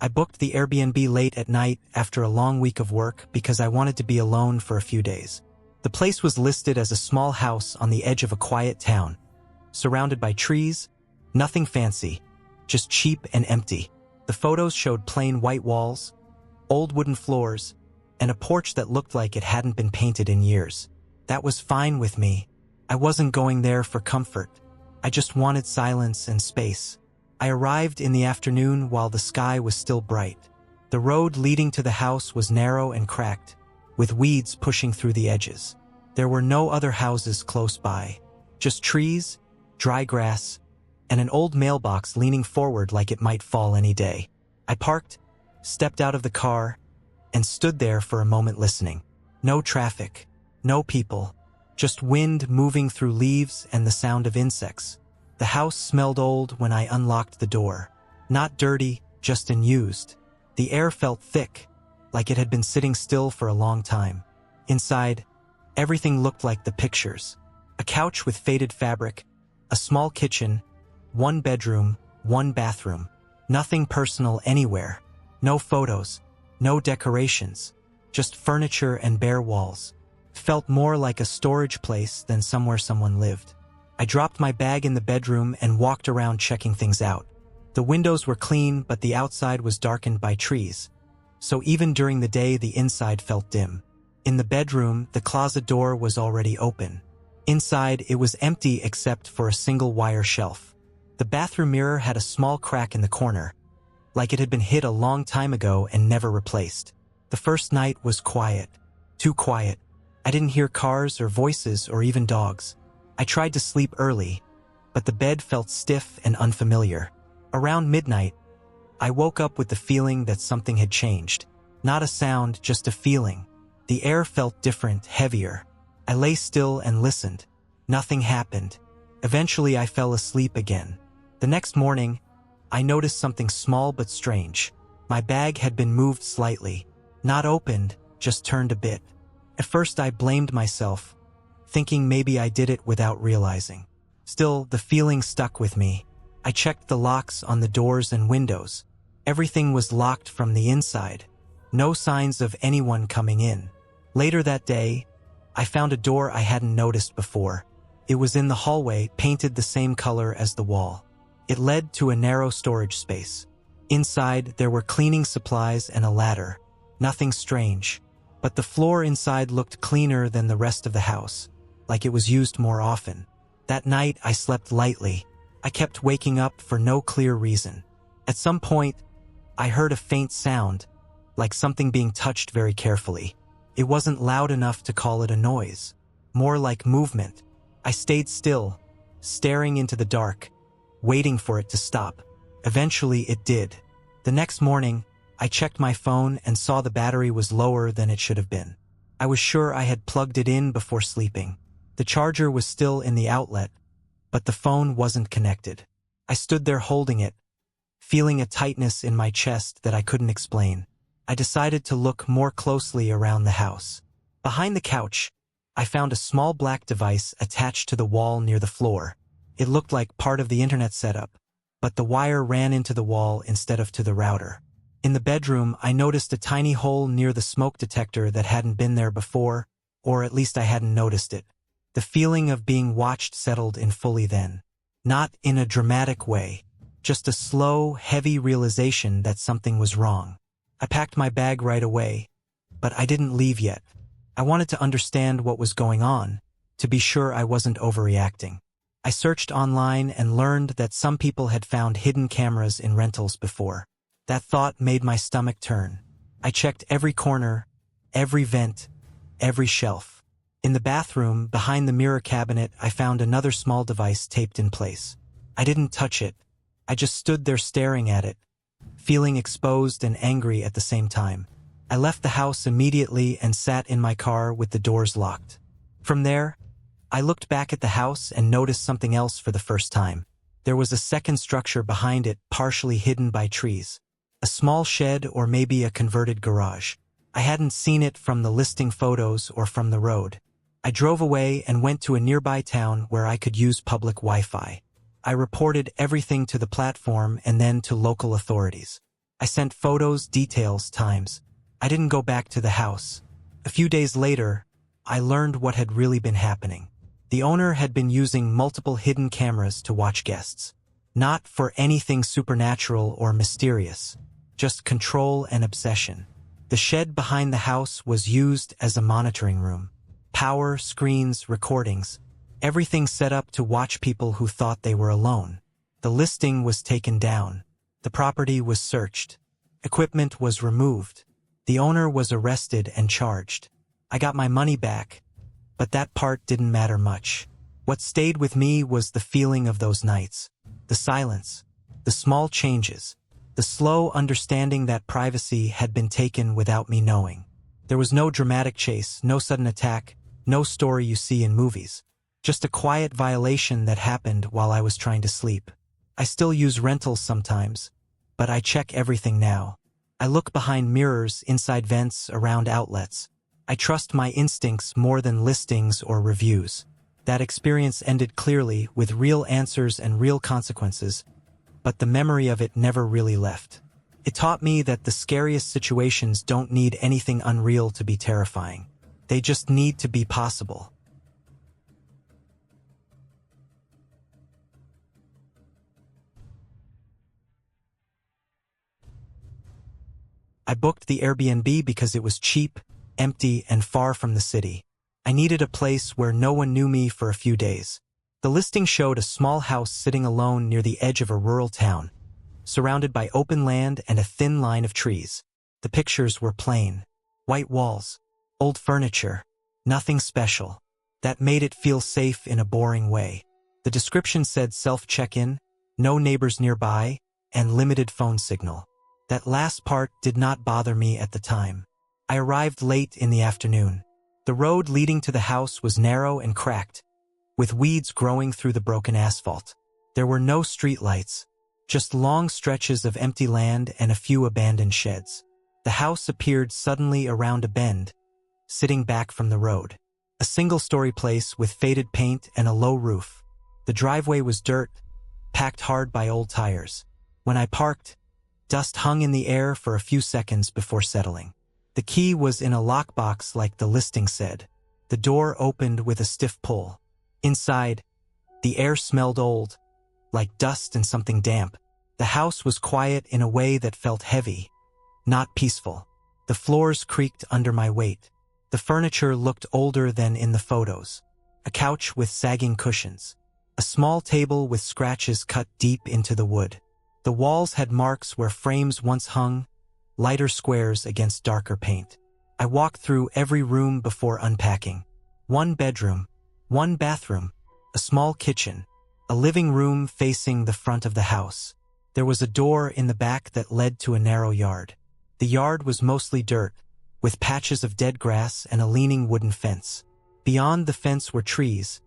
I booked the Airbnb late at night after a long week of work because I wanted to be alone for a few days. The place was listed as a small house on the edge of a quiet town, surrounded by trees, nothing fancy, just cheap and empty. The photos showed plain white walls, old wooden floors, and a porch that looked like it hadn't been painted in years. That was fine with me. I wasn't going there for comfort. I just wanted silence and space. I arrived in the afternoon while the sky was still bright. The road leading to the house was narrow and cracked, with weeds pushing through the edges. There were no other houses close by, just trees, dry grass, and an old mailbox leaning forward like it might fall any day. I parked, stepped out of the car, and stood there for a moment listening. No traffic, no people, just wind moving through leaves and the sound of insects. The house smelled old when I unlocked the door. Not dirty, just unused. The air felt thick, like it had been sitting still for a long time. Inside, everything looked like the pictures. A couch with faded fabric, a small kitchen, one bedroom, one bathroom. Nothing personal anywhere. No photos, no decorations, just furniture and bare walls. Felt more like a storage place than somewhere someone lived. I dropped my bag in the bedroom and walked around checking things out. The windows were clean, but the outside was darkened by trees. So even during the day, the inside felt dim. In the bedroom, the closet door was already open. Inside, it was empty except for a single wire shelf. The bathroom mirror had a small crack in the corner, like it had been hit a long time ago and never replaced. The first night was quiet. Too quiet. I didn't hear cars or voices or even dogs. I tried to sleep early, but the bed felt stiff and unfamiliar. Around midnight, I woke up with the feeling that something had changed. Not a sound, just a feeling. The air felt different, heavier. I lay still and listened. Nothing happened. Eventually, I fell asleep again. The next morning, I noticed something small but strange. My bag had been moved slightly. Not opened, just turned a bit. At first, I blamed myself, thinking maybe I did it without realizing. Still, the feeling stuck with me. I checked the locks on the doors and windows. Everything was locked from the inside. No signs of anyone coming in. Later that day, I found a door I hadn't noticed before. It was in the hallway, painted the same color as the wall. It led to a narrow storage space. Inside, there were cleaning supplies and a ladder. Nothing strange. But the floor inside looked cleaner than the rest of the house, like it was used more often. That night, I slept lightly. I kept waking up for no clear reason. At some point, I heard a faint sound, like something being touched very carefully. It wasn't loud enough to call it a noise, more like movement. I stayed still, staring into the dark, waiting for it to stop. Eventually, it did. The next morning, I checked my phone and saw the battery was lower than it should have been. I was sure I had plugged it in before sleeping. The charger was still in the outlet, but the phone wasn't connected. I stood there holding it, feeling a tightness in my chest that I couldn't explain. I decided to look more closely around the house. Behind the couch, I found a small black device attached to the wall near the floor. It looked like part of the internet setup, but the wire ran into the wall instead of to the router. In the bedroom, I noticed a tiny hole near the smoke detector that hadn't been there before, or at least I hadn't noticed it. The feeling of being watched settled in fully then. Not in a dramatic way, just a slow, heavy realization that something was wrong. I packed my bag right away, but I didn't leave yet. I wanted to understand what was going on, to be sure I wasn't overreacting. I searched online and learned that some people had found hidden cameras in rentals before. That thought made my stomach turn. I checked every corner, every vent, every shelf. In the bathroom, behind the mirror cabinet, I found another small device taped in place. I didn't touch it. I just stood there staring at it, feeling exposed and angry at the same time. I left the house immediately and sat in my car with the doors locked. From there, I looked back at the house and noticed something else for the first time. There was a second structure behind it, partially hidden by trees. A small shed or maybe a converted garage. I hadn't seen it from the listing photos or from the road. I drove away and went to a nearby town where I could use public Wi-Fi. I reported everything to the platform and then to local authorities. I sent photos, details, times. I didn't go back to the house. A few days later, I learned what had really been happening. The owner had been using multiple hidden cameras to watch guests. Not for anything supernatural or mysterious, just control and obsession. The shed behind the house was used as a monitoring room. Power, screens, recordings, everything set up to watch people who thought they were alone. The listing was taken down. The property was searched. Equipment was removed. The owner was arrested and charged. I got my money back, but that part didn't matter much. What stayed with me was the feeling of those nights. The silence, the small changes, the slow understanding that privacy had been taken without me knowing. There was no dramatic chase, no sudden attack, no story you see in movies. Just a quiet violation that happened while I was trying to sleep. I still use rentals sometimes, but I check everything now. I look behind mirrors, inside vents, around outlets. I trust my instincts more than listings or reviews. That experience ended clearly, with real answers and real consequences, but the memory of it never really left. It taught me that the scariest situations don't need anything unreal to be terrifying. They just need to be possible. I booked the Airbnb because it was cheap, empty, and far from the city. I needed a place where no one knew me for a few days. The listing showed a small house sitting alone near the edge of a rural town, surrounded by open land and a thin line of trees. The pictures were plain. White walls, old furniture, nothing special. That made it feel safe in a boring way. The description said self-check-in, no neighbors nearby, and limited phone signal. That last part did not bother me at the time. I arrived late in the afternoon. The road leading to the house was narrow and cracked, with weeds growing through the broken asphalt. There were no streetlights, just long stretches of empty land and a few abandoned sheds. The house appeared suddenly around a bend, sitting back from the road. A single-story place with faded paint and a low roof. The driveway was dirt, packed hard by old tires. When I parked, dust hung in the air for a few seconds before settling. The key was in a lockbox like the listing said. The door opened with a stiff pull. Inside, the air smelled old, like dust and something damp. The house was quiet in a way that felt heavy, not peaceful. The floors creaked under my weight. The furniture looked older than in the photos. A couch with sagging cushions. A small table with scratches cut deep into the wood. The walls had marks where frames once hung, lighter squares against darker paint. I walked through every room before unpacking. One bedroom, one bathroom, a small kitchen, a living room facing the front of the house. There was a door in the back that led to a narrow yard. The yard was mostly dirt, with patches of dead grass and a leaning wooden fence. Beyond the fence were trees,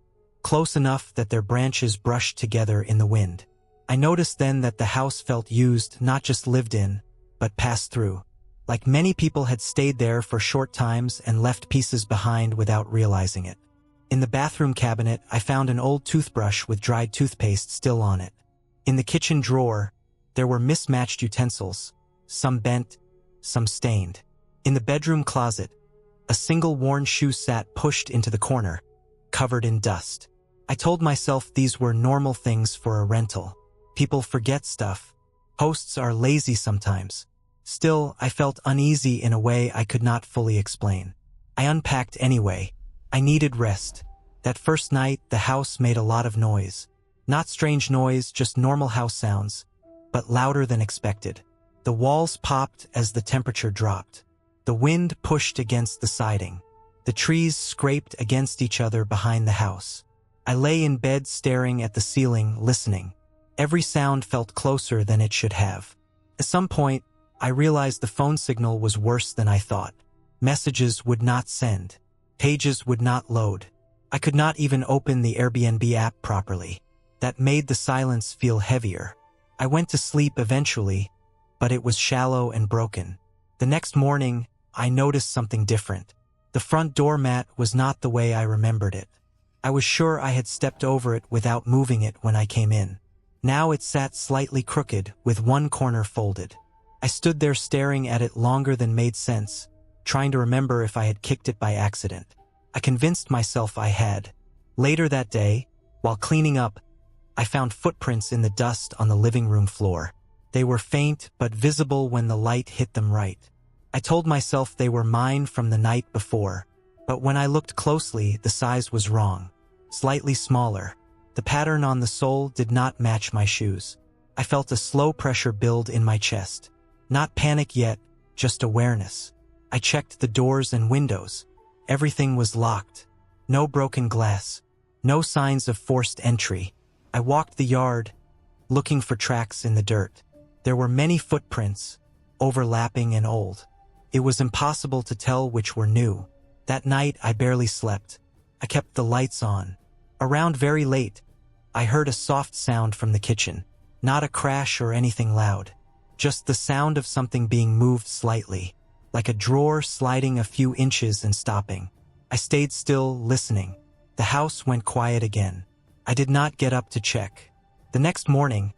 close enough that their branches brushed together in the wind. I noticed then that the house felt used, not just lived in, but passed through. Like many people had stayed there for short times and left pieces behind without realizing it. In the bathroom cabinet, I found an old toothbrush with dried toothpaste still on it. In the kitchen drawer, there were mismatched utensils, some bent, some stained. In the bedroom closet, a single worn shoe sat pushed into the corner, covered in dust. I told myself these were normal things for a rental. People forget stuff. Hosts are lazy sometimes. Still, I felt uneasy in a way I could not fully explain. I unpacked anyway. I needed rest. That first night, the house made a lot of noise. Not strange noise, just normal house sounds, but louder than expected. The walls popped as the temperature dropped. The wind pushed against the siding. The trees scraped against each other behind the house. I lay in bed staring at the ceiling, listening. Every sound felt closer than it should have. At some point, I realized the phone signal was worse than I thought. Messages would not send. Pages would not load. I could not even open the Airbnb app properly. That made the silence feel heavier. I went to sleep eventually, but it was shallow and broken. The next morning, I noticed something different. The front doormat was not the way I remembered it. I was sure I had stepped over it without moving it when I came in. Now it sat slightly crooked, with one corner folded. I stood there staring at it longer than made sense, trying to remember if I had kicked it by accident. I convinced myself I had. Later that day, while cleaning up, I found footprints in the dust on the living room floor. They were faint but visible when the light hit them right. I told myself they were mine from the night before, but when I looked closely, the size was wrong. Slightly smaller. The pattern on the sole did not match my shoes. I felt a slow pressure build in my chest. Not panic yet, just awareness. I checked the doors and windows. Everything was locked. No broken glass. No signs of forced entry. I walked the yard, looking for tracks in the dirt. There were many footprints, overlapping and old. It was impossible to tell which were new. That night, I barely slept. I kept the lights on. Around very late, I heard a soft sound from the kitchen. Not a crash or anything loud. Just the sound of something being moved slightly, like a drawer sliding a few inches and stopping. I stayed still, listening. The house went quiet again. I did not get up to check. The next morning,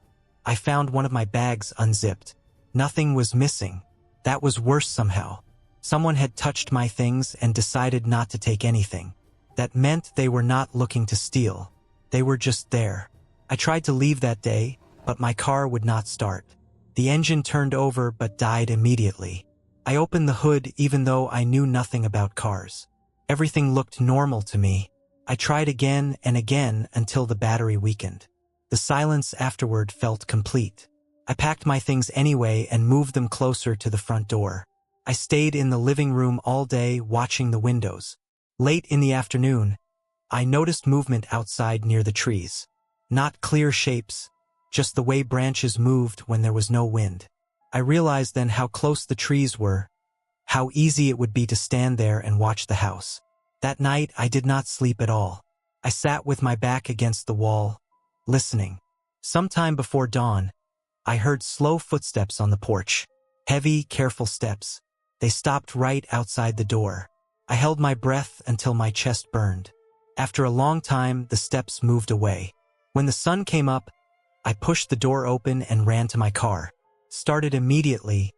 I found one of my bags unzipped. Nothing was missing. That was worse somehow. Someone had touched my things and decided not to take anything. That meant they were not looking to steal. They were just there. I tried to leave that day, but my car would not start. The engine turned over but died immediately. I opened the hood even though I knew nothing about cars. Everything looked normal to me. I tried again and again until the battery weakened. The silence afterward felt complete. I packed my things anyway and moved them closer to the front door. I stayed in the living room all day watching the windows. Late in the afternoon, I noticed movement outside near the trees. Not clear shapes, just the way branches moved when there was no wind. I realized then how close the trees were, how easy it would be to stand there and watch the house. That night, I did not sleep at all. I sat with my back against the wall, listening. Sometime before dawn, I heard slow footsteps on the porch. Heavy, careful steps. They stopped right outside the door. I held my breath until my chest burned. After a long time, the steps moved away. When the sun came up, I pushed the door open and ran to my car. Started immediately,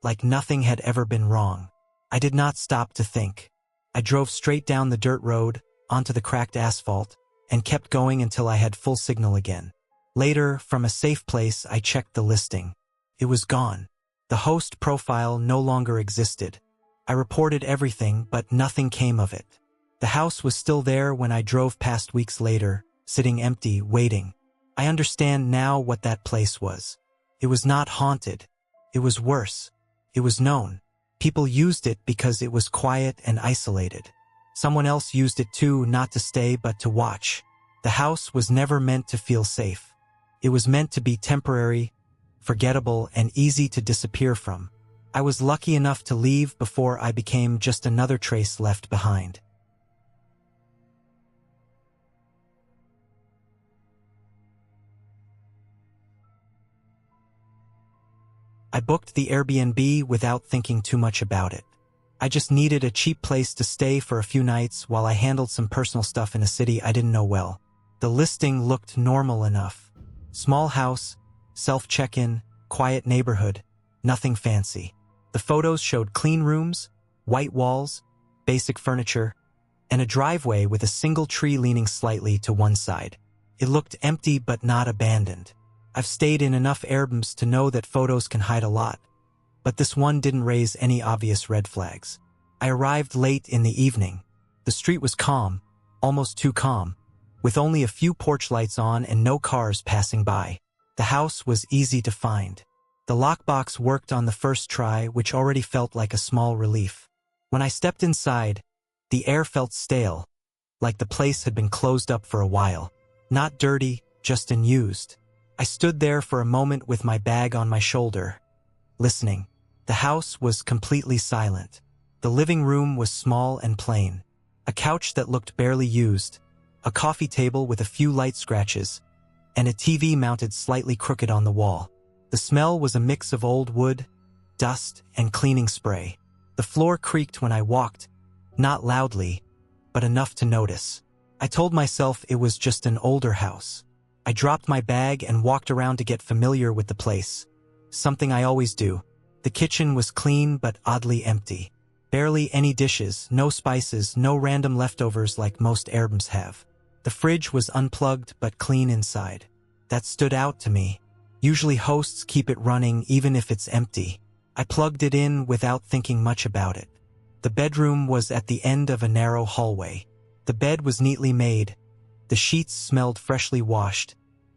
like nothing had ever been wrong. I did not stop to think. I drove straight down the dirt road, onto the cracked asphalt, and kept going until I had full signal again. Later, from a safe place, I checked the listing. It was gone. The host profile no longer existed. I reported everything, but nothing came of it. The house was still there when I drove past weeks later, sitting empty, waiting. I understand now what that place was. It was not haunted. It was worse. It was known. People used it because it was quiet and isolated. Someone else used it too, not to stay but to watch. The house was never meant to feel safe. It was meant to be temporary, forgettable, and easy to disappear from. I was lucky enough to leave before I became just another trace left behind. I booked the Airbnb without thinking too much about it. I just needed a cheap place to stay for a few nights while I handled some personal stuff in a city I didn't know well. The listing looked normal enough. Small house, self-check-in, quiet neighborhood, nothing fancy. The photos showed clean rooms, white walls, basic furniture, and a driveway with a single tree leaning slightly to one side. It looked empty but not abandoned. I've stayed in enough Airbnbs to know that photos can hide a lot, but this one didn't raise any obvious red flags. I arrived late in the evening. The street was calm, almost too calm, with only a few porch lights on and no cars passing by. The house was easy to find. The lockbox worked on the first try, which already felt like a small relief. When I stepped inside, the air felt stale, like the place had been closed up for a while. Not dirty, just unused. I stood there for a moment with my bag on my shoulder, listening. The house was completely silent. The living room was small and plain. A couch that looked barely used, a coffee table with a few light scratches, and a TV mounted slightly crooked on the wall. The smell was a mix of old wood, dust, and cleaning spray. The floor creaked when I walked, not loudly, but enough to notice. I told myself it was just an older house. I dropped my bag and walked around to get familiar with the place. Something I always do. The kitchen was clean but oddly empty. Barely any dishes, no spices, no random leftovers like most Airbnbs have. The fridge was unplugged but clean inside. That stood out to me. Usually hosts keep it running even if it's empty. I plugged it in without thinking much about it. The bedroom was at the end of a narrow hallway. The bed was neatly made. The sheets smelled freshly washed,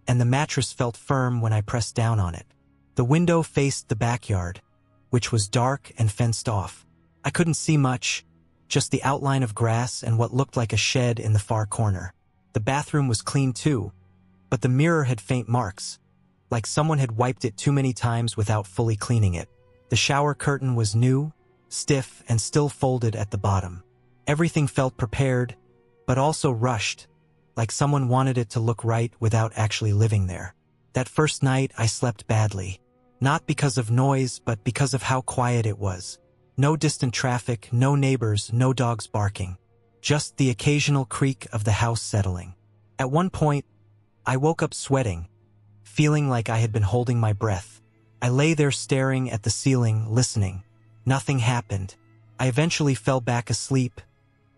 and the mattress felt firm when I pressed down on it. The window faced the backyard, which was dark and fenced off. I couldn't see much, just the outline of grass and what looked like a shed in the far corner. The bathroom was clean too, but the mirror had faint marks, like someone had wiped it too many times without fully cleaning it. The shower curtain was new, stiff, and still folded at the bottom. Everything felt prepared, but also rushed, like someone wanted it to look right without actually living there. That first night I slept badly, not because of noise, but because of how quiet it was. No distant traffic, no neighbors, no dogs barking. Just the occasional creak of the house settling. At one point, I woke up sweating, feeling like I had been holding my breath. I lay there staring at the ceiling, listening. Nothing happened. I eventually fell back asleep,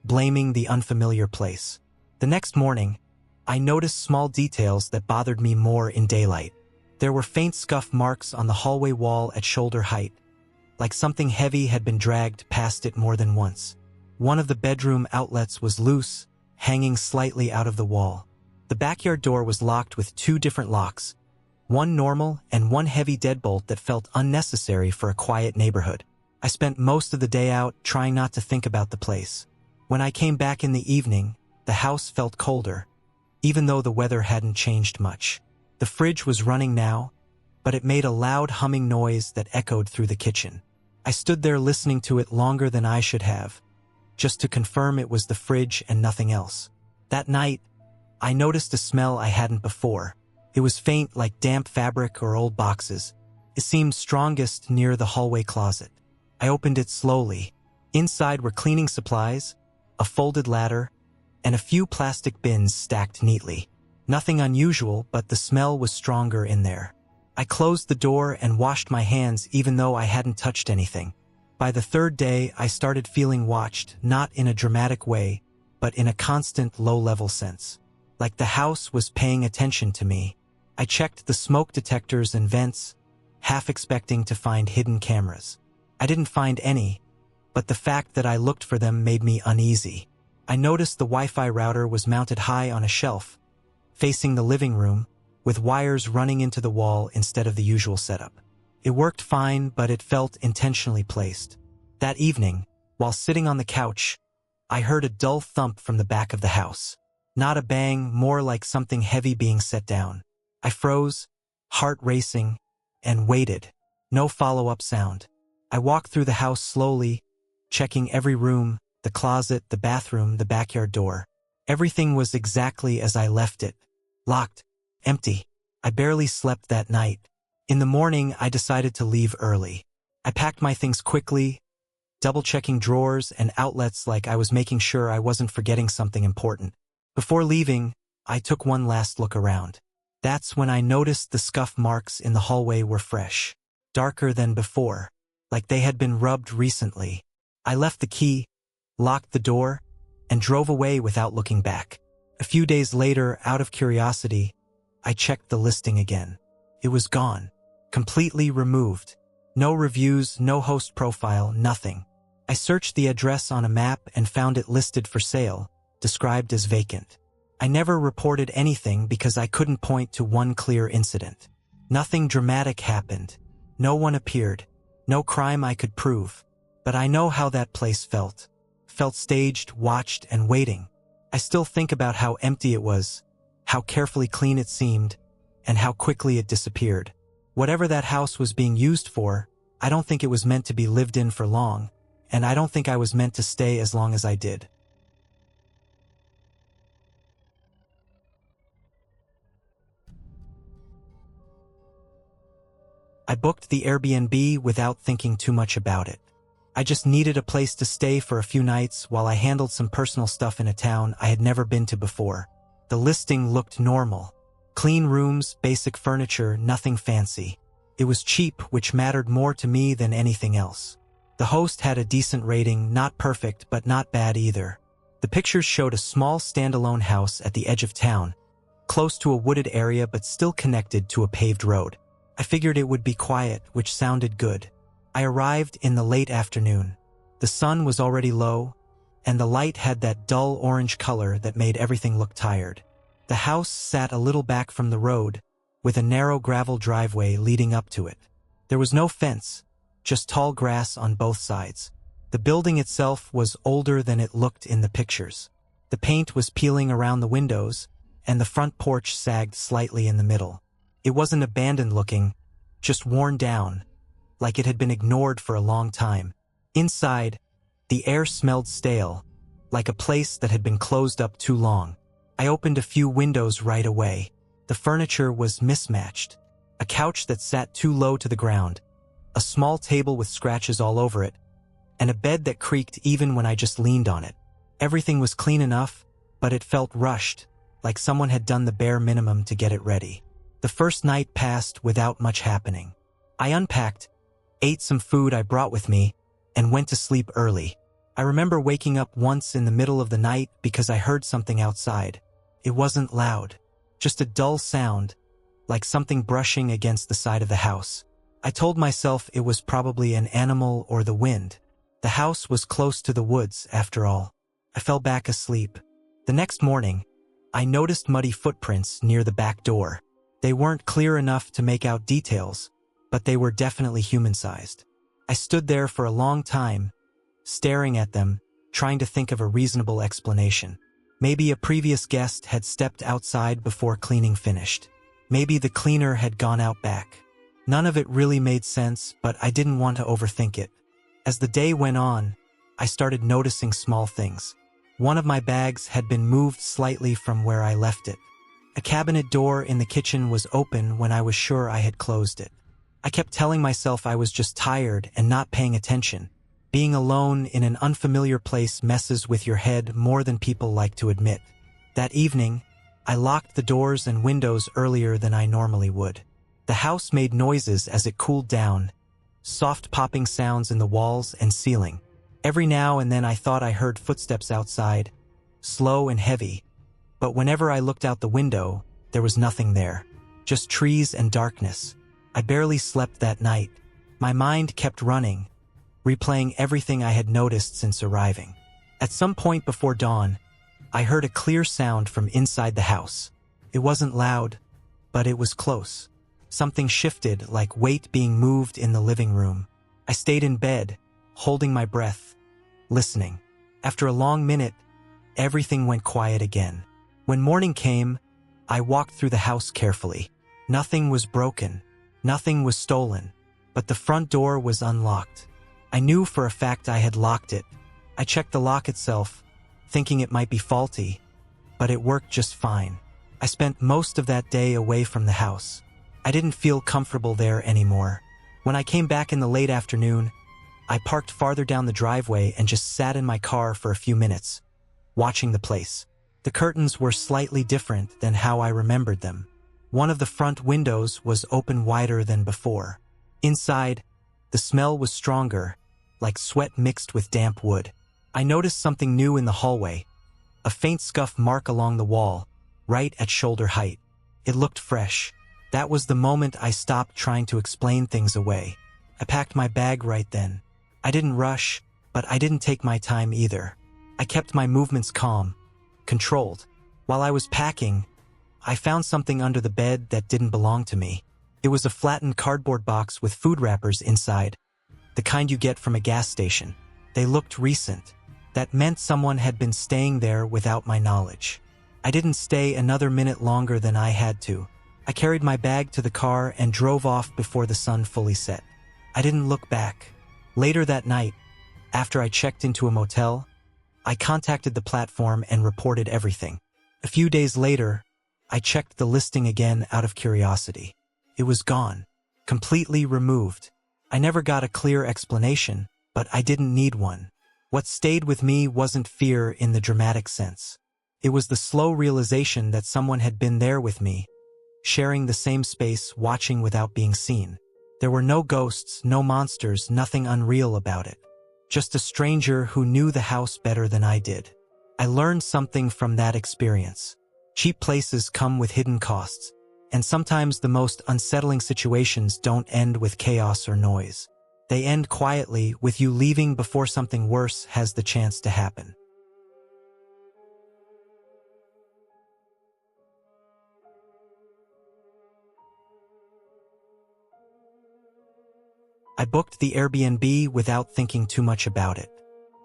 blaming the unfamiliar place. The next morning, I noticed small details that bothered me more in daylight. There were faint scuff marks on the hallway wall at shoulder height, like something heavy had been dragged past it more than once. One of the bedroom outlets was loose, hanging slightly out of the wall. The backyard door was locked with two different locks, one normal and one heavy deadbolt that felt unnecessary for a quiet neighborhood. I spent most of the day out trying not to think about the place. When I came back in the evening, the house felt colder, even though the weather hadn't changed much. The fridge was running now, but it made a loud humming noise that echoed through the kitchen. I stood there listening to it longer than I should have, just to confirm it was the fridge and nothing else. That night, I noticed a smell I hadn't before. It was faint, like damp fabric or old boxes. It seemed strongest near the hallway closet. I opened it slowly. Inside were cleaning supplies, a folded ladder, and a few plastic bins stacked neatly. Nothing unusual, but the smell was stronger in there. I closed the door and washed my hands even though I hadn't touched anything. By the third day, I started feeling watched, not in a dramatic way, but in a constant low-level sense. Like the house was paying attention to me. I checked the smoke detectors and vents, half expecting to find hidden cameras. I didn't find any, but the fact that I looked for them made me uneasy. I noticed the Wi-Fi router was mounted high on a shelf, facing the living room, with wires running into the wall instead of the usual setup. It worked fine, but it felt intentionally placed. That evening, while sitting on the couch, I heard a dull thump from the back of the house. Not a bang, more like something heavy being set down. I froze, heart racing, and waited. No follow-up sound. I walked through the house slowly, checking every room, the closet, the bathroom, the backyard door. Everything was exactly as I left it. Locked. Empty. I barely slept that night. In the morning, I decided to leave early. I packed my things quickly, double-checking drawers and outlets like I was making sure I wasn't forgetting something important. Before leaving, I took one last look around. That's when I noticed the scuff marks in the hallway were fresh, darker than before, like they had been rubbed recently. I left the key, locked the door, and drove away without looking back. A few days later, out of curiosity, I checked the listing again. It was gone, completely removed. No reviews, no host profile, nothing. I searched the address on a map and found it listed for sale, described as vacant. I never reported anything because I couldn't point to one clear incident. Nothing dramatic happened. No one appeared. No crime I could prove. But I know how that place felt. Felt staged, watched, and waiting. I still think about how empty it was, how carefully clean it seemed, and how quickly it disappeared. Whatever that house was being used for, I don't think it was meant to be lived in for long, and I don't think I was meant to stay as long as I did. I booked the Airbnb without thinking too much about it. I just needed a place to stay for a few nights while I handled some personal stuff in a town I had never been to before. The listing looked normal. Clean rooms, basic furniture, nothing fancy. It was cheap, which mattered more to me than anything else. The host had a decent rating, not perfect, but not bad either. The pictures showed a small standalone house at the edge of town, close to a wooded area but still connected to a paved road. I figured it would be quiet, which sounded good. I arrived in the late afternoon. The sun was already low, and the light had that dull orange color that made everything look tired. The house sat a little back from the road, with a narrow gravel driveway leading up to it. There was no fence, just tall grass on both sides. The building itself was older than it looked in the pictures. The paint was peeling around the windows, and the front porch sagged slightly in the middle. It wasn't abandoned looking, just worn down, like it had been ignored for a long time. Inside, the air smelled stale, like a place that had been closed up too long. I opened a few windows right away. The furniture was mismatched. A couch that sat too low to the ground, a small table with scratches all over it, and a bed that creaked even when I just leaned on it. Everything was clean enough, but it felt rushed, like someone had done the bare minimum to get it ready. The first night passed without much happening. I unpacked, ate some food I brought with me, and went to sleep early. I remember waking up once in the middle of the night because I heard something outside. It wasn't loud, just a dull sound, like something brushing against the side of the house. I told myself it was probably an animal or the wind. The house was close to the woods, after all. I fell back asleep. The next morning, I noticed muddy footprints near the back door. They weren't clear enough to make out details, but they were definitely human-sized. I stood there for a long time, staring at them, trying to think of a reasonable explanation. Maybe a previous guest had stepped outside before cleaning finished. Maybe the cleaner had gone out back. None of it really made sense, but I didn't want to overthink it. As the day went on, I started noticing small things. One of my bags had been moved slightly from where I left it. A cabinet door in the kitchen was open when I was sure I had closed it. I kept telling myself I was just tired and not paying attention. Being alone in an unfamiliar place messes with your head more than people like to admit. That evening, I locked the doors and windows earlier than I normally would. The house made noises as it cooled down, soft popping sounds in the walls and ceiling. Every now and then I thought I heard footsteps outside, slow and heavy, but whenever I looked out the window, there was nothing there, just trees and darkness. I barely slept that night. My mind kept running, replaying everything I had noticed since arriving. At some point before dawn, I heard a clear sound from inside the house. It wasn't loud, but it was close. Something shifted, like weight being moved in the living room. I stayed in bed, holding my breath, listening. After a long minute, everything went quiet again. When morning came, I walked through the house carefully. Nothing was broken, nothing was stolen, but the front door was unlocked. I knew for a fact I had locked it. I checked the lock itself, thinking it might be faulty, but it worked just fine. I spent most of that day away from the house. I didn't feel comfortable there anymore. When I came back in the late afternoon, I parked farther down the driveway and just sat in my car for a few minutes, watching the place. The curtains were slightly different than how I remembered them. One of the front windows was open wider than before. Inside, the smell was stronger, like sweat mixed with damp wood. I noticed something new in the hallway, a faint scuff mark along the wall, right at shoulder height. It looked fresh. That was the moment I stopped trying to explain things away. I packed my bag right then. I didn't rush, but I didn't take my time either. I kept my movements calm, controlled. While I was packing, I found something under the bed that didn't belong to me. It was a flattened cardboard box with food wrappers inside, the kind you get from a gas station. They looked recent. That meant someone had been staying there without my knowledge. I didn't stay another minute longer than I had to. I carried my bag to the car and drove off before the sun fully set. I didn't look back. Later that night, after I checked into a motel, I contacted the platform and reported everything. A few days later, I checked the listing again out of curiosity. It was gone, completely removed. I never got a clear explanation, but I didn't need one. What stayed with me wasn't fear in the dramatic sense. It was the slow realization that someone had been there with me, sharing the same space, watching without being seen. There were no ghosts, no monsters, nothing unreal about it. Just a stranger who knew the house better than I did. I learned something from that experience. Cheap places come with hidden costs, and sometimes the most unsettling situations don't end with chaos or noise. They end quietly, with you leaving before something worse has the chance to happen. I booked the Airbnb without thinking too much about it.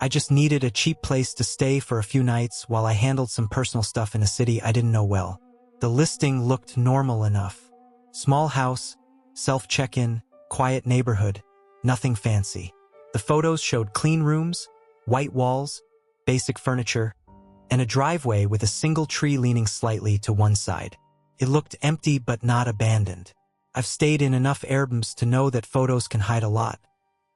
I just needed a cheap place to stay for a few nights while I handled some personal stuff in a city I didn't know well. The listing looked normal enough. Small house, self-check-in, quiet neighborhood, nothing fancy. The photos showed clean rooms, white walls, basic furniture, and a driveway with a single tree leaning slightly to one side. It looked empty but not abandoned. I've stayed in enough Airbnbs to know that photos can hide a lot,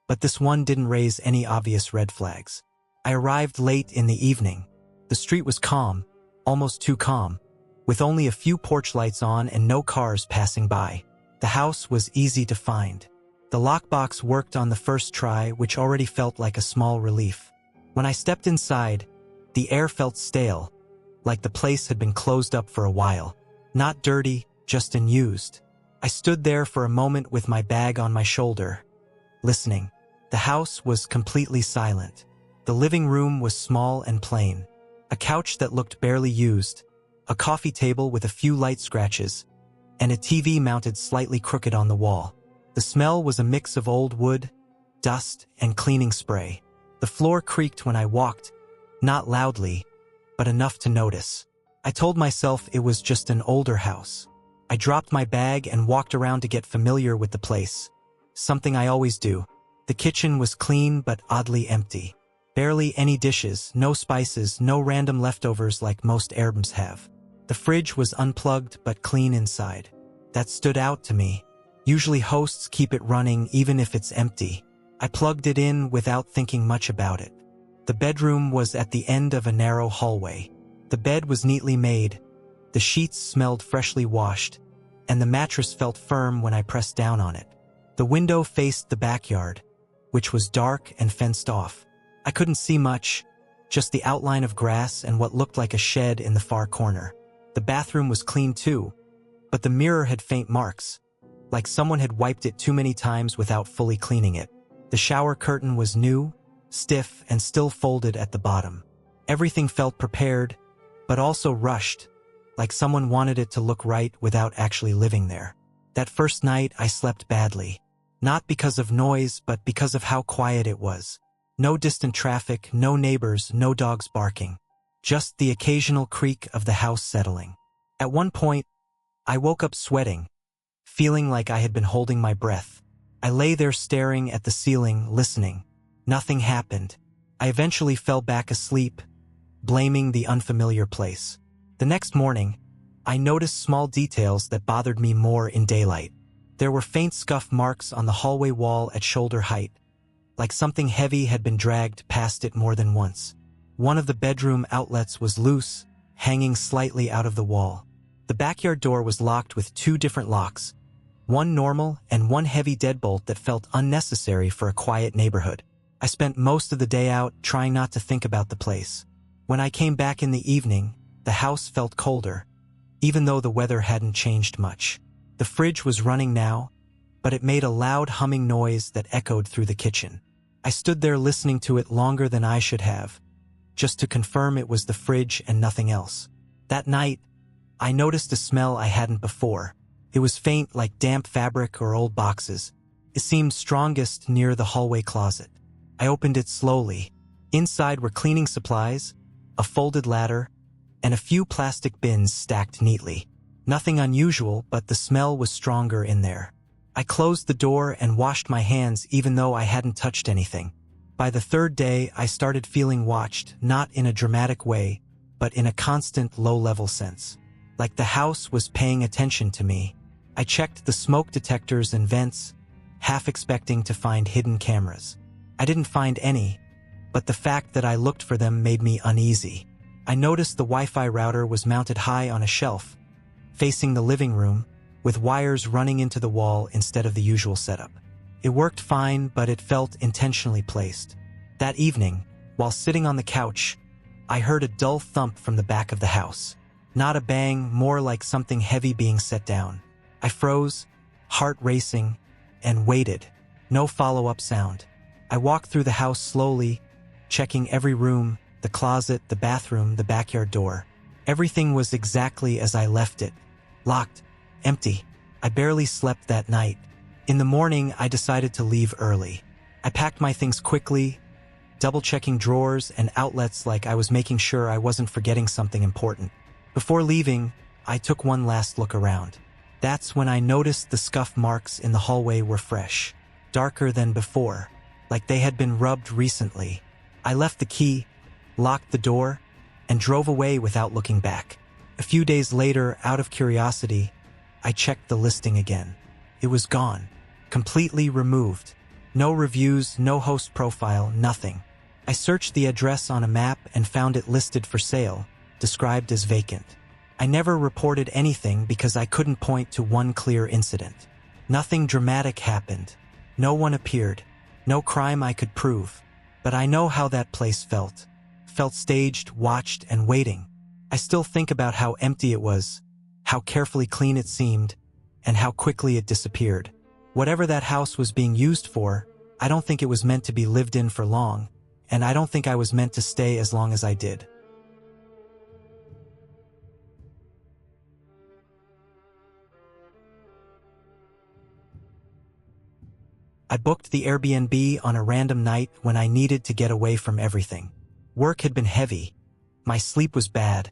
but this one didn't raise any obvious red flags. I arrived late in the evening. The street was calm, almost too calm, with only a few porch lights on and no cars passing by. The house was easy to find. The lockbox worked on the first try, which already felt like a small relief. When I stepped inside, the air felt stale, like the place had been closed up for a while. Not dirty, just unused. I stood there for a moment with my bag on my shoulder, listening. The house was completely silent. The living room was small and plain. A couch that looked barely used, a coffee table with a few light scratches, and a TV mounted slightly crooked on the wall. The smell was a mix of old wood, dust, and cleaning spray. The floor creaked when I walked, not loudly, but enough to notice. I told myself it was just an older house. I dropped my bag and walked around to get familiar with the place. Something I always do. The kitchen was clean but oddly empty. Barely any dishes, no spices, no random leftovers like most Airbnbs have. The fridge was unplugged but clean inside. That stood out to me. Usually hosts keep it running even if it's empty. I plugged it in without thinking much about it. The bedroom was at the end of a narrow hallway. The bed was neatly made. The sheets smelled freshly washed, and the mattress felt firm when I pressed down on it. The window faced the backyard, which was dark and fenced off. I couldn't see much, just the outline of grass and what looked like a shed in the far corner. The bathroom was clean too, but the mirror had faint marks, like someone had wiped it too many times without fully cleaning it. The shower curtain was new, stiff, and still folded at the bottom. Everything felt prepared, but also rushed, like someone wanted it to look right without actually living there. That first night, I slept badly. Not because of noise, but because of how quiet it was. No distant traffic, no neighbors, no dogs barking. Just the occasional creak of the house settling. At one point, I woke up sweating, feeling like I had been holding my breath. I lay there staring at the ceiling, listening. Nothing happened. I eventually fell back asleep, blaming the unfamiliar place. The next morning, I noticed small details that bothered me more in daylight. There were faint scuff marks on the hallway wall at shoulder height, like something heavy had been dragged past it more than once. One of the bedroom outlets was loose, hanging slightly out of the wall. The backyard door was locked with two different locks, one normal and one heavy deadbolt that felt unnecessary for a quiet neighborhood. I spent most of the day out trying not to think about the place. When I came back in the evening, the house felt colder, even though the weather hadn't changed much. The fridge was running now, but it made a loud humming noise that echoed through the kitchen. I stood there listening to it longer than I should have, just to confirm it was the fridge and nothing else. That night, I noticed a smell I hadn't before. It was faint, like damp fabric or old boxes. It seemed strongest near the hallway closet. I opened it slowly. Inside were cleaning supplies, a folded ladder, and a few plastic bins stacked neatly. Nothing unusual, but the smell was stronger in there. I closed the door and washed my hands even though I hadn't touched anything. By the third day, I started feeling watched, not in a dramatic way, but in a constant low-level sense. Like the house was paying attention to me. I checked the smoke detectors and vents, half expecting to find hidden cameras. I didn't find any, but the fact that I looked for them made me uneasy. I noticed the Wi-Fi router was mounted high on a shelf, facing the living room, with wires running into the wall instead of the usual setup. It worked fine, but it felt intentionally placed. That evening, while sitting on the couch, I heard a dull thump from the back of the house. Not a bang, more like something heavy being set down. I froze, heart racing, and waited. No follow-up sound. I walked through the house slowly, checking every room, the closet, the bathroom, the backyard door. Everything was exactly as I left it. Locked, empty. I barely slept that night. In the morning, I decided to leave early. I packed my things quickly, double-checking drawers and outlets like I was making sure I wasn't forgetting something important. Before leaving, I took one last look around. That's when I noticed the scuff marks in the hallway were fresh, darker than before, like they had been rubbed recently. I left the key, locked the door, and drove away without looking back. A few days later, out of curiosity, I checked the listing again. It was gone, completely removed. No reviews, no host profile, nothing. I searched the address on a map and found it listed for sale, described as vacant. I never reported anything because I couldn't point to one clear incident. Nothing dramatic happened. No one appeared. No crime I could prove. But I know how that place felt. Felt staged, watched, and waiting. I still think about how empty it was, how carefully clean it seemed, and how quickly it disappeared. Whatever that house was being used for, I don't think it was meant to be lived in for long, and I don't think I was meant to stay as long as I did. I booked the Airbnb on a random night when I needed to get away from everything. Work had been heavy, my sleep was bad,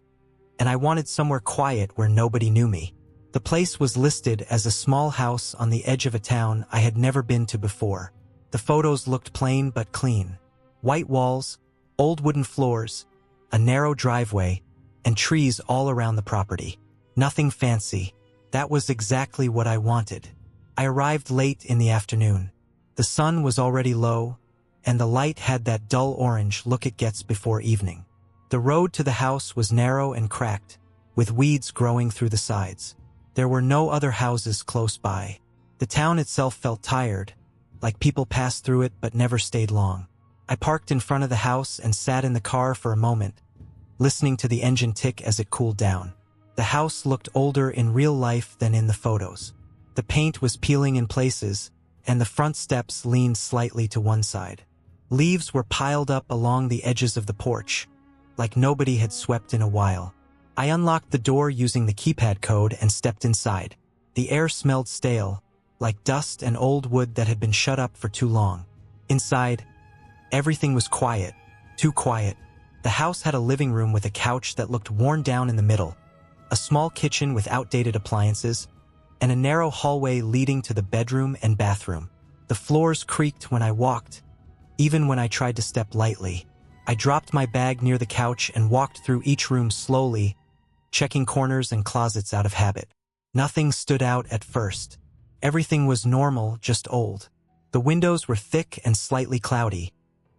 and I wanted somewhere quiet where nobody knew me. The place was listed as a small house on the edge of a town I had never been to before. The photos looked plain but clean. White walls, old wooden floors, a narrow driveway, and trees all around the property. Nothing fancy. That was exactly what I wanted. I arrived late in the afternoon. The sun was already low, and the light had that dull orange look it gets before evening. The road to the house was narrow and cracked, with weeds growing through the sides. There were no other houses close by. The town itself felt tired, like people passed through it but never stayed long. I parked in front of the house and sat in the car for a moment, listening to the engine tick as it cooled down. The house looked older in real life than in the photos. The paint was peeling in places, and the front steps leaned slightly to one side. Leaves were piled up along the edges of the porch, like nobody had swept in a while. I unlocked the door using the keypad code and stepped inside. The air smelled stale, like dust and old wood that had been shut up for too long. Inside, everything was quiet, too quiet. The house had a living room with a couch that looked worn down in the middle, a small kitchen with outdated appliances, and a narrow hallway leading to the bedroom and bathroom. The floors creaked when I walked, even when I tried to step lightly. I dropped my bag near the couch and walked through each room slowly, checking corners and closets out of habit. Nothing stood out at first. Everything was normal, just old. The windows were thick and slightly cloudy,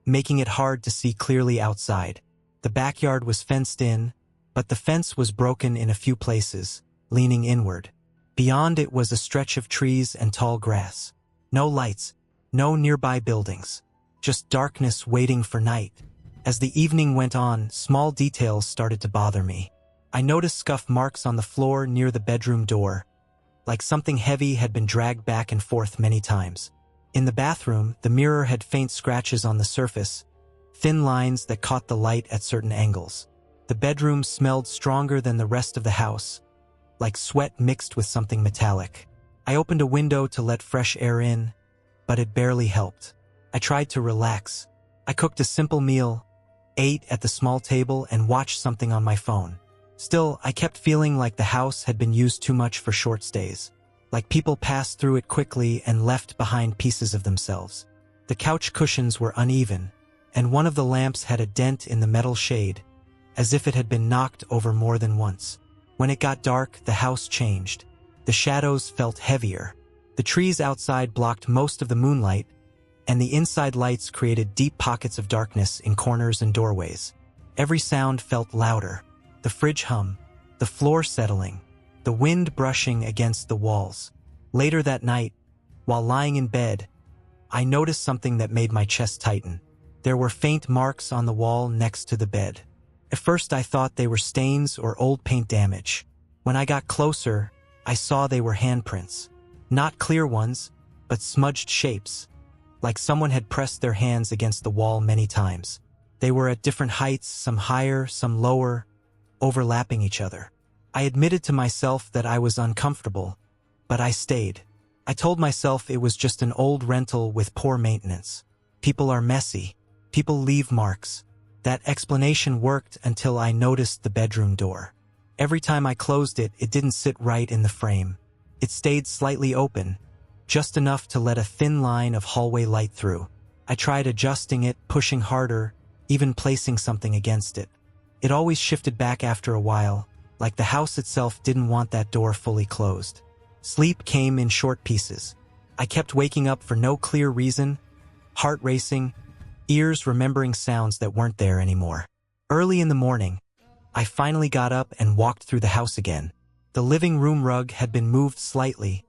making it hard to see clearly outside. The backyard was fenced in, but the fence was broken in a few places, leaning inward. Beyond it was a stretch of trees and tall grass. No lights, no nearby buildings, just darkness waiting for night. As the evening went on, small details started to bother me. I noticed scuff marks on the floor near the bedroom door, like something heavy had been dragged back and forth many times. In the bathroom, the mirror had faint scratches on the surface, thin lines that caught the light at certain angles. The bedroom smelled stronger than the rest of the house, like sweat mixed with something metallic. I opened a window to let fresh air in, but it barely helped. I tried to relax. I cooked a simple meal, ate at the small table, and watched something on my phone. Still, I kept feeling like the house had been used too much for short stays. Like people passed through it quickly and left behind pieces of themselves. The couch cushions were uneven, and one of the lamps had a dent in the metal shade, as if it had been knocked over more than once. When it got dark, the house changed. The shadows felt heavier. The trees outside blocked most of the moonlight, and the inside lights created deep pockets of darkness in corners and doorways. Every sound felt louder. The fridge hum, the floor settling, the wind brushing against the walls. Later that night, while lying in bed, I noticed something that made my chest tighten. There were faint marks on the wall next to the bed. At first I thought they were stains or old paint damage. When I got closer, I saw they were handprints. Not clear ones, but smudged shapes, like someone had pressed their hands against the wall many times. They were at different heights, some higher, some lower, overlapping each other. I admitted to myself that I was uncomfortable, but I stayed. I told myself it was just an old rental with poor maintenance. People are messy. People leave marks. That explanation worked until I noticed the bedroom door. Every time I closed it, it didn't sit right in the frame. It stayed slightly open, just enough to let a thin line of hallway light through. I tried adjusting it, pushing harder, even placing something against it. It always shifted back after a while, like the house itself didn't want that door fully closed. Sleep came in short pieces. I kept waking up for no clear reason, heart racing, ears remembering sounds that weren't there anymore. Early in the morning, I finally got up and walked through the house again. The living room rug had been moved slightly,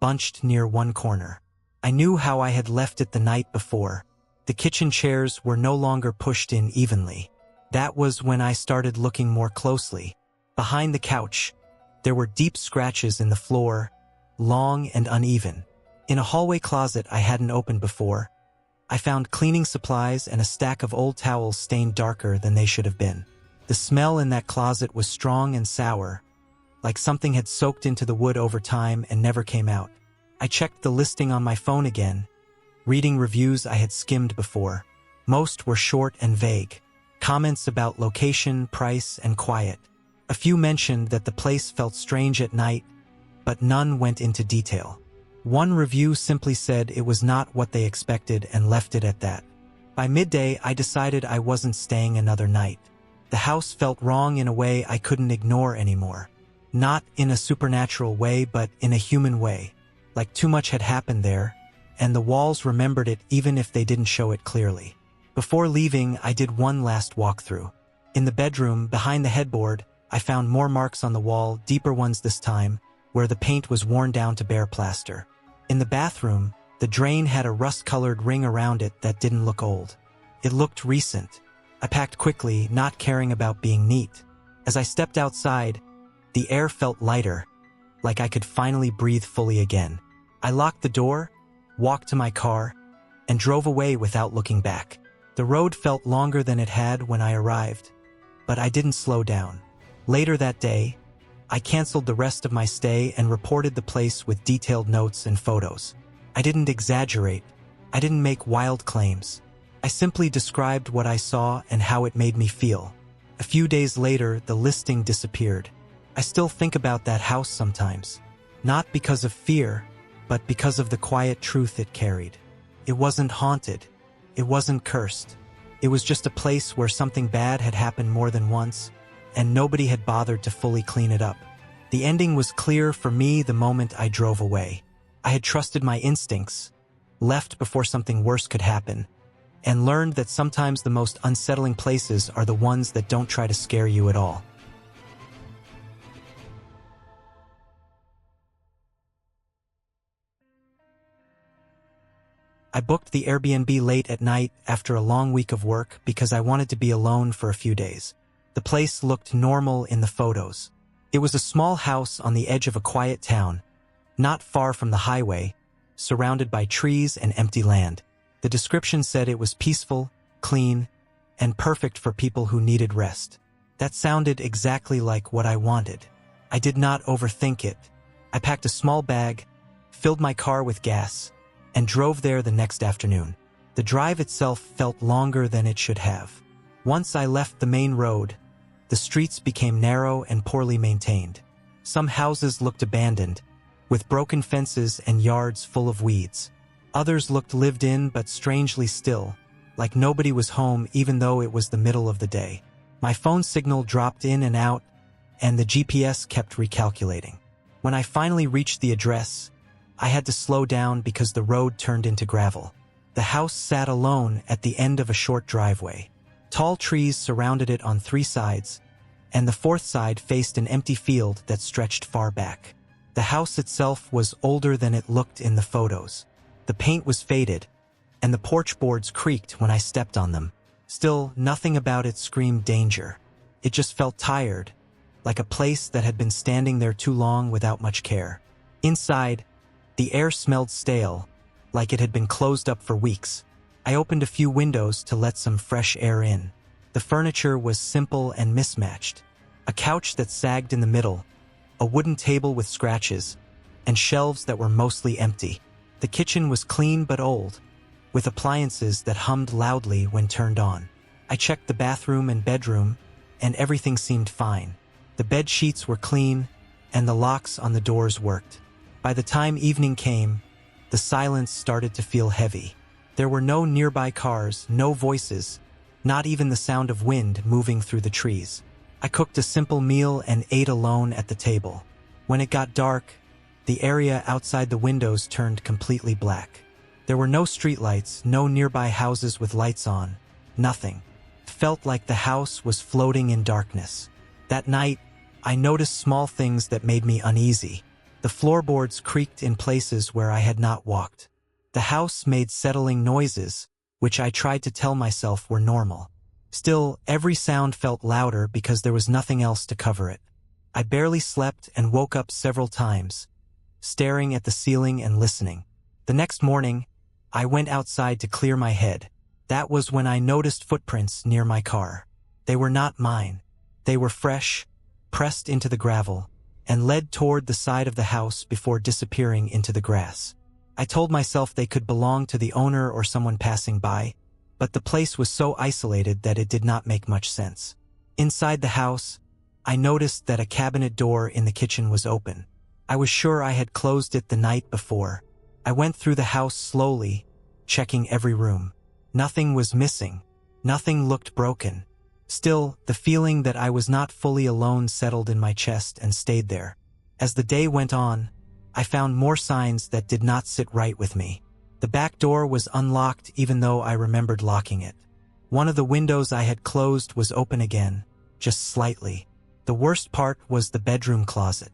bunched near one corner. I knew how I had left it the night before. The kitchen chairs were no longer pushed in evenly. That was when I started looking more closely. Behind the couch, there were deep scratches in the floor, long and uneven. In a hallway closet I hadn't opened before, I found cleaning supplies and a stack of old towels stained darker than they should have been. The smell in that closet was strong and sour, like something had soaked into the wood over time and never came out. I checked the listing on my phone again, reading reviews I had skimmed before. Most were short and vague. Comments about location, price, and quiet. A few mentioned that the place felt strange at night, but none went into detail. One review simply said it was not what they expected and left it at that. By midday, I decided I wasn't staying another night. The house felt wrong in a way I couldn't ignore anymore. Not in a supernatural way, but in a human way. Like too much had happened there, and the walls remembered it even if they didn't show it clearly. Before leaving, I did one last walkthrough. In the bedroom, behind the headboard, I found more marks on the wall, deeper ones this time, where the paint was worn down to bare plaster. In the bathroom, the drain had a rust-colored ring around it that didn't look old. It looked recent. I packed quickly, not caring about being neat. As I stepped outside, the air felt lighter, like I could finally breathe fully again. I locked the door, walked to my car, and drove away without looking back. The road felt longer than it had when I arrived, but I didn't slow down. Later that day, I canceled the rest of my stay and reported the place with detailed notes and photos. I didn't exaggerate. I didn't make wild claims. I simply described what I saw and how it made me feel. A few days later, the listing disappeared. I still think about that house sometimes, not because of fear, but because of the quiet truth it carried. It wasn't haunted. It wasn't cursed. It was just a place where something bad had happened more than once, and nobody had bothered to fully clean it up. The ending was clear for me the moment I drove away. I had trusted my instincts, left before something worse could happen, and learned that sometimes the most unsettling places are the ones that don't try to scare you at all. I booked the Airbnb late at night after a long week of work because I wanted to be alone for a few days. The place looked normal in the photos. It was a small house on the edge of a quiet town, not far from the highway, surrounded by trees and empty land. The description said it was peaceful, clean, and perfect for people who needed rest. That sounded exactly like what I wanted. I did not overthink it. I packed a small bag, filled my car with gas, and drove there the next afternoon. The drive itself felt longer than it should have. Once I left the main road, the streets became narrow and poorly maintained. Some houses looked abandoned, with broken fences and yards full of weeds. Others looked lived in but strangely still, like nobody was home even though it was the middle of the day. My phone signal dropped in and out, and the GPS kept recalculating. When I finally reached the address, I had to slow down because the road turned into gravel. The house sat alone at the end of a short driveway. Tall trees surrounded it on 3 sides, and the 4th side faced an empty field that stretched far back. The house itself was older than it looked in the photos. The paint was faded, and the porch boards creaked when I stepped on them. Still, nothing about it screamed danger. It just felt tired, like a place that had been standing there too long without much care. Inside, the air smelled stale, like it had been closed up for weeks. I opened a few windows to let some fresh air in. The furniture was simple and mismatched. A couch that sagged in the middle, a wooden table with scratches, and shelves that were mostly empty. The kitchen was clean but old, with appliances that hummed loudly when turned on. I checked the bathroom and bedroom, and everything seemed fine. The bed sheets were clean, and the locks on the doors worked. By the time evening came, the silence started to feel heavy. There were no nearby cars, no voices, not even the sound of wind moving through the trees. I cooked a simple meal and ate alone at the table. When it got dark, the area outside the windows turned completely black. There were no streetlights, no nearby houses with lights on, nothing. It felt like the house was floating in darkness. That night, I noticed small things that made me uneasy. The floorboards creaked in places where I had not walked. The house made settling noises, which I tried to tell myself were normal. Still, every sound felt louder because there was nothing else to cover it. I barely slept and woke up several times, staring at the ceiling and listening. The next morning, I went outside to clear my head. That was when I noticed footprints near my car. They were not mine. They were fresh, pressed into the gravel, and led toward the side of the house before disappearing into the grass. I told myself they could belong to the owner or someone passing by, but the place was so isolated that it did not make much sense. Inside the house, I noticed that a cabinet door in the kitchen was open. I was sure I had closed it the night before. I went through the house slowly, checking every room. Nothing was missing. Nothing looked broken. Still, the feeling that I was not fully alone settled in my chest and stayed there. As the day went on, I found more signs that did not sit right with me. The back door was unlocked even though I remembered locking it. One of the windows I had closed was open again, just slightly. The worst part was the bedroom closet.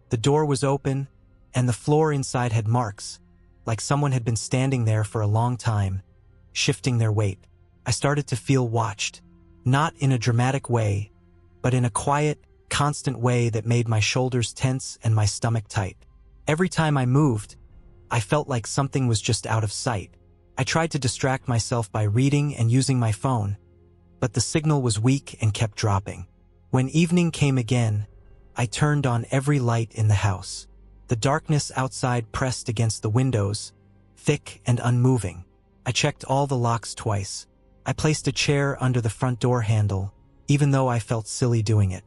The door was open, and the floor inside had marks, like someone had been standing there for a long time, shifting their weight. I started to feel watched, not in a dramatic way, but in a quiet, constant way that made my shoulders tense and my stomach tight. Every time I moved, I felt like something was just out of sight. I tried to distract myself by reading and using my phone, but the signal was weak and kept dropping. When evening came again, I turned on every light in the house. The darkness outside pressed against the windows, thick and unmoving. I checked all the locks twice. I placed a chair under the front door handle, even though I felt silly doing it.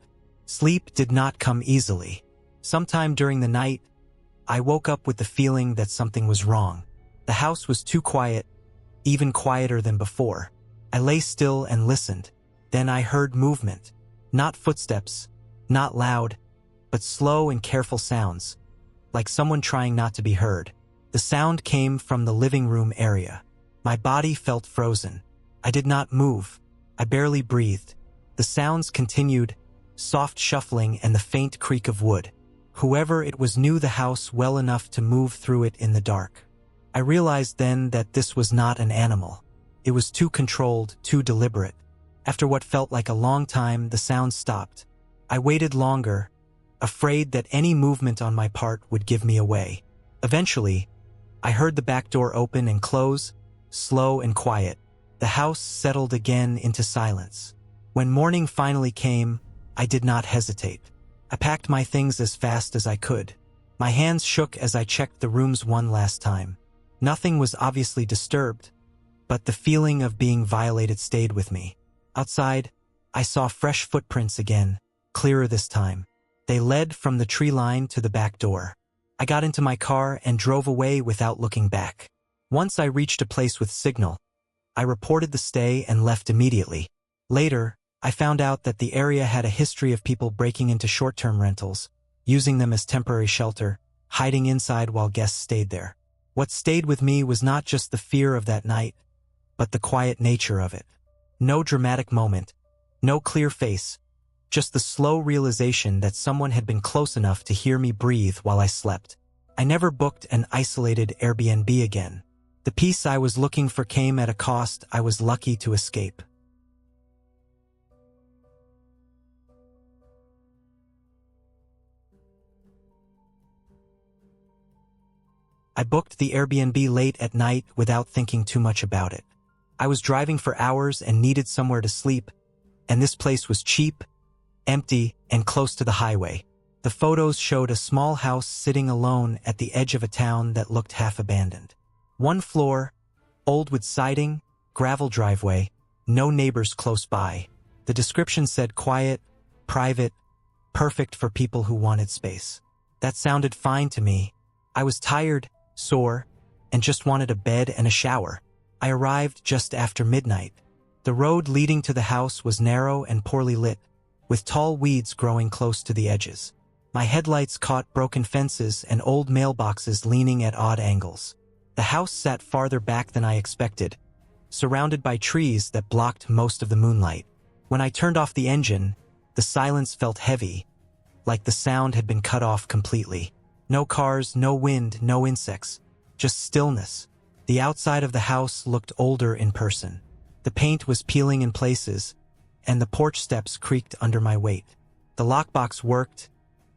Sleep did not come easily. Sometime during the night, I woke up with the feeling that something was wrong. The house was too quiet, even quieter than before. I lay still and listened. Then I heard movement. Not footsteps, not loud, but slow and careful sounds, like someone trying not to be heard. The sound came from the living room area. My body felt frozen. I did not move. I barely breathed. The sounds continued, soft shuffling and the faint creak of wood. Whoever it was knew the house well enough to move through it in the dark. I realized then that this was not an animal. It was too controlled, too deliberate. After what felt like a long time, the sound stopped. I waited longer, afraid that any movement on my part would give me away. Eventually, I heard the back door open and close, slow and quiet. The house settled again into silence. When morning finally came, I did not hesitate. I packed my things as fast as I could. My hands shook as I checked the rooms one last time. Nothing was obviously disturbed, but the feeling of being violated stayed with me. Outside, I saw fresh footprints again, clearer this time. They led from the tree line to the back door. I got into my car and drove away without looking back. Once I reached a place with signal, I reported the stay and left immediately. Later, I found out that the area had a history of people breaking into short-term rentals, using them as temporary shelter, hiding inside while guests stayed there. What stayed with me was not just the fear of that night, but the quiet nature of it. No dramatic moment, no clear face, just the slow realization that someone had been close enough to hear me breathe while I slept. I never booked an isolated Airbnb again. The peace I was looking for came at a cost I was lucky to escape. I booked the Airbnb late at night without thinking too much about it. I was driving for hours and needed somewhere to sleep, and this place was cheap, empty, and close to the highway. The photos showed a small house sitting alone at the edge of a town that looked half abandoned. One floor, old wood siding, gravel driveway, no neighbors close by. The description said quiet, private, perfect for people who wanted space. That sounded fine to me. I was tired, sore, and just wanted a bed and a shower. I arrived just after midnight. The road leading to the house was narrow and poorly lit, with tall weeds growing close to the edges. My headlights caught broken fences and old mailboxes leaning at odd angles. The house sat farther back than I expected, surrounded by trees that blocked most of the moonlight. When I turned off the engine, the silence felt heavy, like the sound had been cut off completely. No cars, no wind, no insects, just stillness. The outside of the house looked older in person. The paint was peeling in places, and the porch steps creaked under my weight. The lockbox worked,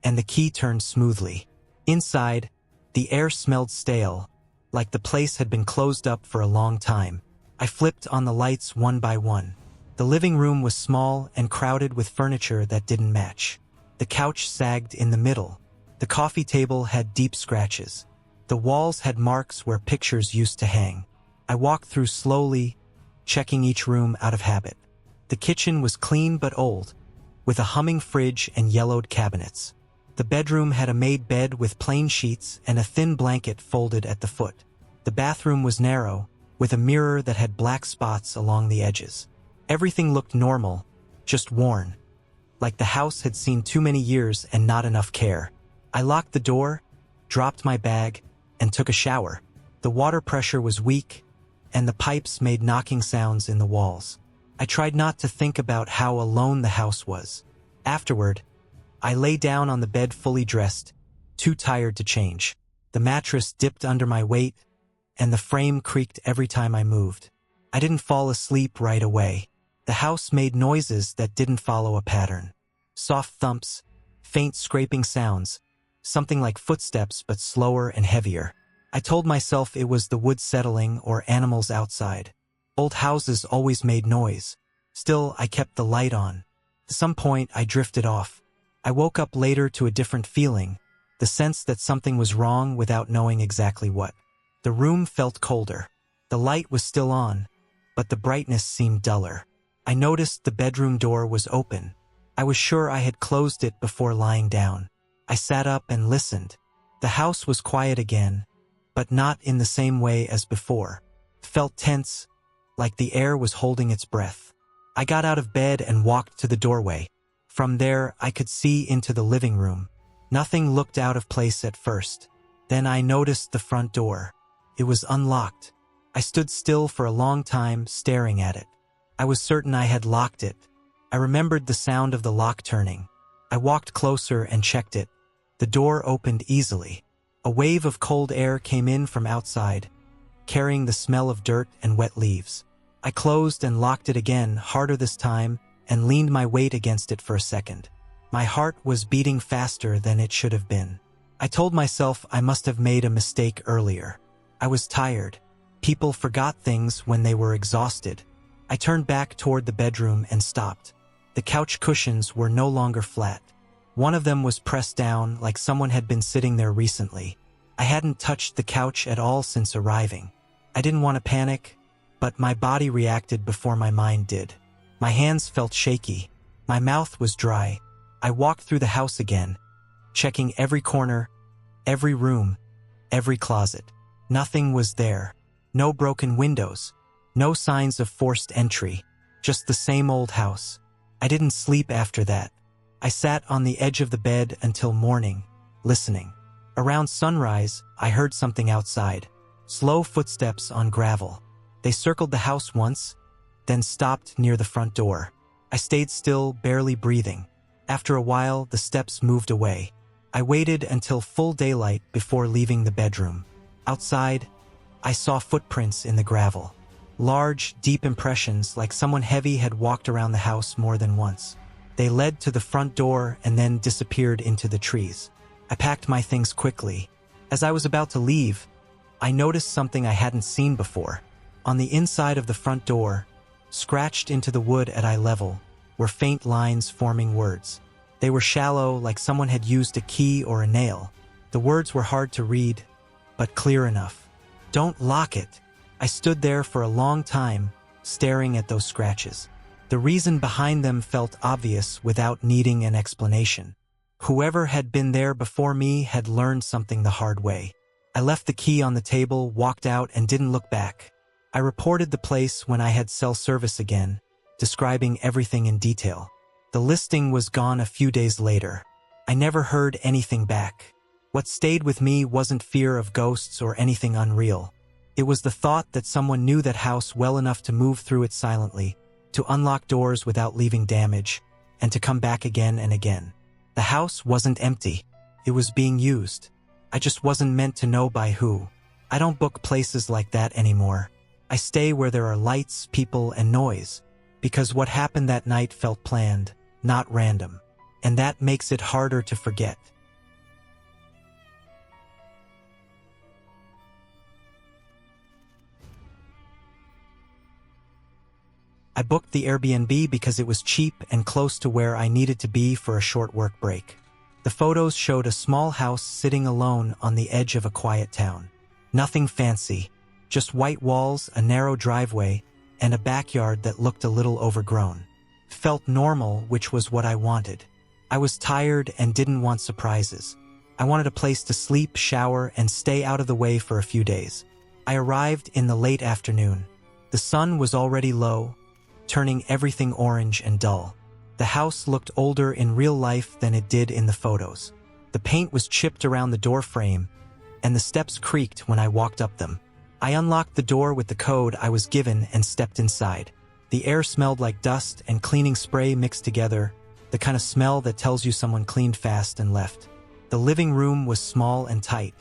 and the key turned smoothly. Inside, the air smelled stale, like the place had been closed up for a long time. I flipped on the lights one by one. The living room was small and crowded with furniture that didn't match. The couch sagged in the middle. The coffee table had deep scratches. The walls had marks where pictures used to hang. I walked through slowly, checking each room out of habit. The kitchen was clean but old, with a humming fridge and yellowed cabinets. The bedroom had a made bed with plain sheets and a thin blanket folded at the foot. The bathroom was narrow, with a mirror that had black spots along the edges. Everything looked normal, just worn, like the house had seen too many years and not enough care. I locked the door, dropped my bag, and took a shower. The water pressure was weak, and the pipes made knocking sounds in the walls. I tried not to think about how alone the house was. Afterward, I lay down on the bed fully dressed, too tired to change. The mattress dipped under my weight, and the frame creaked every time I moved. I didn't fall asleep right away. The house made noises that didn't follow a pattern. Soft thumps, faint scraping sounds, something like footsteps but slower and heavier. I told myself it was the wood settling or animals outside. Old houses always made noise. Still, I kept the light on. At some point, I drifted off. I woke up later to a different feeling, the sense that something was wrong without knowing exactly what. The room felt colder. The light was still on, but the brightness seemed duller. I noticed the bedroom door was open. I was sure I had closed it before lying down. I sat up and listened. The house was quiet again, but not in the same way as before. It felt tense, like the air was holding its breath. I got out of bed and walked to the doorway. From there, I could see into the living room. Nothing looked out of place at first. Then I noticed the front door. It was unlocked. I stood still for a long time, staring at it. I was certain I had locked it. I remembered the sound of the lock turning. I walked closer and checked it. The door opened easily. A wave of cold air came in from outside, carrying the smell of dirt and wet leaves. I closed and locked it again, harder this time, and leaned my weight against it for a second. My heart was beating faster than it should have been. I told myself I must have made a mistake earlier. I was tired. People forgot things when they were exhausted. I turned back toward the bedroom and stopped. The couch cushions were no longer flat. One of them was pressed down like someone had been sitting there recently. I hadn't touched the couch at all since arriving. I didn't want to panic, but my body reacted before my mind did. My hands felt shaky. My mouth was dry. I walked through the house again, checking every corner, every room, every closet. Nothing was there. No broken windows. No signs of forced entry. Just the same old house. I didn't sleep after that. I sat on the edge of the bed until morning, listening. Around sunrise, I heard something outside. Slow footsteps on gravel. They circled the house once, then stopped near the front door. I stayed still, barely breathing. After a while, the steps moved away. I waited until full daylight before leaving the bedroom. Outside, I saw footprints in the gravel. Large, deep impressions like someone heavy had walked around the house more than once. They led to the front door and then disappeared into the trees. I packed my things quickly. As I was about to leave, I noticed something I hadn't seen before. On the inside of the front door, scratched into the wood at eye level, were faint lines forming words. They were shallow, like someone had used a key or a nail. The words were hard to read, but clear enough. "Don't lock it." I stood there for a long time, staring at those scratches. The reason behind them felt obvious without needing an explanation. Whoever had been there before me had learned something the hard way. I left the key on the table, walked out, and didn't look back. I reported the place when I had cell service again, describing everything in detail. The listing was gone a few days later. I never heard anything back. What stayed with me wasn't fear of ghosts or anything unreal. It was the thought that someone knew that house well enough to move through it silently, to unlock doors without leaving damage, and to come back again and again. The house wasn't empty. It was being used. I just wasn't meant to know by who. I don't book places like that anymore. I stay where there are lights, people, and noise, because what happened that night felt planned, not random. And that makes it harder to forget. I booked the Airbnb because it was cheap and close to where I needed to be for a short work break. The photos showed a small house sitting alone on the edge of a quiet town. Nothing fancy, just white walls, a narrow driveway, and a backyard that looked a little overgrown. Felt normal, which was what I wanted. I was tired and didn't want surprises. I wanted a place to sleep, shower, and stay out of the way for a few days. I arrived in the late afternoon. The sun was already low, turning everything orange and dull. The house looked older in real life than it did in the photos. The paint was chipped around the door frame, and the steps creaked when I walked up them. I unlocked the door with the code I was given and stepped inside. The air smelled like dust and cleaning spray mixed together, the kind of smell that tells you someone cleaned fast and left. The living room was small and tight.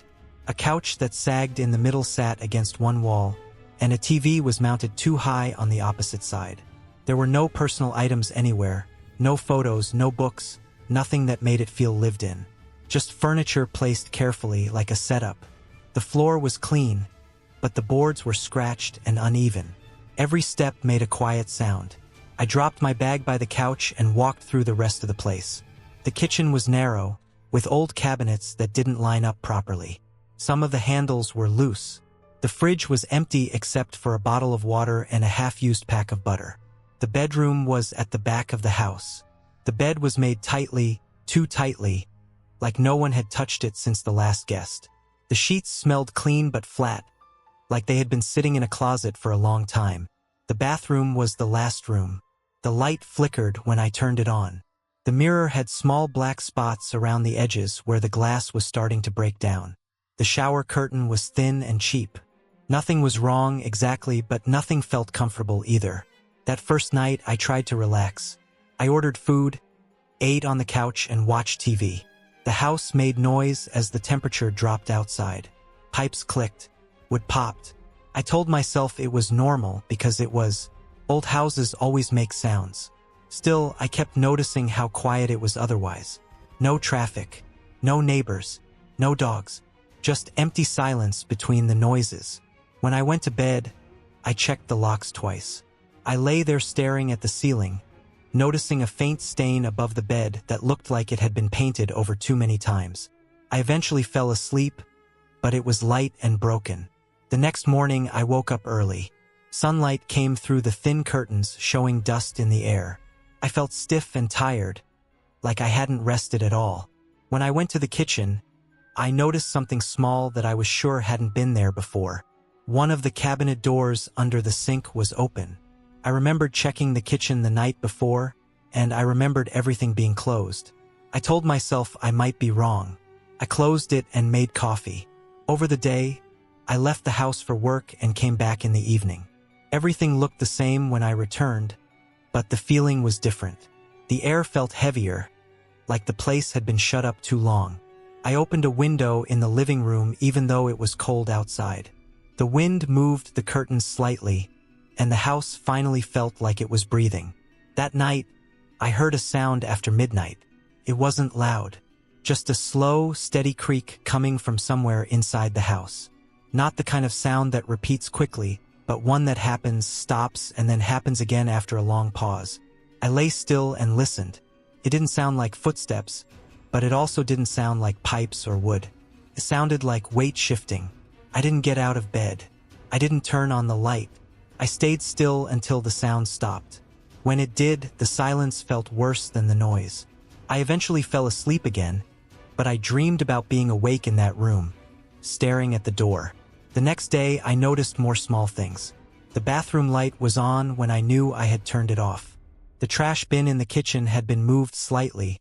A couch that sagged in the middle sat against one wall, and a TV was mounted too high on the opposite side. There were no personal items anywhere, no photos, no books, nothing that made it feel lived in. Just furniture placed carefully like a setup. The floor was clean, but the boards were scratched and uneven. Every step made a quiet sound. I dropped my bag by the couch and walked through the rest of the place. The kitchen was narrow, with old cabinets that didn't line up properly. Some of the handles were loose. The fridge was empty except for a bottle of water and a half-used pack of butter. The bedroom was at the back of the house. The bed was made tightly, too tightly, like no one had touched it since the last guest. The sheets smelled clean but flat, like they had been sitting in a closet for a long time. The bathroom was the last room. The light flickered when I turned it on. The mirror had small black spots around the edges where the glass was starting to break down. The shower curtain was thin and cheap. Nothing was wrong exactly, but nothing felt comfortable either. That first night, I tried to relax. I ordered food, ate on the couch, and watched TV. The house made noise as the temperature dropped outside. Pipes clicked, wood popped. I told myself it was normal because it was. Old houses always make sounds. Still, I kept noticing how quiet it was otherwise. No traffic, no neighbors, no dogs, just empty silence between the noises. When I went to bed, I checked the locks twice. I lay there staring at the ceiling, noticing a faint stain above the bed that looked like it had been painted over too many times. I eventually fell asleep, but it was light and broken. The next morning I woke up early. Sunlight came through the thin curtains, showing dust in the air. I felt stiff and tired, like I hadn't rested at all. When I went to the kitchen, I noticed something small that I was sure hadn't been there before. One of the cabinet doors under the sink was open. I remembered checking the kitchen the night before, and I remembered everything being closed. I told myself I might be wrong. I closed it and made coffee. Over the day, I left the house for work and came back in the evening. Everything looked the same when I returned, but the feeling was different. The air felt heavier, like the place had been shut up too long. I opened a window in the living room even though it was cold outside. The wind moved the curtains slightly, and the house finally felt like it was breathing. That night, I heard a sound after midnight. It wasn't loud, just a slow, steady creak coming from somewhere inside the house. Not the kind of sound that repeats quickly, but one that happens, stops, and then happens again after a long pause. I lay still and listened. It didn't sound like footsteps, but it also didn't sound like pipes or wood. It sounded like weight shifting. I didn't get out of bed. I didn't turn on the light. I stayed still until the sound stopped. When it did, the silence felt worse than the noise. I eventually fell asleep again, but I dreamed about being awake in that room, staring at the door. The next day, I noticed more small things. The bathroom light was on when I knew I had turned it off. The trash bin in the kitchen had been moved slightly,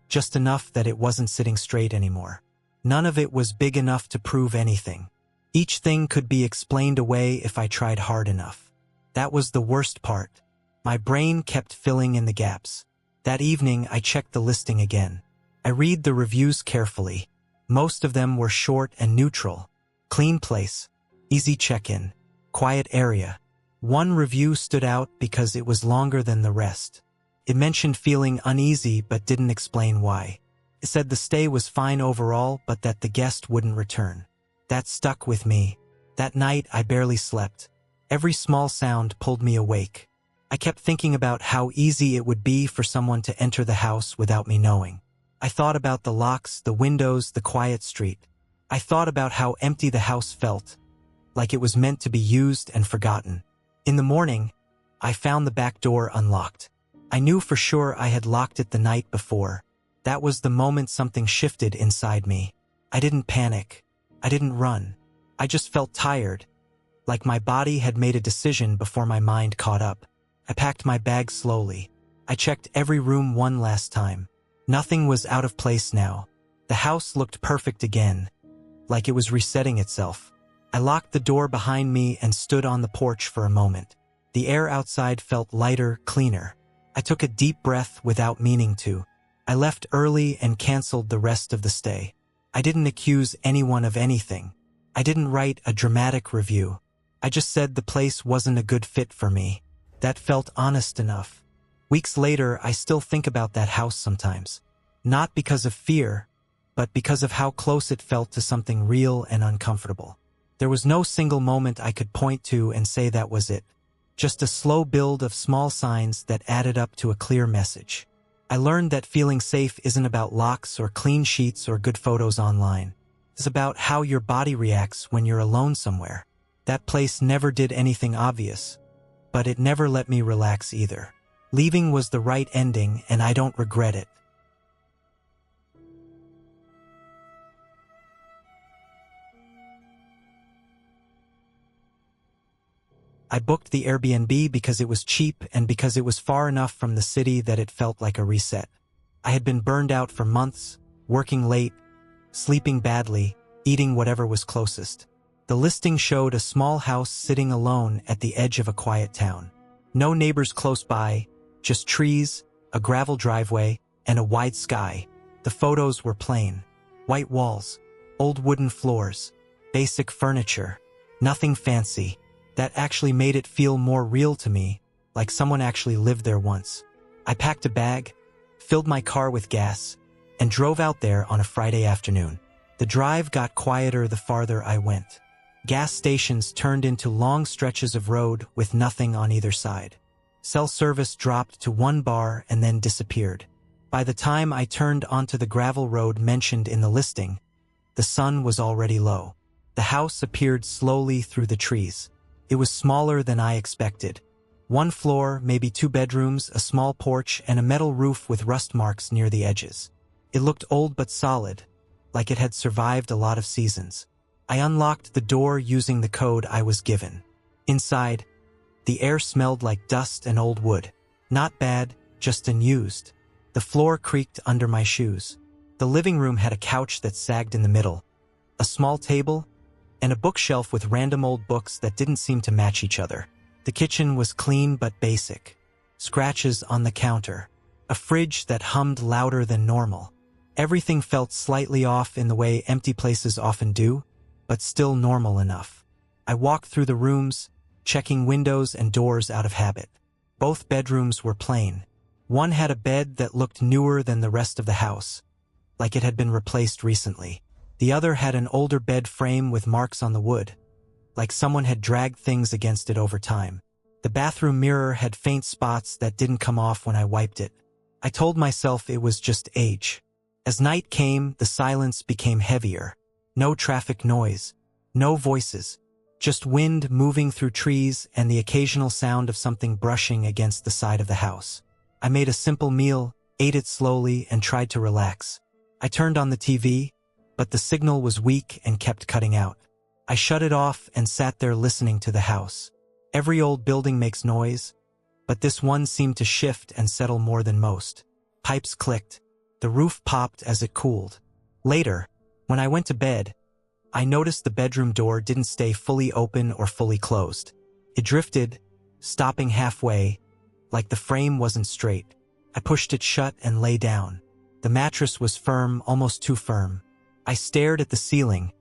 just enough that it wasn't sitting straight anymore. None of it was big enough to prove anything. Each thing could be explained away if I tried hard enough. That was the worst part. My brain kept filling in the gaps. That evening, I checked the listing again. I read the reviews carefully. Most of them were short and neutral. Clean place, easy check-in, quiet area. One review stood out because it was longer than the rest. It mentioned feeling uneasy but didn't explain why. It said the stay was fine overall but that the guest wouldn't return. That stuck with me. That night, I barely slept. Every small sound pulled me awake. I kept thinking about how easy it would be for someone to enter the house without me knowing. I thought about the locks, the windows, the quiet street. I thought about how empty the house felt, like it was meant to be used and forgotten. In the morning, I found the back door unlocked. I knew for sure I had locked it the night before. That was the moment something shifted inside me. I didn't panic. I didn't run. I just felt tired, like my body had made a decision before my mind caught up. I packed my bag slowly. I checked every room one last time. Nothing was out of place now. The house looked perfect again, like it was resetting itself. I locked the door behind me and stood on the porch for a moment. The air outside felt lighter, cleaner. I took a deep breath without meaning to. I left early and canceled the rest of the stay. I didn't accuse anyone of anything. I didn't write a dramatic review. I just said the place wasn't a good fit for me. That felt honest enough. Weeks later, I still think about that house sometimes. Not because of fear, but because of how close it felt to something real and uncomfortable. There was no single moment I could point to and say that was it. Just a slow build of small signs that added up to a clear message. I learned that feeling safe isn't about locks or clean sheets or good photos online. It's about how your body reacts when you're alone somewhere. That place never did anything obvious, but it never let me relax either. Leaving was the right ending, and I don't regret it. I booked the Airbnb because it was cheap and because it was far enough from the city that it felt like a reset. I had been burned out for months, working late, sleeping badly, eating whatever was closest. The listing showed a small house sitting alone at the edge of a quiet town. No neighbors close by, just trees, a gravel driveway, and a wide sky. The photos were plain. White walls, old wooden floors, basic furniture, nothing fancy. That actually made it feel more real to me, like someone actually lived there once. I packed a bag, filled my car with gas, and drove out there on a Friday afternoon. The drive got quieter the farther I went. Gas stations turned into long stretches of road with nothing on either side. Cell service dropped to 1 bar and then disappeared. By the time I turned onto the gravel road mentioned in the listing, the sun was already low. The house appeared slowly through the trees. It was smaller than I expected. 1 floor, maybe 2 bedrooms, a small porch, and a metal roof with rust marks near the edges. It looked old but solid, like it had survived a lot of seasons. I unlocked the door using the code I was given. Inside, the air smelled like dust and old wood. Not bad, just unused. The floor creaked under my shoes. The living room had a couch that sagged in the middle, a small table, and a bookshelf with random old books that didn't seem to match each other. The kitchen was clean but basic. Scratches on the counter. A fridge that hummed louder than normal. Everything felt slightly off in the way empty places often do, but still normal enough. I walked through the rooms, checking windows and doors out of habit. Both bedrooms were plain. One had a bed that looked newer than the rest of the house, like it had been replaced recently. The other had an older bed frame with marks on the wood, like someone had dragged things against it over time. The bathroom mirror had faint spots that didn't come off when I wiped it. I told myself it was just age. As night came, the silence became heavier. No traffic noise, no voices, just wind moving through trees and the occasional sound of something brushing against the side of the house. I made a simple meal, ate it slowly, and tried to relax. I turned on the TV, but the signal was weak and kept cutting out. I shut it off and sat there listening to the house. Every old building makes noise, but this one seemed to shift and settle more than most. Pipes clicked. The roof popped as it cooled. Later, when I went to bed, I noticed the bedroom door didn't stay fully open or fully closed. It drifted, stopping halfway, like the frame wasn't straight. I pushed it shut and lay down. The mattress was firm, almost too firm. I stared at the ceiling,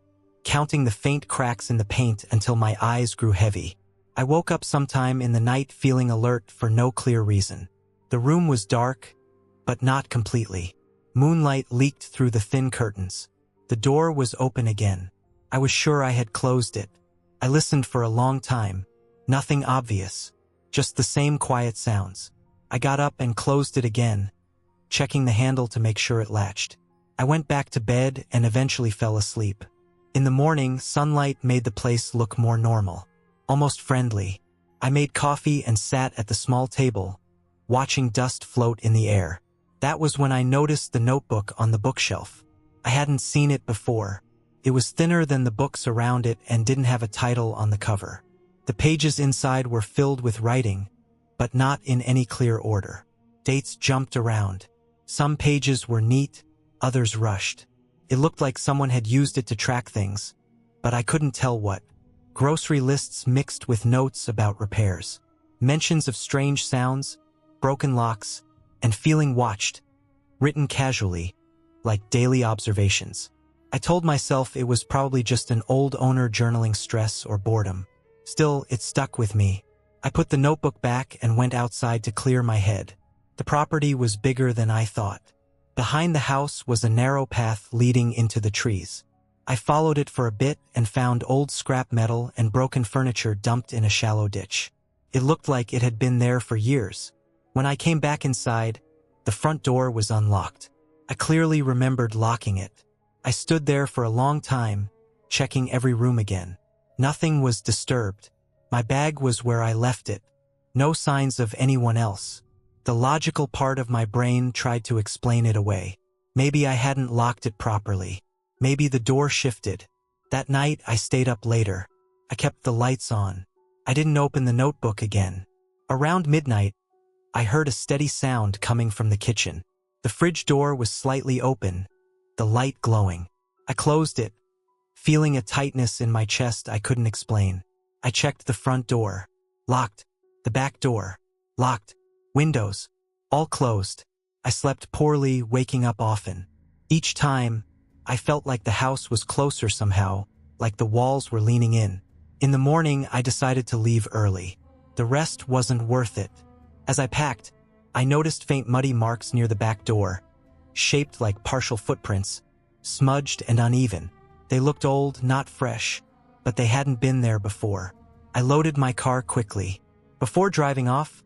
counting the faint cracks in the paint until my eyes grew heavy. I woke up sometime in the night feeling alert for no clear reason. The room was dark, but not completely. Moonlight leaked through the thin curtains. The door was open again. I was sure I had closed it. I listened for a long time. Nothing obvious. Just the same quiet sounds. I got up and closed it again, checking the handle to make sure it latched. I went back to bed and eventually fell asleep. In the morning, sunlight made the place look more normal, almost friendly. I made coffee and sat at the small table, watching dust float in the air. That was when I noticed the notebook on the bookshelf. I hadn't seen it before. It was thinner than the books around it and didn't have a title on the cover. The pages inside were filled with writing, but not in any clear order. Dates jumped around. Some pages were neat, others rushed. It looked like someone had used it to track things, but I couldn't tell what. Grocery lists mixed with notes about repairs. Mentions of strange sounds, broken locks, and feeling watched, written casually, like daily observations. I told myself it was probably just an old owner journaling stress or boredom. Still, it stuck with me. I put the notebook back and went outside to clear my head. The property was bigger than I thought. Behind the house was a narrow path leading into the trees. I followed it for a bit and found old scrap metal and broken furniture dumped in a shallow ditch. It looked like it had been there for years. When I came back inside, the front door was unlocked. I clearly remembered locking it. I stood there for a long time, checking every room again. Nothing was disturbed. My bag was where I left it. No signs of anyone else. The logical part of my brain tried to explain it away. Maybe I hadn't locked it properly. Maybe the door shifted. That night, I stayed up later. I kept the lights on. I didn't open the notebook again. Around midnight, I heard a steady sound coming from the kitchen. The fridge door was slightly open, the light glowing. I closed it, feeling a tightness in my chest I couldn't explain. I checked the front door. Locked. The back door. Locked. Windows. All closed. I slept poorly, waking up often. Each time, I felt like the house was closer somehow, like the walls were leaning in. In the morning, I decided to leave early. The rest wasn't worth it. As I packed, I noticed faint muddy marks near the back door, shaped like partial footprints, smudged and uneven. They looked old, not fresh, but they hadn't been there before. I loaded my car quickly. Before driving off,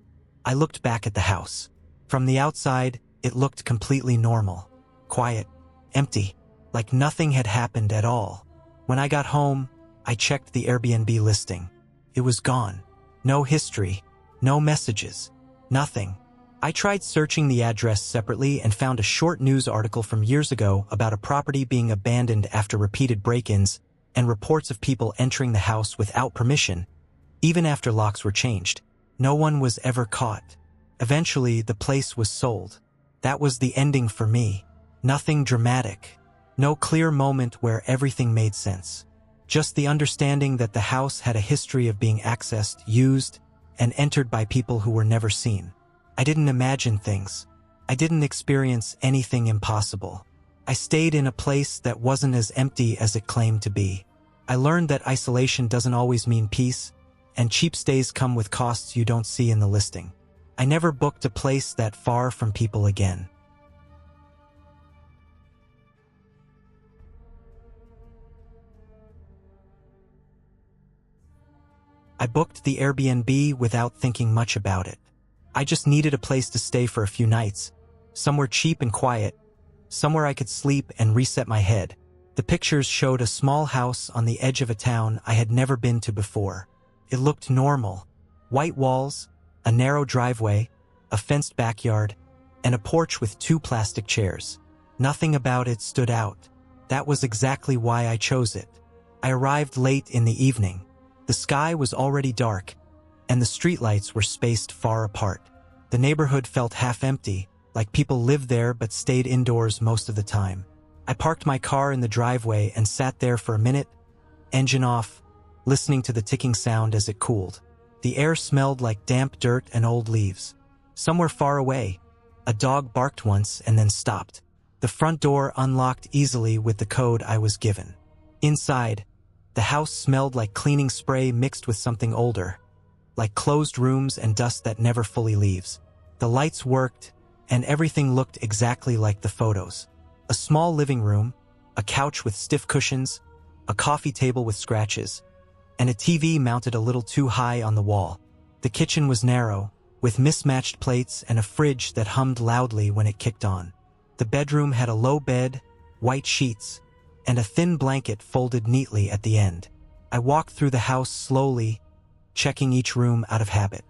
I looked back at the house. From the outside, it looked completely normal. Quiet, empty, like nothing had happened at all. When I got home, I checked the Airbnb listing. It was gone. No history, no messages, nothing. I tried searching the address separately and found a short news article from years ago about a property being abandoned after repeated break-ins and reports of people entering the house without permission, even after locks were changed. No one was ever caught. Eventually, the place was sold. That was the ending for me. Nothing dramatic. No clear moment where everything made sense. Just the understanding that the house had a history of being accessed, used, and entered by people who were never seen. I didn't imagine things. I didn't experience anything impossible. I stayed in a place that wasn't as empty as it claimed to be. I learned that isolation doesn't always mean peace, and cheap stays come with costs you don't see in the listing. I never booked a place that far from people again. I booked the Airbnb without thinking much about it. I just needed a place to stay for a few nights, somewhere cheap and quiet, somewhere I could sleep and reset my head. The pictures showed a small house on the edge of a town I had never been to before. It looked normal. White walls, a narrow driveway, a fenced backyard, and a porch with 2 plastic chairs. Nothing about it stood out. That was exactly why I chose it. I arrived late in the evening. The sky was already dark, and the streetlights were spaced far apart. The neighborhood felt half empty, like people lived there but stayed indoors most of the time. I parked my car in the driveway and sat there for a minute, engine off, listening to the ticking sound as it cooled. The air smelled like damp dirt and old leaves. Somewhere far away, a dog barked once and then stopped. The front door unlocked easily with the code I was given. Inside, the house smelled like cleaning spray mixed with something older, like closed rooms and dust that never fully leaves. The lights worked, and everything looked exactly like the photos. A small living room, a couch with stiff cushions, a coffee table with scratches, and a TV mounted a little too high on the wall. The kitchen was narrow, with mismatched plates and a fridge that hummed loudly when it kicked on. The bedroom had a low bed, white sheets, and a thin blanket folded neatly at the end. I walked through the house slowly, checking each room out of habit.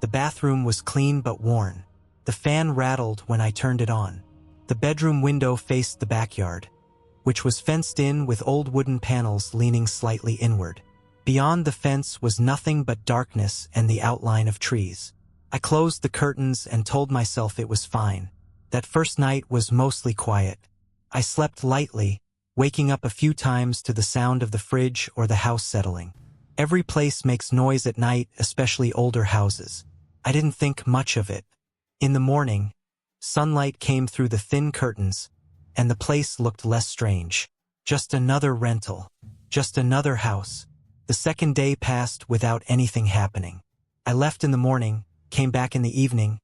The bathroom was clean but worn. The fan rattled when I turned it on. The bedroom window faced the backyard, which was fenced in with old wooden panels leaning slightly inward. Beyond the fence was nothing but darkness and the outline of trees. I closed the curtains and told myself it was fine. That first night was mostly quiet. I slept lightly, waking up a few times to the sound of the fridge or the house settling. Every place makes noise at night, especially older houses. I didn't think much of it. In the morning, sunlight came through the thin curtains, and the place looked less strange. Just another rental. Just another house. The second day passed without anything happening. I left in the morning, came back in the evening,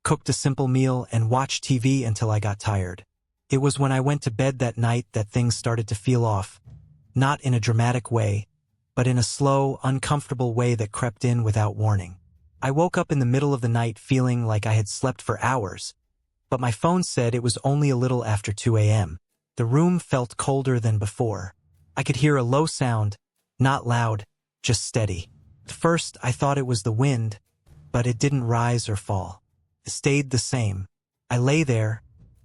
cooked a simple meal, and watched TV until I got tired. It was when I went to bed that night that things started to feel off. Not in a dramatic way, but in a slow, uncomfortable way that crept in without warning. I woke up in the middle of the night feeling like I had slept for hours, but my phone said it was only a little after 2 a.m. The room felt colder than before. I could hear a low sound, not loud, just steady. At first, I thought it was the wind, but it didn't rise or fall. It stayed the same. I lay there,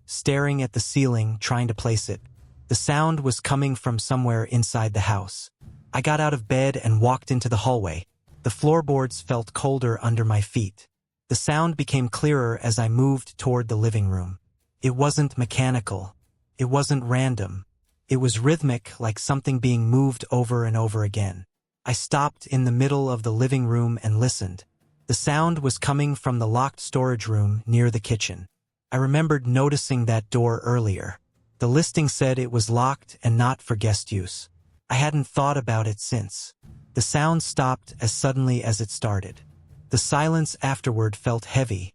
staring at the ceiling, trying to place it. The sound was coming from somewhere inside the house. I got out of bed and walked into the hallway. The floorboards felt colder under my feet. The sound became clearer as I moved toward the living room. It wasn't mechanical. It wasn't random. It was rhythmic, like something being moved over and over again. I stopped in the middle of the living room and listened. The sound was coming from the locked storage room near the kitchen. I remembered noticing that door earlier. The listing said it was locked and not for guest use. I hadn't thought about it since. The sound stopped as suddenly as it started. The silence afterward felt heavy,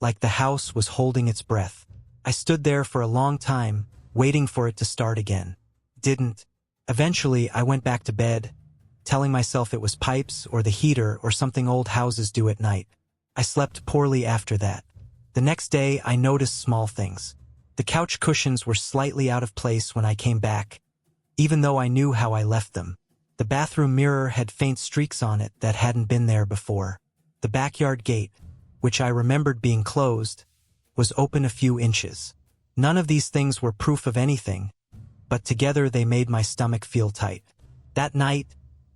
like the house was holding its breath. I stood there for a long time, waiting for it to start again. Didn't. Eventually, I went back to bed, telling myself it was pipes or the heater or something old houses do at night. I slept poorly after that. The next day, I noticed small things. The couch cushions were slightly out of place when I came back, even though I knew how I left them. The bathroom mirror had faint streaks on it that hadn't been there before. The backyard gate, which I remembered being closed, was open a few inches. None of these things were proof of anything, but together they made my stomach feel tight. That night,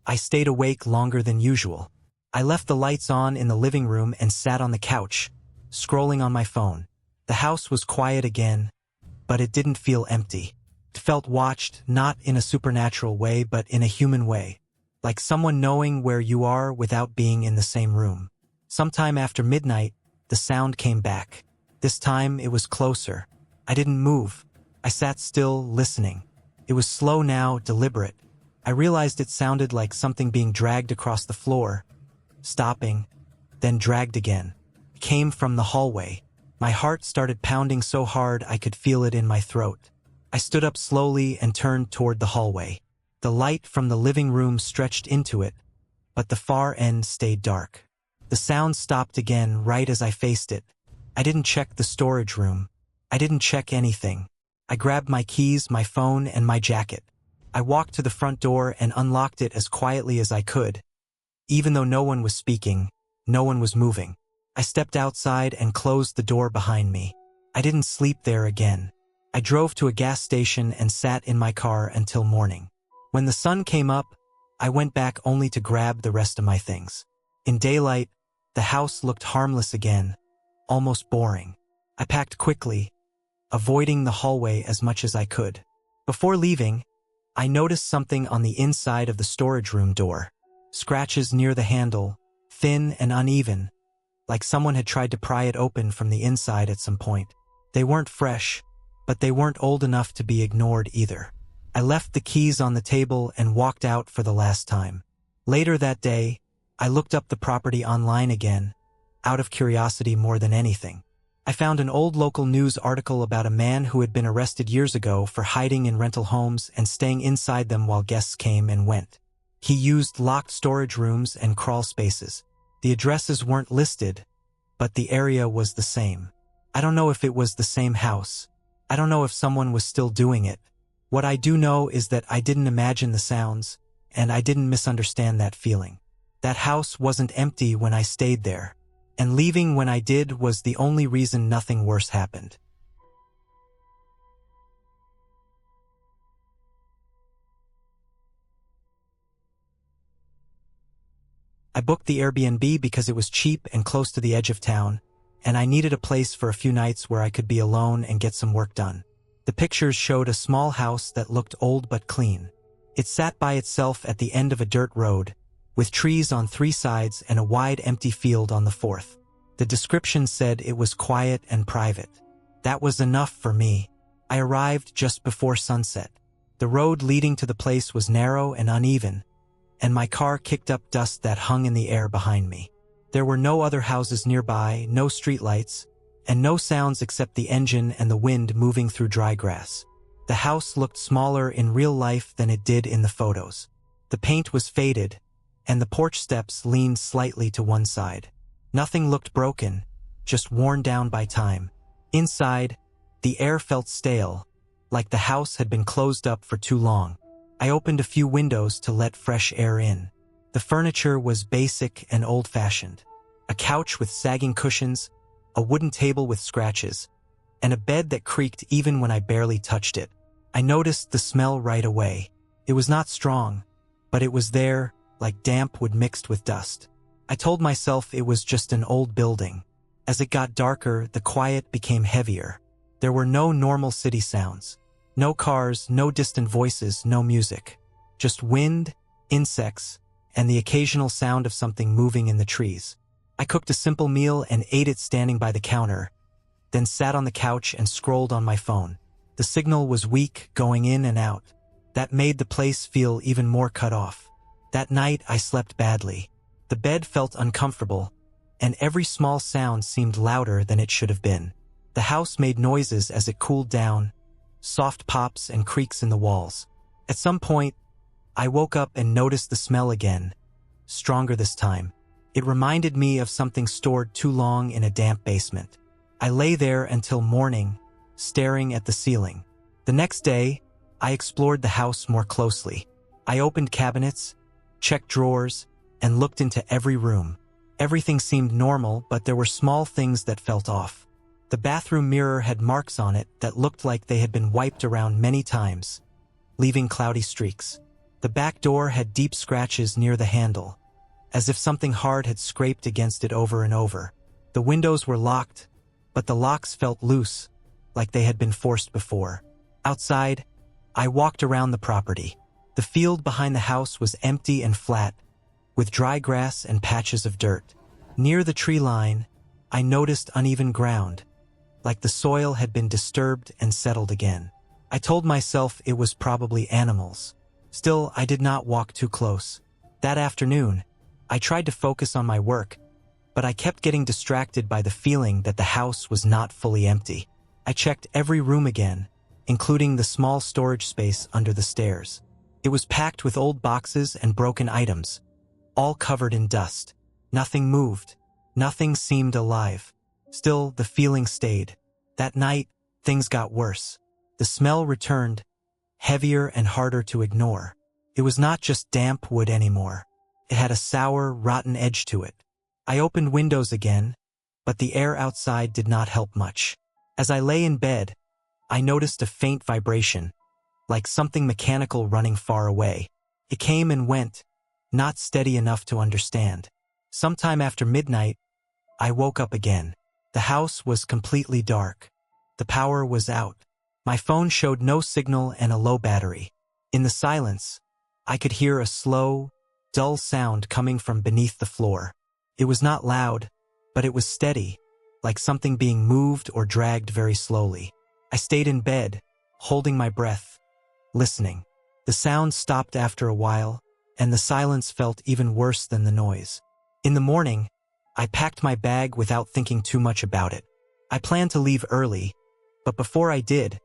I stayed awake longer than usual. I left the lights on in the living room and sat on the couch, scrolling on my phone. The house was quiet again, but it didn't feel empty. It felt watched, not in a supernatural way but in a human way, like someone knowing where you are without being in the same room. Sometime after midnight, the sound came back. This time it was closer. I didn't move. I sat still, listening. It was slow now, deliberate. I realized it sounded like something being dragged across the floor, stopping, then dragged again. It came from the hallway. My heart started pounding so hard I could feel it in my throat. I stood up slowly and turned toward the hallway. The light from the living room stretched into it, but the far end stayed dark. The sound stopped again right as I faced it. I didn't check the storage room. I didn't check anything. I grabbed my keys, my phone, and my jacket. I walked to the front door and unlocked it as quietly as I could. Even though no one was speaking, no one was moving. I stepped outside and closed the door behind me. I didn't sleep there again. I drove to a gas station and sat in my car until morning. When the sun came up, I went back only to grab the rest of my things. In daylight, the house looked harmless again, almost boring. I packed quickly, avoiding the hallway as much as I could. Before leaving, I noticed something on the inside of the storage room door. Scratches near the handle, thin and uneven, like someone had tried to pry it open from the inside at some point. They weren't fresh, but they weren't old enough to be ignored either. I left the keys on the table and walked out for the last time. Later that day, I looked up the property online again, out of curiosity more than anything. I found an old local news article about a man who had been arrested years ago for hiding in rental homes and staying inside them while guests came and went. He used locked storage rooms and crawl spaces. The addresses weren't listed, but the area was the same. I don't know if it was the same house. I don't know if someone was still doing it. What I do know is that I didn't imagine the sounds, and I didn't misunderstand that feeling. That house wasn't empty when I stayed there, and leaving when I did was the only reason nothing worse happened. I booked the Airbnb because it was cheap and close to the edge of town, and I needed a place for a few nights where I could be alone and get some work done. The pictures showed a small house that looked old but clean. It sat by itself at the end of a dirt road, with trees on 3 sides and a wide empty field on the 4th. The description said it was quiet and private. That was enough for me. I arrived just before sunset. The road leading to the place was narrow and uneven, and my car kicked up dust that hung in the air behind me. There were no other houses nearby, no streetlights, and no sounds except the engine and the wind moving through dry grass. The house looked smaller in real life than it did in the photos. The paint was faded, and the porch steps leaned slightly to one side. Nothing looked broken, just worn down by time. Inside, the air felt stale, like the house had been closed up for too long. I opened a few windows to let fresh air in. The furniture was basic and old-fashioned. A couch with sagging cushions, a wooden table with scratches, and a bed that creaked even when I barely touched it. I noticed the smell right away. It was not strong, but it was there, like damp wood mixed with dust. I told myself it was just an old building. As it got darker, the quiet became heavier. There were no normal city sounds. No cars, no distant voices, no music. Just wind, insects, and the occasional sound of something moving in the trees. I cooked a simple meal and ate it standing by the counter, then sat on the couch and scrolled on my phone. The signal was weak, going in and out. That made the place feel even more cut off. That night, I slept badly. The bed felt uncomfortable, and every small sound seemed louder than it should have been. The house made noises as it cooled down, soft pops and creaks in the walls. At some point, I woke up and noticed the smell again, stronger this time. It reminded me of something stored too long in a damp basement. I lay there until morning, staring at the ceiling. The next day, I explored the house more closely. I opened cabinets, checked drawers, and looked into every room. Everything seemed normal, but there were small things that felt off. The bathroom mirror had marks on it that looked like they had been wiped around many times, leaving cloudy streaks. The back door had deep scratches near the handle, as if something hard had scraped against it over and over. The windows were locked, but the locks felt loose, like they had been forced before. Outside, I walked around the property. The field behind the house was empty and flat, with dry grass and patches of dirt. Near the tree line, I noticed uneven ground, like the soil had been disturbed and settled again. I told myself it was probably animals. Still, I did not walk too close. That afternoon, I tried to focus on my work, but I kept getting distracted by the feeling that the house was not fully empty. I checked every room again, including the small storage space under the stairs. It was packed with old boxes and broken items, all covered in dust. Nothing moved. Nothing seemed alive. Still, the feeling stayed. That night, things got worse. The smell returned, heavier and harder to ignore. It was not just damp wood anymore. It had a sour, rotten edge to it. I opened windows again, but the air outside did not help much. As I lay in bed, I noticed a faint vibration, like something mechanical running far away. It came and went, not steady enough to understand. Sometime after midnight, I woke up again. The house was completely dark. The power was out. My phone showed no signal and a low battery. In the silence, I could hear a slow, dull sound coming from beneath the floor. It was not loud, but it was steady, like something being moved or dragged very slowly. I stayed in bed, holding my breath, listening. The sound stopped after a while, and the silence felt even worse than the noise. In the morning, I packed my bag without thinking too much about it. I planned to leave early, but before I did,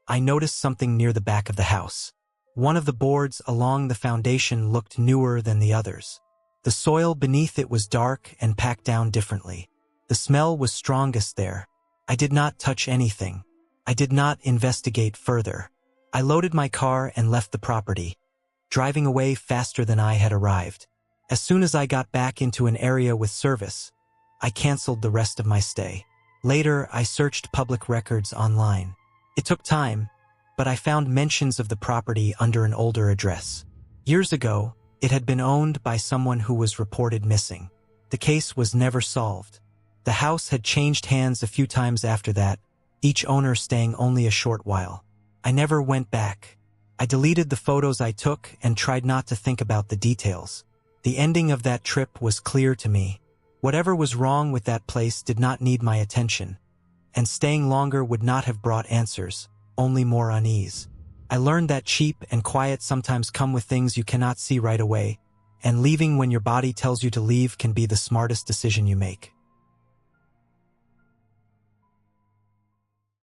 I noticed something near the back of the house. One of the boards along the foundation looked newer than the others. The soil beneath it was dark and packed down differently. The smell was strongest there. I did not touch anything. I did not investigate further. I loaded my car and left the property, driving away faster than I had arrived. As soon as I got back into an area with service, I canceled the rest of my stay. Later, I searched public records online. It took time, but I found mentions of the property under an older address. Years ago, it had been owned by someone who was reported missing. The case was never solved. The house had changed hands a few times after that, each owner staying only a short while. I never went back. I deleted the photos I took and tried not to think about the details. The ending of that trip was clear to me. Whatever was wrong with that place did not need my attention, and staying longer would not have brought answers, only more unease. I learned that cheap and quiet sometimes come with things you cannot see right away, and leaving when your body tells you to leave can be the smartest decision you make.